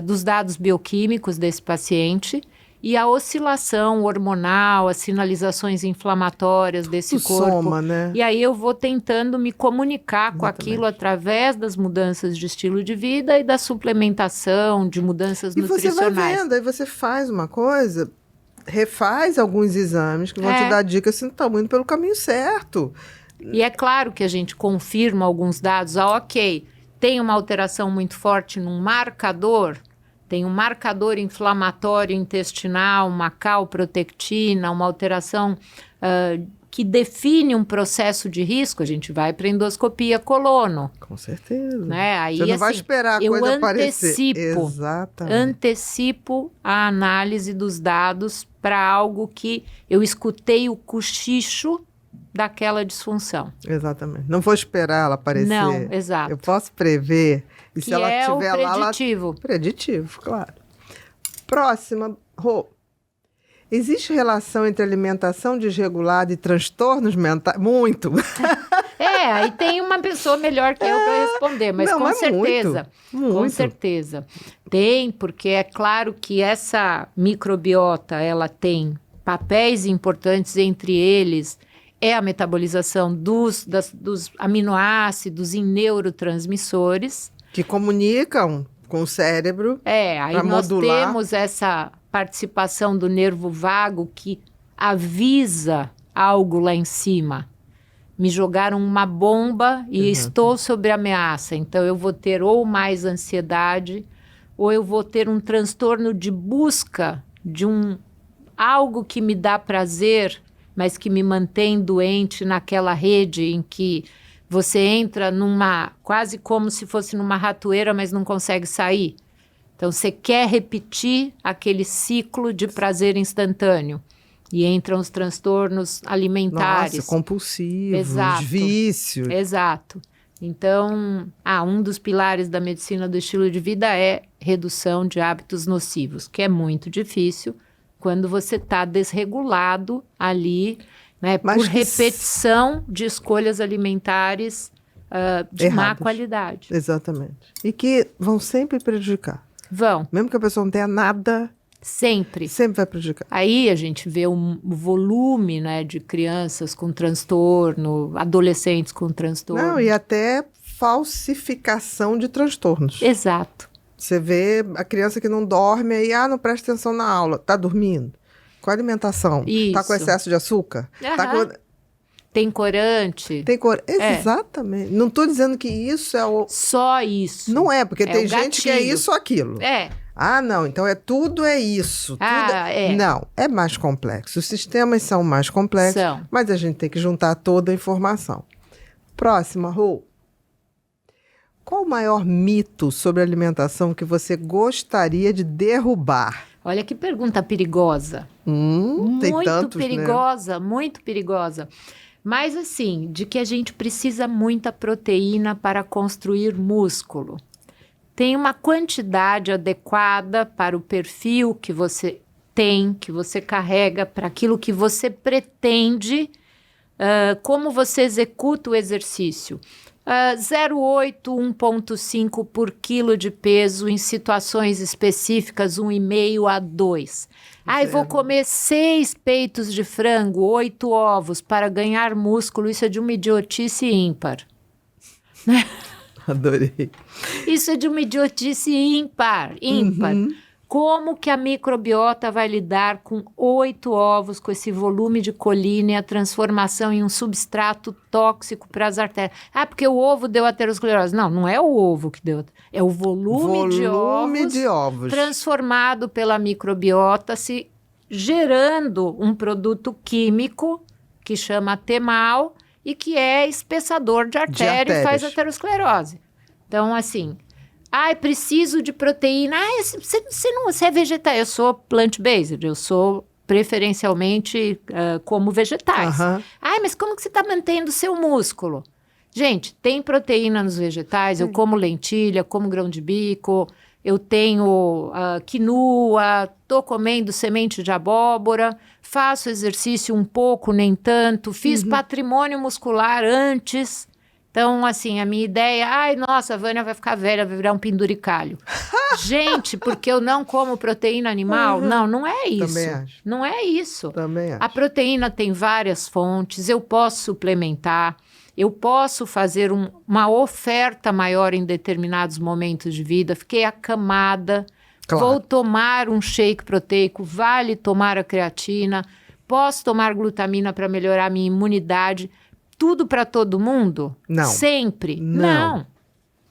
dos dados bioquímicos desse paciente, e a oscilação hormonal, as sinalizações inflamatórias desse corpo. Soma, né? E aí eu vou tentando me comunicar com aquilo através das mudanças de estilo de vida e da suplementação, de mudanças nutricionais. E você vai vendo, aí você faz uma coisa, refaz alguns exames que vão te dar dicas se não está indo pelo caminho certo. E é claro que a gente confirma alguns dados. Tem uma alteração muito forte num marcador. Tem um marcador inflamatório intestinal, uma calprotectina, uma alteração que define um processo de risco, a gente vai para endoscopia colono. Com certeza. Né? Aí, Você não vai esperar a coisa aparecer. Exatamente. Antecipo a análise dos dados para algo que eu escutei o cochicho daquela disfunção. Exatamente. Não vou esperar ela aparecer. Não, exato. Eu posso prever. E que se ela é tiver o lá... preditivo. Preditivo, claro. Próxima, Rô. Existe relação entre alimentação desregulada e transtornos mentais? Muito. Aí tem uma pessoa melhor que eu para responder, mas Não, com mas certeza. muito. Com certeza. Tem, porque é claro que essa microbiota, ela tem papéis importantes, entre eles é a metabolização dos aminoácidos em neurotransmissores. Que comunicam com o cérebro. Aí nós modular. temos essa participação do nervo vago que avisa algo lá em cima. Me jogaram uma bomba e estou sob ameaça. Então eu vou ter ou mais ansiedade, ou eu vou ter um transtorno de busca de algo que me dá prazer, mas que me mantém doente naquela rede em que você entra quase como se fosse numa ratoeira, mas não consegue sair. Então, você quer repetir aquele ciclo de prazer instantâneo. E entram os transtornos alimentares. Nossa, compulsivos, Exato. vícios. Exato. Então, um dos pilares da medicina do estilo de vida é redução de hábitos nocivos, que é muito difícil quando você está desregulado ali, né, por repetição de escolhas alimentares de má qualidade. Exatamente. E que vão sempre prejudicar. Vão. Mesmo que a pessoa não tenha nada, sempre vai prejudicar. Aí a gente vê o volume, né, de crianças com transtorno, adolescentes com transtorno. Não, e até falsificação de transtornos. Exato. Você vê a criança que não dorme aí, não presta atenção na aula. Tá dormindo? Com a alimentação? Isso. Tá com excesso de açúcar? Tá com... Tem corante? Tem corante. Exatamente. Não tô dizendo que isso é o... Só isso. Não é, porque tem gente que é isso ou aquilo. Não, então tudo é isso. Não, é mais complexo. Os sistemas são mais complexos, mas a gente tem que juntar toda a informação. Próxima, Rô. Qual o maior mito sobre alimentação que você gostaria de derrubar? Olha que pergunta perigosa. Tem tantos, perigosa, né? Muito perigosa. Mas assim, de que a gente precisa muita proteína para construir músculo. Tem uma quantidade adequada para o perfil que você tem, que você carrega, para aquilo que você pretende, como você executa o exercício. 0,8, 1,5 por quilo de peso em situações específicas, 1,5 a 2. Vou comer 6 peitos de frango, 8 ovos para ganhar músculo. Isso é de uma idiotice ímpar. Adorei. Isso é de uma idiotice ímpar. Como que a microbiota vai lidar com 8 ovos, com esse volume de colina e a transformação em um substrato tóxico para as artérias? Porque o ovo deu aterosclerose. Não, não é o ovo que deu. É o volume de ovos transformado pela microbiota, se gerando um produto químico que chama Temal e que é espessador de artéria e faz aterosclerose. Então, assim... preciso de proteína. Você é vegetariano. Eu sou plant-based, eu sou preferencialmente como vegetais. Mas como que você está mantendo o seu músculo? Gente, tem proteína nos vegetais, eu como lentilha, como grão de bico, eu tenho quinoa, estou comendo semente de abóbora, faço exercício um pouco, nem tanto, fiz patrimônio muscular antes... Então, assim, a minha ideia... nossa, a Vânia vai ficar velha, vai virar um penduricalho. Gente, porque eu não como proteína animal? Não é isso. Também acho. Não é isso. Também acho. A proteína tem várias fontes, eu posso suplementar, eu posso fazer uma oferta maior em determinados momentos de vida. Fiquei acamada, vou tomar um shake proteico, vale tomar a creatina, posso tomar glutamina para melhorar a minha imunidade... Tudo para todo mundo? Não. Sempre? Não.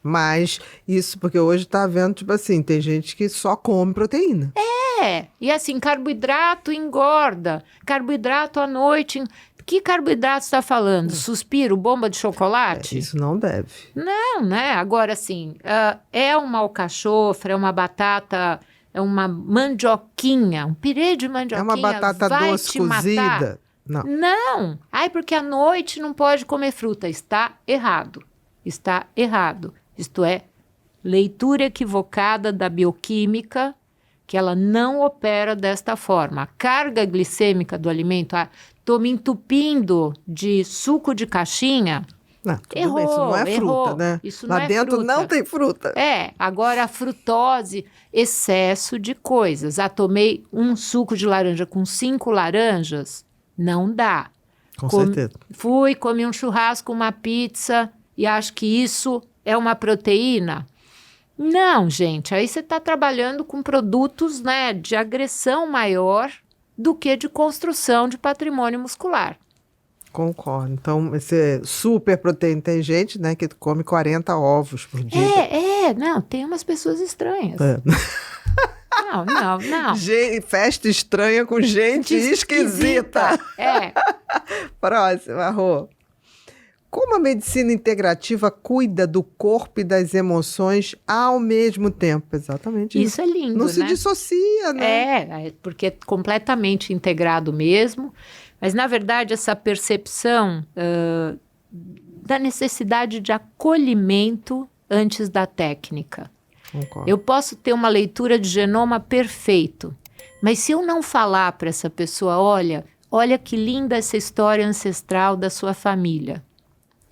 Mas isso porque hoje tá vendo, tipo assim, tem gente que só come proteína. E assim, carboidrato engorda. Carboidrato à noite... Que carboidrato você está falando? Suspiro, bomba de chocolate? Isso não deve. Não, né? Agora, assim, é uma alcachofra, é uma batata, é uma mandioquinha, um pirê de mandioquinha. É uma batata vai doce te cozida? Matar? Não. Não. Ai, porque à noite não pode comer fruta. Está errado. Está errado. Isto é, leitura equivocada da bioquímica, que ela não opera desta forma. A carga glicêmica do alimento, estou me entupindo de suco de caixinha. Não, tudo bem, isso não é fruta, né? Isso Lá não é dentro fruta. não tem fruta. Agora a frutose, excesso de coisas. Tomei um suco de laranja com 5 laranjas, não dá. Com certeza. Comi um churrasco, uma pizza e acho que isso é uma proteína. Não, gente, aí você está trabalhando com produtos, né, de agressão maior do que de construção de patrimônio muscular. Concordo. Então, esse super proteína, tem gente, né, que come 40 ovos por dia. Não, tem umas pessoas estranhas. Não. Festa estranha com gente esquisita. Próxima, Rô. Como a medicina integrativa cuida do corpo e das emoções ao mesmo tempo? Exatamente isso. Isso é lindo, Não né? se dissocia, né? Porque é completamente integrado mesmo. Mas, na verdade, essa percepção da necessidade de acolhimento antes da técnica. Concordo. Eu posso ter uma leitura de genoma perfeito, mas se eu não falar para essa pessoa, olha que linda essa história ancestral da sua família.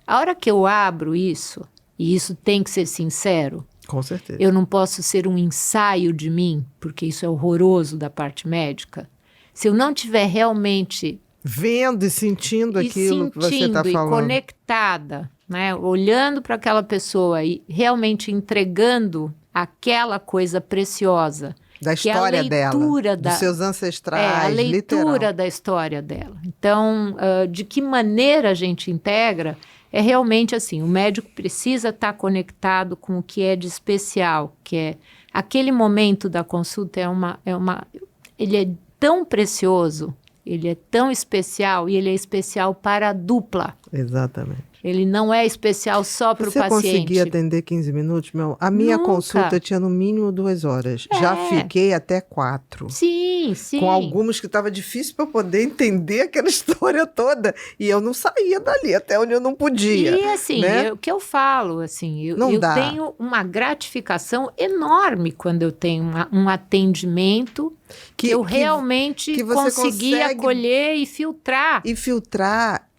A hora que eu abro isso, e isso tem que ser sincero, com certeza. Eu não posso ser um ensaio de mim, porque isso é horroroso da parte médica. Se eu não tiver realmente vendo e sentindo aquilo que você está falando, e conectada, né, olhando para aquela pessoa e realmente entregando aquela coisa preciosa, da história dela, dos seus ancestrais, a leitura literal. Da história dela. Então, de que maneira a gente integra? É realmente assim, o médico precisa estar conectado com o que é de especial, que é aquele momento da consulta ele é tão precioso, ele é tão especial e ele é especial para a dupla. Exatamente. Ele não é especial só para o paciente. Você conseguia atender 15 minutos? A minha consulta tinha no mínimo 2 horas. Já fiquei até 4. Sim. Com algumas que estava difícil para eu poder entender aquela história toda. E eu não saía dali, até onde eu não podia. E assim, né? O que eu falo, assim, eu dá. tenho uma gratificação enorme quando eu tenho um atendimento que eu realmente consegui acolher e filtrar.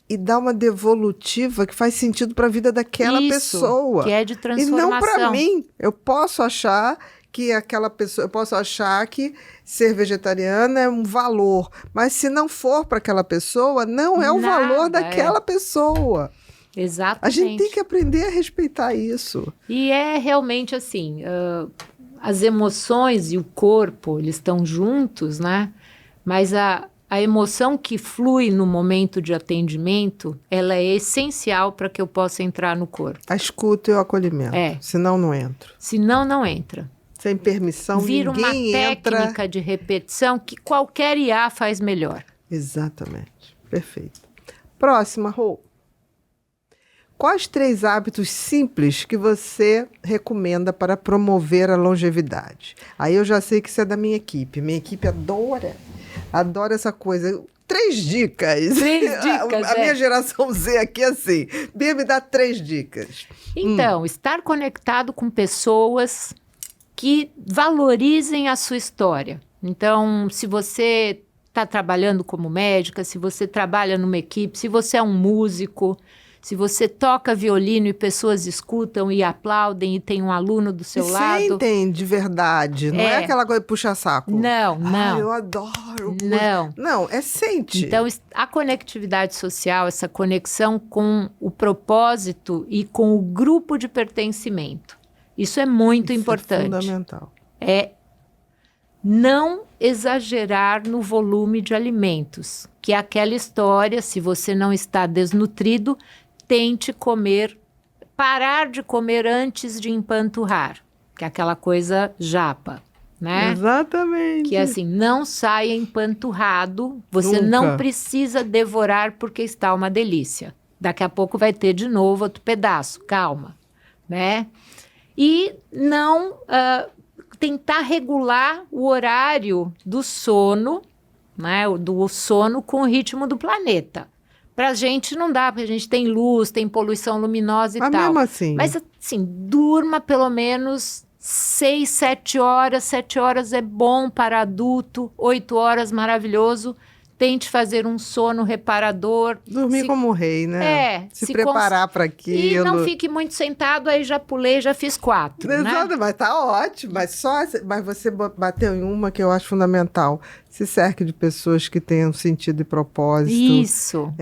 E dar uma devolutiva que faz sentido para a vida daquela pessoa. Que é de transformação. E não para mim. Eu posso achar que aquela pessoa, eu posso achar que ser vegetariana é um valor, mas se não for para aquela pessoa, não é o valor daquela pessoa. Exatamente. A gente tem que aprender a respeitar isso. E é realmente assim, as emoções e o corpo, eles estão juntos, né? Mas a emoção que flui no momento de atendimento, ela é essencial para que eu possa entrar no corpo. A escuta e o acolhimento. Senão não entro. Senão não entra. Sem permissão, vira ninguém entra. Vira uma técnica de repetição que qualquer IA faz melhor. Exatamente. Perfeito. Próxima, Rô. Quais 3 hábitos simples que você recomenda para promover a longevidade? Aí eu já sei que isso é da minha equipe. Minha equipe adora essa coisa. 3 dicas. 3 dicas, A minha geração Z aqui é assim. Bia, me dá 3 dicas. Então, estar conectado com pessoas que valorizem a sua história. Então, se você está trabalhando como médica, se você trabalha numa equipe, se você é um músico, se você toca violino e pessoas escutam e aplaudem e tem um aluno do seu lado... Sentem de verdade, não é aquela coisa de puxar saco. Não. Eu adoro. Não, sente. Então, a conectividade social, essa conexão com o propósito e com o grupo de pertencimento, isso é muito importante. É fundamental. Não exagerar no volume de alimentos, que é aquela história, se você não está desnutrido, tente parar de comer antes de empanturrar, que é aquela coisa japa. né? Exatamente. Que assim, não saia empanturrado, você não precisa devorar porque está uma delícia. Daqui a pouco vai ter de novo outro pedaço, calma, né? E não tentar regular o horário do sono, né? Do sono com o ritmo do planeta. Pra gente não dá, porque a gente tem luz, tem poluição luminosa e tal. Mesmo assim. Mas assim, durma pelo menos 6, 7 horas. 7 horas é bom para adulto, 8 horas maravilhoso. Tente fazer um sono reparador. Dormir como um rei, né? Se preparar para aquilo. E não fique muito sentado, aí já pulei, já fiz 4. Exato, né? mas tá ótimo. Mas você bateu em uma que eu acho fundamental. Se cerque de pessoas que tenham sentido e propósito. Isso.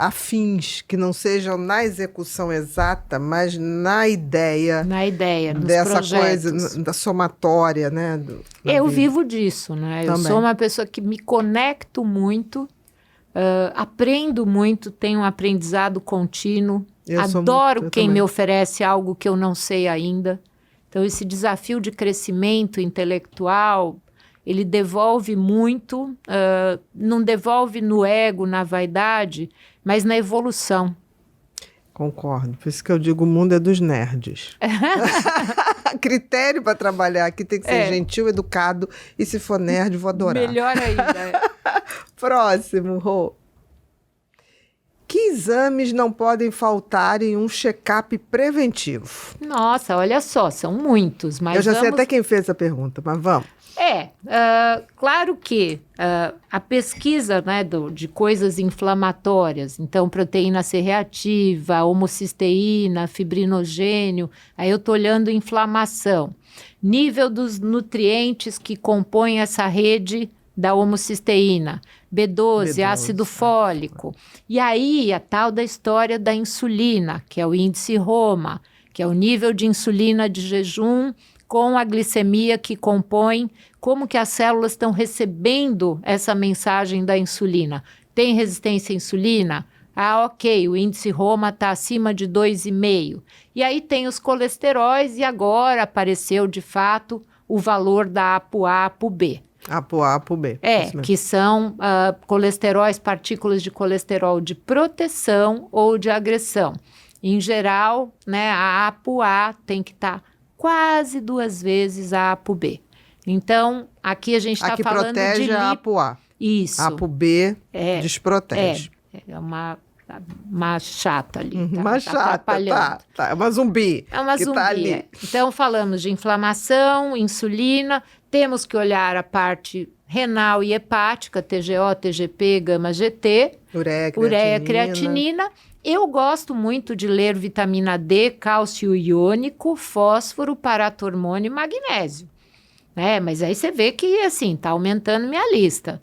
Afins, que não sejam na execução exata, mas na ideia. Na ideia, nos dessa projetos. Coisa, da somatória, né? Eu vivo disso, né? Também. Eu sou uma pessoa que me conecto muito, aprendo muito, tenho um aprendizado contínuo. Adoro quem me oferece algo que eu não sei ainda. Então, esse desafio de crescimento intelectual, ele devolve muito, não devolve no ego, na vaidade, mas na evolução. Concordo. Por isso que eu digo, o mundo é dos nerds. Critério para trabalhar aqui tem que ser gentil, educado, e se for nerd, vou adorar. Melhor ainda. Próximo, Rô. Que exames não podem faltar em um check-up preventivo? Nossa, olha só, são muitos. Mas eu já sei até quem fez essa pergunta, mas vamos. Claro que a pesquisa, né, de coisas inflamatórias, então proteína C reativa, homocisteína, fibrinogênio, aí eu estou olhando inflamação. Nível dos nutrientes que compõem essa rede da homocisteína, B12, ácido fólico. E aí a tal da história da insulina, que é o índice Roma, que é o nível de insulina de jejum com a glicemia que compõe, como que as células estão recebendo essa mensagem da insulina. Tem resistência à insulina? Ok, o índice Roma está acima de 2,5. E aí tem os colesteróis e agora apareceu de fato o valor da ApoA, ApoB. ApoA, ApoB. Que são colesteróis, partículas de colesterol de proteção ou de agressão. Em geral, né, a ApoA tem que estar quase 2 vezes a ApoB. Então, aqui a gente está falando de... A que protege a ApoA. Isso. A ApoB desprotege. É uma chata ali. Uma chata, tá. É uma zumbi. É uma zumbi. Tá ali. Então, falamos de inflamação, insulina, temos que olhar a parte renal e hepática, TGO, TGP, gama-GT, ureia, creatinina. Eu gosto muito de ler vitamina D, cálcio iônico, fósforo, paratormônio e magnésio. Mas aí você vê que, assim, está aumentando minha lista.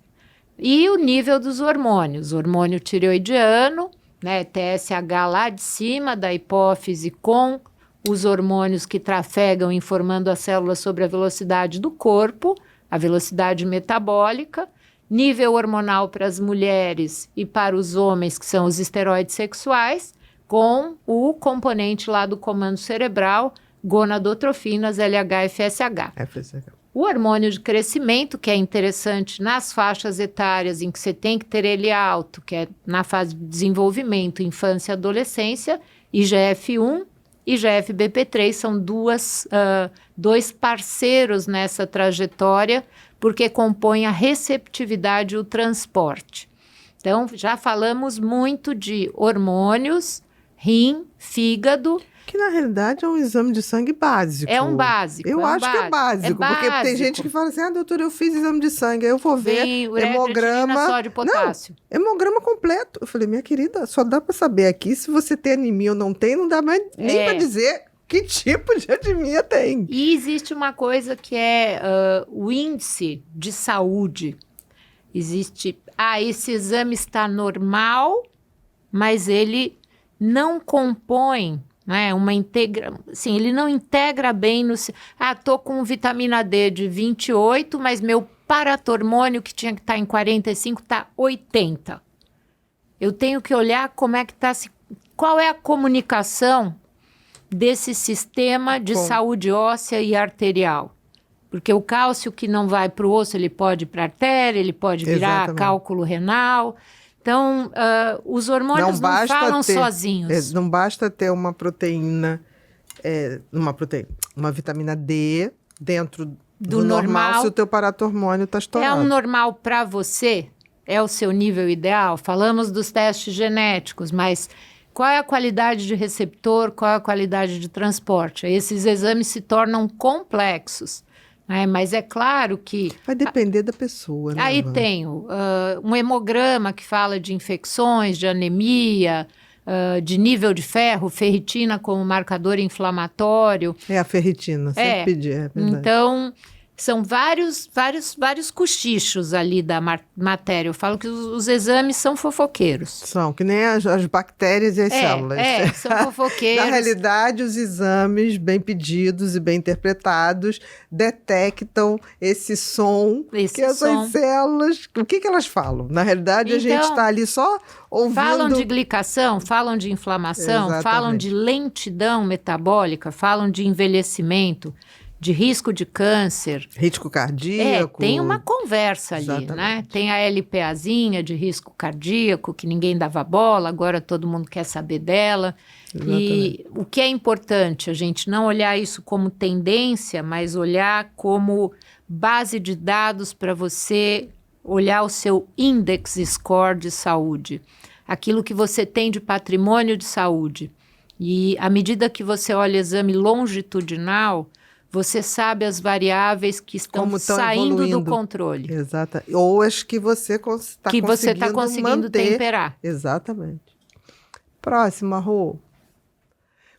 E o nível dos hormônios, hormônio tireoidiano, né, TSH lá de cima da hipófise com os hormônios que trafegam informando as células sobre a velocidade do corpo, a velocidade metabólica, nível hormonal para as mulheres e para os homens, que são os esteroides sexuais, com o componente lá do comando cerebral, gonadotrofinas, LH e FSH. O hormônio de crescimento, que é interessante nas faixas etárias em que você tem que ter ele alto, que é na fase de desenvolvimento, infância e adolescência, IGF-1 e IGF-BP3 são dois parceiros nessa trajetória, porque compõem a receptividade e o transporte. Então, já falamos muito de hormônios, rim, fígado. Que, na realidade, é um exame de sangue básico. É um básico. Eu acho que é básico, porque tem gente que fala assim, doutora, eu fiz exame de sangue, aí eu vou ver hemograma... só de potássio. Não, hemograma completo. Eu falei, minha querida, só dá para saber aqui se você tem anemia ou não tem, não dá mais nem para dizer que tipo de anemia tem. E existe uma coisa que é o índice de saúde. Existe, esse exame está normal, mas ele não compõe... Assim, ele não integra bem no... tô com vitamina D de 28, mas meu paratormônio, que tinha que estar em 45, está 80. Eu tenho que olhar como é que está... Qual é a comunicação desse sistema de saúde óssea e arterial? Porque o cálcio que não vai para o osso, ele pode ir para a artéria, ele pode virar Exatamente. cálculo renal. Então, os hormônios não falam sozinhos. Não basta ter uma proteína, uma vitamina D dentro do normal se o teu paratormônio está estourado. É um normal para você? É o seu nível ideal? Falamos dos testes genéticos, mas qual é a qualidade de receptor, qual é a qualidade de transporte? Esses exames se tornam complexos, né? Mas é claro que... Vai depender da pessoa, né? Aí tem um hemograma que fala de infecções, de anemia, de nível de ferro, ferritina como marcador inflamatório. É a ferritina, sempre pedi, é verdade. Então... São vários cochichos ali da matéria. Eu falo que os exames são fofoqueiros. São, que nem as bactérias e as células. São fofoqueiros. Na realidade, os exames bem pedidos e bem interpretados detectam esse som que essas células... O que elas falam? Na realidade, a gente está ali só ouvindo... Falam de glicação, falam de inflamação, Exatamente. Falam de lentidão metabólica, falam de envelhecimento, de risco de câncer. Risco cardíaco. Tem uma conversa ali, Exatamente. né? Tem a LPAzinha de risco cardíaco, que ninguém dava bola, agora todo mundo quer saber dela. Exatamente. E o que é importante, a gente não olhar isso como tendência, mas olhar como base de dados para você olhar o seu index score de saúde. Aquilo que você tem de patrimônio de saúde. E à medida que você olha exame longitudinal, você sabe as variáveis que estão saindo evoluindo do controle. Exato. Ou as que você está conseguindo manter. temperar. Exatamente. Próxima, Rô.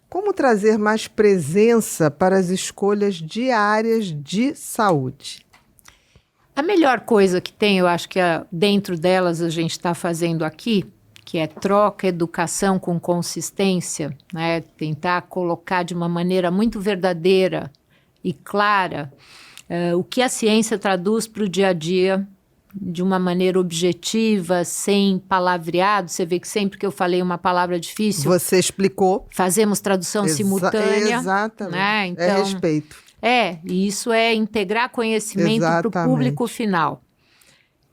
Como trazer mais presença para as escolhas diárias de saúde? A melhor coisa que tem, eu acho que dentro delas a gente está fazendo aqui, que é troca, educação com consistência, né? Tentar colocar de uma maneira muito verdadeira e clara o que a ciência traduz para o dia a dia, de uma maneira objetiva, sem palavreado. Você vê que sempre que eu falei uma palavra difícil... Você explicou. Fazemos tradução simultânea. Exatamente. Né? Então, é respeito. E isso é integrar conhecimento para o público final.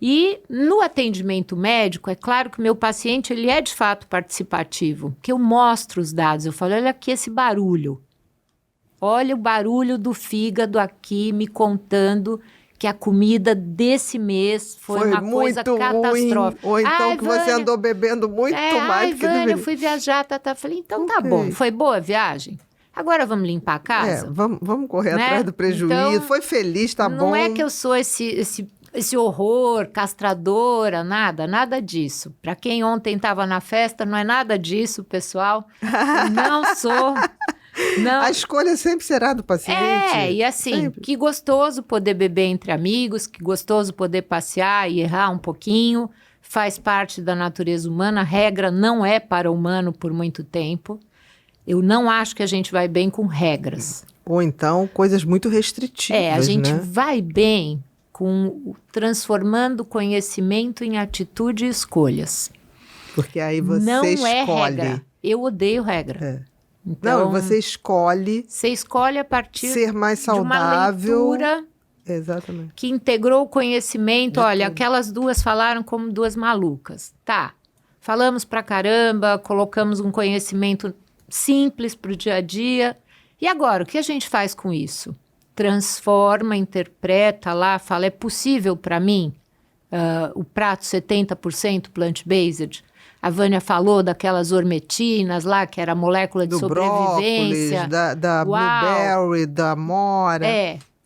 E no atendimento médico, é claro que o meu paciente ele é de fato participativo, que eu mostro os dados, eu falo, olha aqui esse barulho. Olha o barulho do fígado aqui me contando que a comida desse mês foi uma coisa catastrófica. Ou então que Vânia, você andou bebendo muito mais do que Vânia, deveria. eu fui viajar, Falei, então tá bom, foi boa a viagem? Agora vamos limpar a casa? Vamos correr atrás do prejuízo. Então, foi feliz, tá bom. Não é que eu sou esse horror, castradora, nada disso. Para quem ontem estava na festa, não é nada disso, pessoal. Não sou... Não. A escolha sempre será do paciente. E assim, sempre. Que gostoso poder beber entre amigos, que gostoso poder passear e errar um pouquinho, faz parte da natureza humana, a regra não é para o humano por muito tempo. Eu não acho que a gente vai bem com regras. Ou então, coisas muito restritivas, a gente né? vai bem transformando conhecimento em atitude e escolhas. Porque aí você não escolhe. É regra. Eu odeio regra. Então, você escolhe... Você escolhe a partir ser mais saudável. De uma leitura exatamente. Que integrou o conhecimento. Olha, aquelas duas falaram como duas malucas. Tá, falamos pra caramba, colocamos um conhecimento simples pro dia a dia. E agora, o que a gente faz com isso? Transforma, interpreta lá, fala, é possível para mim o prato 70% plant-based? A Vânia falou daquelas ormetinas lá, que era a molécula de sobrevivência. Brócolis, da blueberry, da amora.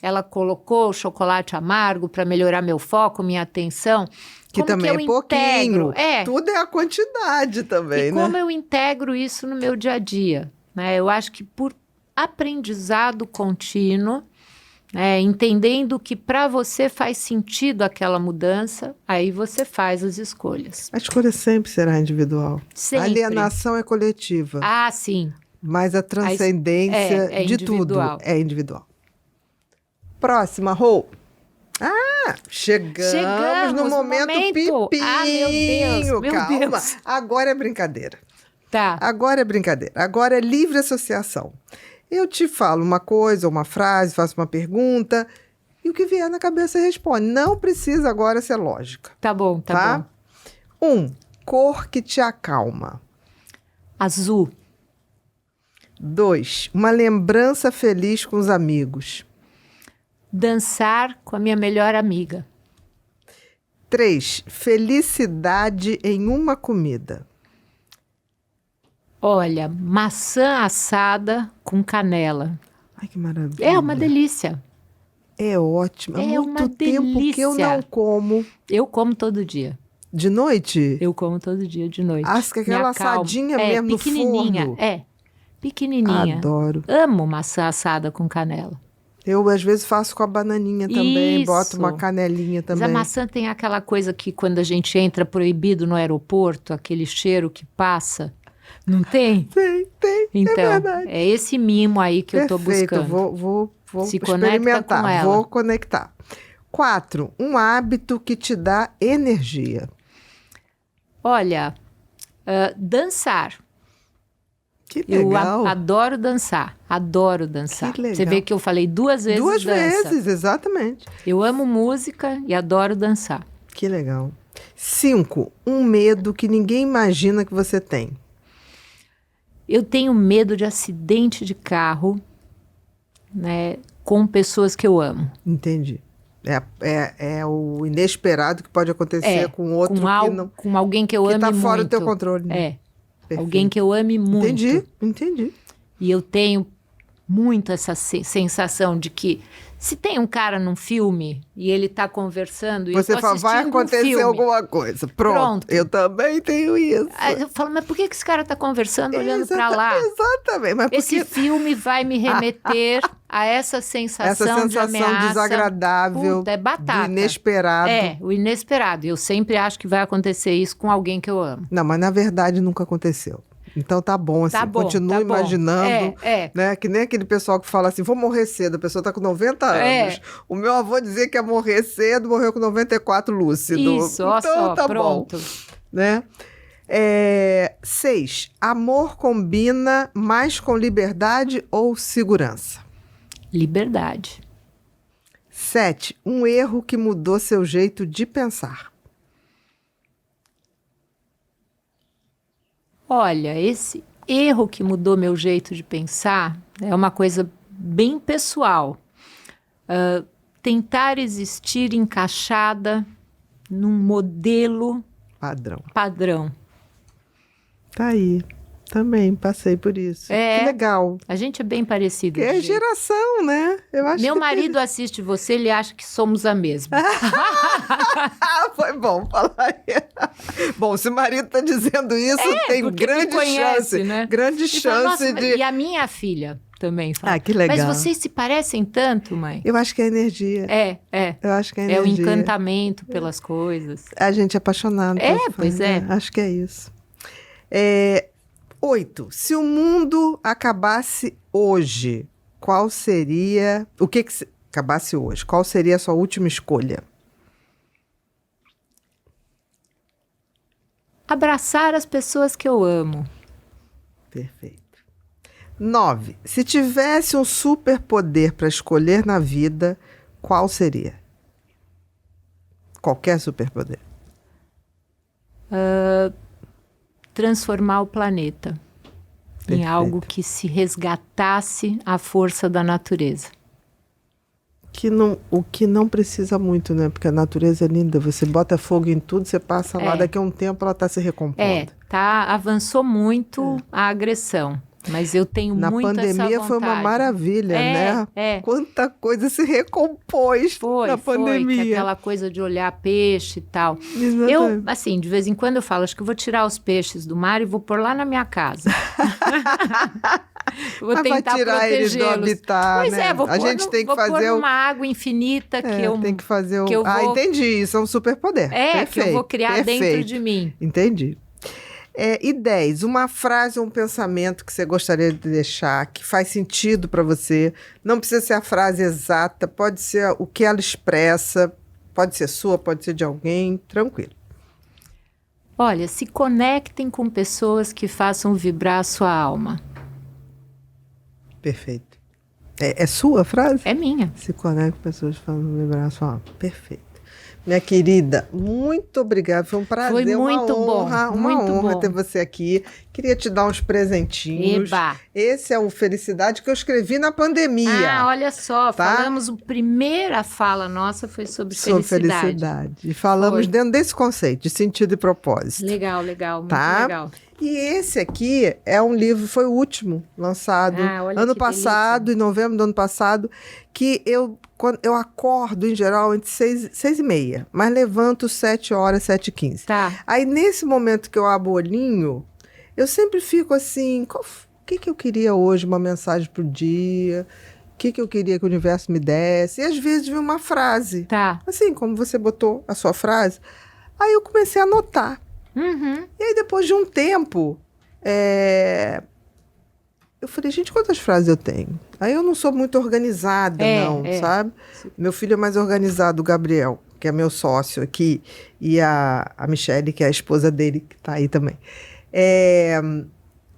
Ela colocou o chocolate amargo para melhorar meu foco, minha atenção. Que como também que é pouquinho. Integro? Tudo é a quantidade também, né? Como eu integro isso no meu dia a dia? Né? Eu acho que por aprendizado contínuo, entendendo que para você faz sentido aquela mudança, aí você faz as escolhas. A escolha sempre será individual. Sempre. A alienação é coletiva. Ah, sim. Mas a transcendência de tudo é individual. Próxima, Rô. Chegamos no momento pipinho. Meu Deus, Calma. Deus. Agora é brincadeira. Tá. Agora é brincadeira. Agora é livre associação. Eu te falo uma coisa, uma frase, faço uma pergunta E o que vier na cabeça responde. Não precisa agora ser lógica. Tá bom, tá bom. Cor que te acalma. Azul. 2, uma lembrança feliz com os amigos. Dançar com a minha melhor amiga. 3, felicidade em uma comida. Olha, maçã assada com canela. Ai, que maravilha. É uma delícia. É ótimo. Há É muito uma tempo que eu delícia. não como. Eu como todo dia. De noite? Eu como todo dia de noite. Acho que aquela Me acalmo. assadinha mesmo no pequenininha, forno. Pequenininha. Adoro. Amo maçã assada com canela. Eu, às vezes, faço com a bananinha também. Isso. Boto uma canelinha Mas também. a maçã tem aquela coisa que quando a gente entra proibido no aeroporto, aquele cheiro que passa. Não tem? Tem. Então, é verdade. é esse mimo aí que eu tô buscando. Vou Se conecta experimentar. com ela. Vou conectar. 4, um hábito que te dá energia. Olha, dançar. Que Eu legal. adoro dançar. Adoro dançar. Que legal. Você vê que eu falei 2 vezes 2 dança. vezes, exatamente. Eu amo música e adoro dançar. Que legal. 5, um medo que ninguém imagina que você tem. Eu tenho medo de acidente de carro, né, com pessoas que eu amo. Entendi. É o inesperado que pode acontecer com outro com alguém que eu que ame tá muito. fora do teu controle. Né? É. Perfeito. Alguém que eu ame muito. Entendi. E eu tenho muito essa sensação de que se tem um cara num filme e ele tá conversando e Você eu tô fala, vai assistindo um acontecer filme, alguma coisa. Pronto. Eu também tenho isso. Aí eu falo, mas por que esse cara tá conversando olhando pra lá? Exatamente. Mas Esse filme vai me remeter a essa sensação de ameaça. desagradável, Puta, é batata. do inesperado. É, o inesperado. Eu sempre acho que vai acontecer isso com alguém que eu amo. Não, mas na verdade nunca aconteceu. Então tá bom, assim, continue imaginando, né? Que nem aquele pessoal que fala assim, vou morrer cedo, a pessoa tá com 90 anos. O meu avô dizia que ia morrer cedo, morreu com 94 lúcido. Isso, ó então, só, tá pronto. Bom, né? 6, amor combina mais com liberdade ou segurança? Liberdade. 7, um erro que mudou seu jeito de pensar. Olha, esse erro que mudou meu jeito de pensar é uma coisa bem pessoal. Tentar existir encaixada num modelo padrão. Tá aí. Também passei por isso. Que legal. A gente é bem parecido. É geração, né? Eu acho Meu que marido assiste você, ele acha que somos a mesma. Foi bom falar isso. Bom, se o marido tá dizendo isso, tem grande conhece, chance. Né? Grande chance de... E a minha filha também fala. Ah, que legal. Mas vocês se parecem tanto, mãe. Eu acho que é energia. Eu acho que é energia. É o encantamento pelas coisas. A gente é apaixonado. Pois é. Acho que é isso. 8. Se o mundo acabasse hoje, qual seria... O que acabasse hoje? Qual seria a sua última escolha? Abraçar as pessoas que eu amo. Perfeito. 9. Se tivesse um superpoder para escolher na vida, qual seria? Qualquer superpoder. Transformar o planeta em algo que se resgatasse a força da natureza. O que não precisa muito, né? Porque a natureza é linda. Você bota fogo em tudo, você passa lá, daqui a um tempo ela está se recompondo. Avançou muito a agressão. Mas eu tenho muito essa vontade. Na pandemia foi uma maravilha, né? Quanta coisa se recompôs na pandemia. Que aquela coisa de olhar peixe e tal. Exatamente. Eu, assim, de vez em quando eu falo, acho que eu vou tirar os peixes do mar e vou pôr lá na minha casa. Vou tentar vai tirar eles do habitat, pois né? Vou pôr numa água infinita que eu... Tem que fazer que eu vou... entendi. Isso é um superpoder. Perfeito, que eu vou criar dentro de mim. Entendi. E 10, uma frase ou um pensamento que você gostaria de deixar, que faz sentido para você. Não precisa ser a frase exata, pode ser o que ela expressa, pode ser sua, pode ser de alguém, tranquilo. Olha, se conectem com pessoas que façam vibrar a sua alma. Perfeito. É sua a frase? É minha. Se conecta pessoas falando vibrar sua alma. Perfeito. Minha querida, muito obrigada. Foi um prazer, Foi muito uma honra bom. ter você aqui. Queria te dar uns presentinhos. Eba. Esse é o Felicidade que eu escrevi na pandemia. Ah, olha só, tá? falamos, a primeira fala nossa foi sobre felicidade. E falamos Foi. dentro desse conceito de sentido e propósito. Legal, muito Tá? legal. E esse aqui é um livro, foi o último lançado Olha ano que passado, em novembro do ano passado, que quando eu acordo, em geral, entre 6h30, mas levanto 7h, 7h15. Tá. Aí, nesse momento que eu abro o olhinho, eu sempre fico assim, o que eu queria hoje, uma mensagem pro dia, o que eu queria que o universo me desse, e às vezes vem uma frase, Tá. assim, como você botou a sua frase, aí eu comecei a anotar. Uhum. E aí, depois de um tempo, eu falei, gente, quantas frases eu tenho? Aí eu não sou muito organizada, sabe? Meu filho é mais organizado, o Gabriel, que é meu sócio aqui, e a Michele, que é a esposa dele, que tá aí também.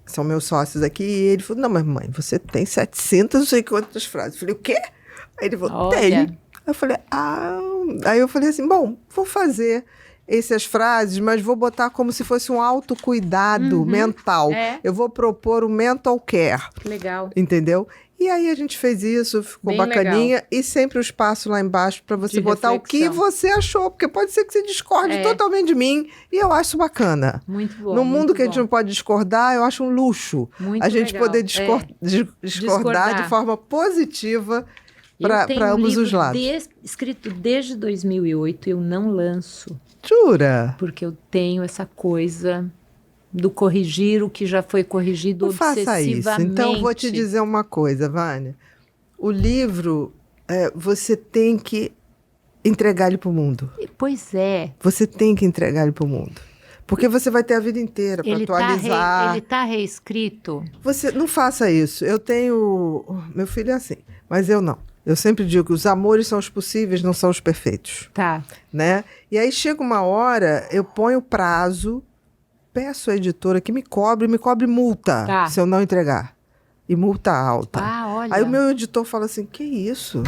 São meus sócios aqui, e ele falou, não, mas mãe, você tem 700, não sei quantas frases. Eu falei, o quê? Aí ele falou, Olha. tem. Aí eu falei, Aí eu falei assim, bom, vou fazer essas frases, mas vou botar como se fosse um autocuidado mental. Eu vou propor um mental care. Legal. Entendeu? E aí a gente fez isso, ficou Bem bacaninha. legal. E sempre o espaço lá embaixo para você De botar o que reflexão. você achou. Porque pode ser que você discorde totalmente de mim. E eu acho bacana. Muito bom. No mundo muito que a gente bom. não pode discordar, eu acho um luxo. Muito a gente legal. poder discordar de forma positiva para ambos os lados. Escrito desde 2008, eu não lanço. Jura? Porque eu tenho essa coisa do corrigir o que já foi corrigido Não faça isso. obsessivamente. Então, eu vou te dizer uma coisa, Vânia. O livro, você tem que entregar ele para o mundo. Pois é. Você tem que entregar ele para o mundo. Porque você vai ter a vida inteira para atualizar. Ele tá reescrito? Você não faça isso. Eu tenho... Meu filho é assim, mas eu não. Eu sempre digo que os amores são os possíveis, não são os perfeitos. Tá. Né? E aí chega uma hora, eu ponho prazo, peço à editora que me cobre multa se eu não entregar. E multa alta. Olha. Aí o meu editor fala assim, que isso?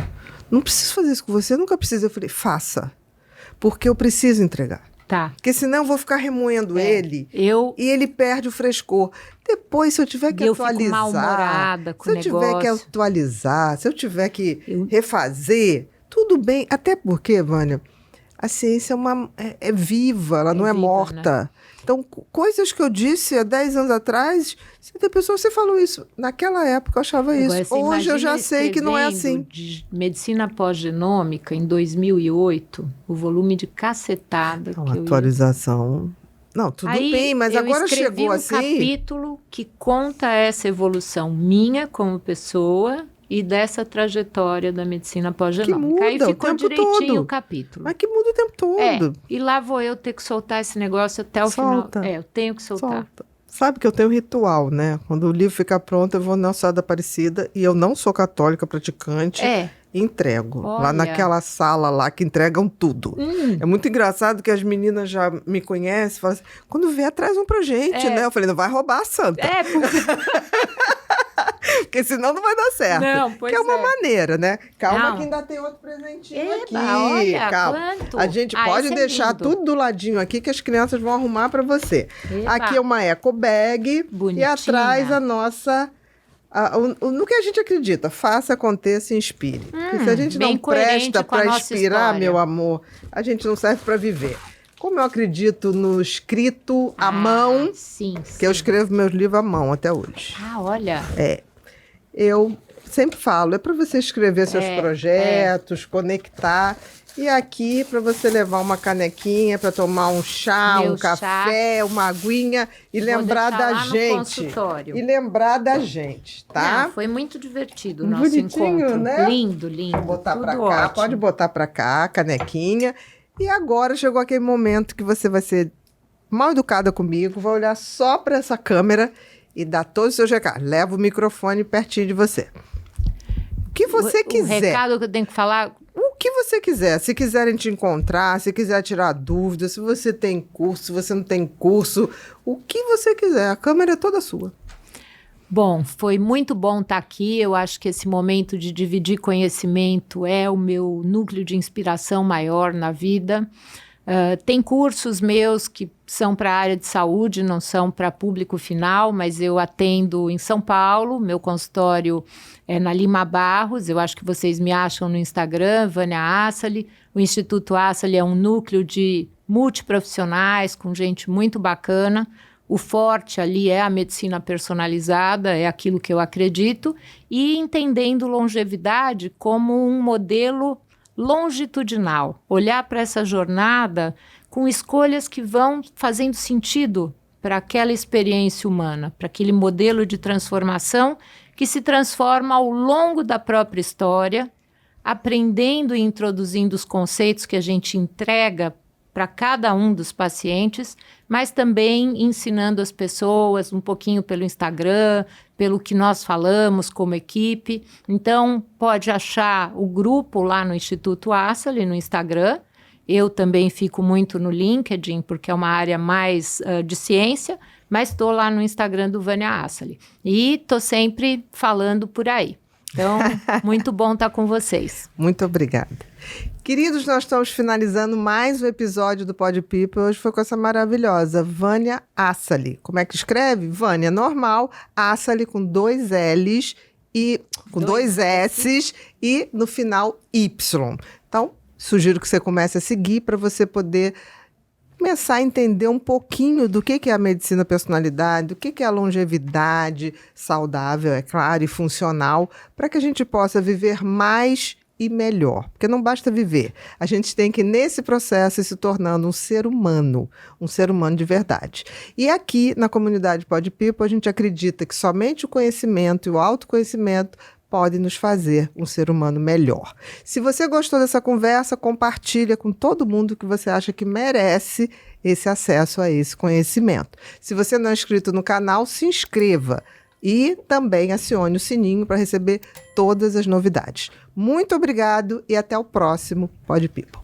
Não preciso fazer isso com você, eu nunca preciso. Eu falei, faça. Porque eu preciso entregar. Tá. Porque senão eu vou ficar remoendo ele e ele perde o frescor. Depois, se eu tiver que atualizar... Eu fico mal-humorada com o negócio. Se eu tiver que atualizar, se eu tiver que refazer, tudo bem. Até porque, Vânia, a ciência é viva, ela não é viva, morta. Né? Então, coisas que eu disse há 10 anos atrás, você falou isso. Naquela época eu achava isso. Hoje eu já sei que não é assim. De medicina pós-genômica, em 2008, o volume de cacetada Uma atualização... Não, tudo bem, mas agora chegou assim... Eu escrevi um capítulo que conta essa evolução minha como pessoa e dessa trajetória da medicina pós-genômica. Aí ficou direitinho o capítulo. Mas que muda o tempo todo. E lá vou eu ter que soltar esse negócio até o final. Eu tenho que soltar. Sabe que eu tenho um ritual, né? Quando o livro ficar pronto, eu vou na Nossa Senhora da Aparecida e eu não sou católica praticante. Entrego. Olha. Lá naquela sala lá que entregam tudo. É muito engraçado que as meninas já me conhecem, falam assim, quando vier, traz um pra gente, né? Eu falei, não vai roubar a santa. Porque senão não vai dar certo. Não, pois que é uma maneira, né? Calma que ainda tem outro presentinho aqui. Olha, calma. Quanto? A gente pode deixar tudo do ladinho aqui que as crianças vão arrumar para você. Aqui é uma eco bag. Bonitinha. E atrás a nossa... no que a gente acredita, faça, aconteça e inspire. Porque se a gente não presta para inspirar, meu amor, a gente não serve para viver. Como eu acredito no escrito à mão, que eu escrevo meus livros à mão até hoje. Olha. Eu sempre falo, é para você escrever seus projetos, conectar. E aqui para você levar uma canequinha para tomar um chá, um café, uma aguinha e lembrar da gente. E lembrar da gente, tá? Foi muito divertido o nosso encontro. Né? Lindo, lindo. Vou botar para cá, ótimo. pode botar para cá, a canequinha. E agora chegou aquele momento que você vai ser mal educada comigo, vai olhar só para essa câmera e dar todos os seus recados. Leva o microfone pertinho de você. O que você quiser. O recado que eu tenho que falar... O que você quiser. Se quiserem te encontrar, se quiser tirar dúvidas, se você tem curso, se você não tem curso, o que você quiser. A câmera é toda sua. Bom, foi muito bom estar aqui. Eu acho que esse momento de dividir conhecimento é o meu núcleo de inspiração maior na vida. Tem cursos meus que são para a área de saúde, não são para público final, mas eu atendo em São Paulo, meu consultório é na Lima Barros, eu acho que vocês me acham no Instagram, Vânia Assali. O Instituto Assali é um núcleo de multiprofissionais, com gente muito bacana. O forte ali é a medicina personalizada, é aquilo que eu acredito, e entendendo longevidade como um modelo longitudinal, olhar para essa jornada com escolhas que vão fazendo sentido para aquela experiência humana, para aquele modelo de transformação que se transforma ao longo da própria história, aprendendo e introduzindo os conceitos que a gente entrega para cada um dos pacientes, mas também ensinando as pessoas um pouquinho pelo Instagram, pelo que nós falamos como equipe. Então, pode achar o grupo lá no Instituto Assali, no Instagram. Eu também fico muito no LinkedIn, porque é uma área mais de ciência, mas estou lá no Instagram do Vânia Assali. E estou sempre falando por aí. Então, muito bom estar com vocês. Muito obrigada. Queridos, nós estamos finalizando mais um episódio do Pod People. Hoje foi com essa maravilhosa Vânia Assali. Como é que escreve? Vânia normal, Assali com 2 L's e com 2 S's e no final Y. Então, sugiro que você comece a seguir para você poder começar a entender um pouquinho do que é a medicina personalidade, do que é a longevidade saudável, é claro, e funcional, para que a gente possa viver mais e melhor. Porque não basta viver. A gente tem que, nesse processo, ir se tornando um ser humano de verdade. E aqui, na comunidade Pod People, a gente acredita que somente o conhecimento e o autoconhecimento podem nos fazer um ser humano melhor. Se você gostou dessa conversa, compartilha com todo mundo que você acha que merece esse acesso a esse conhecimento. Se você não é inscrito no canal, se inscreva e também acione o sininho para receber todas as novidades. Muito obrigado e até o próximo Pod People.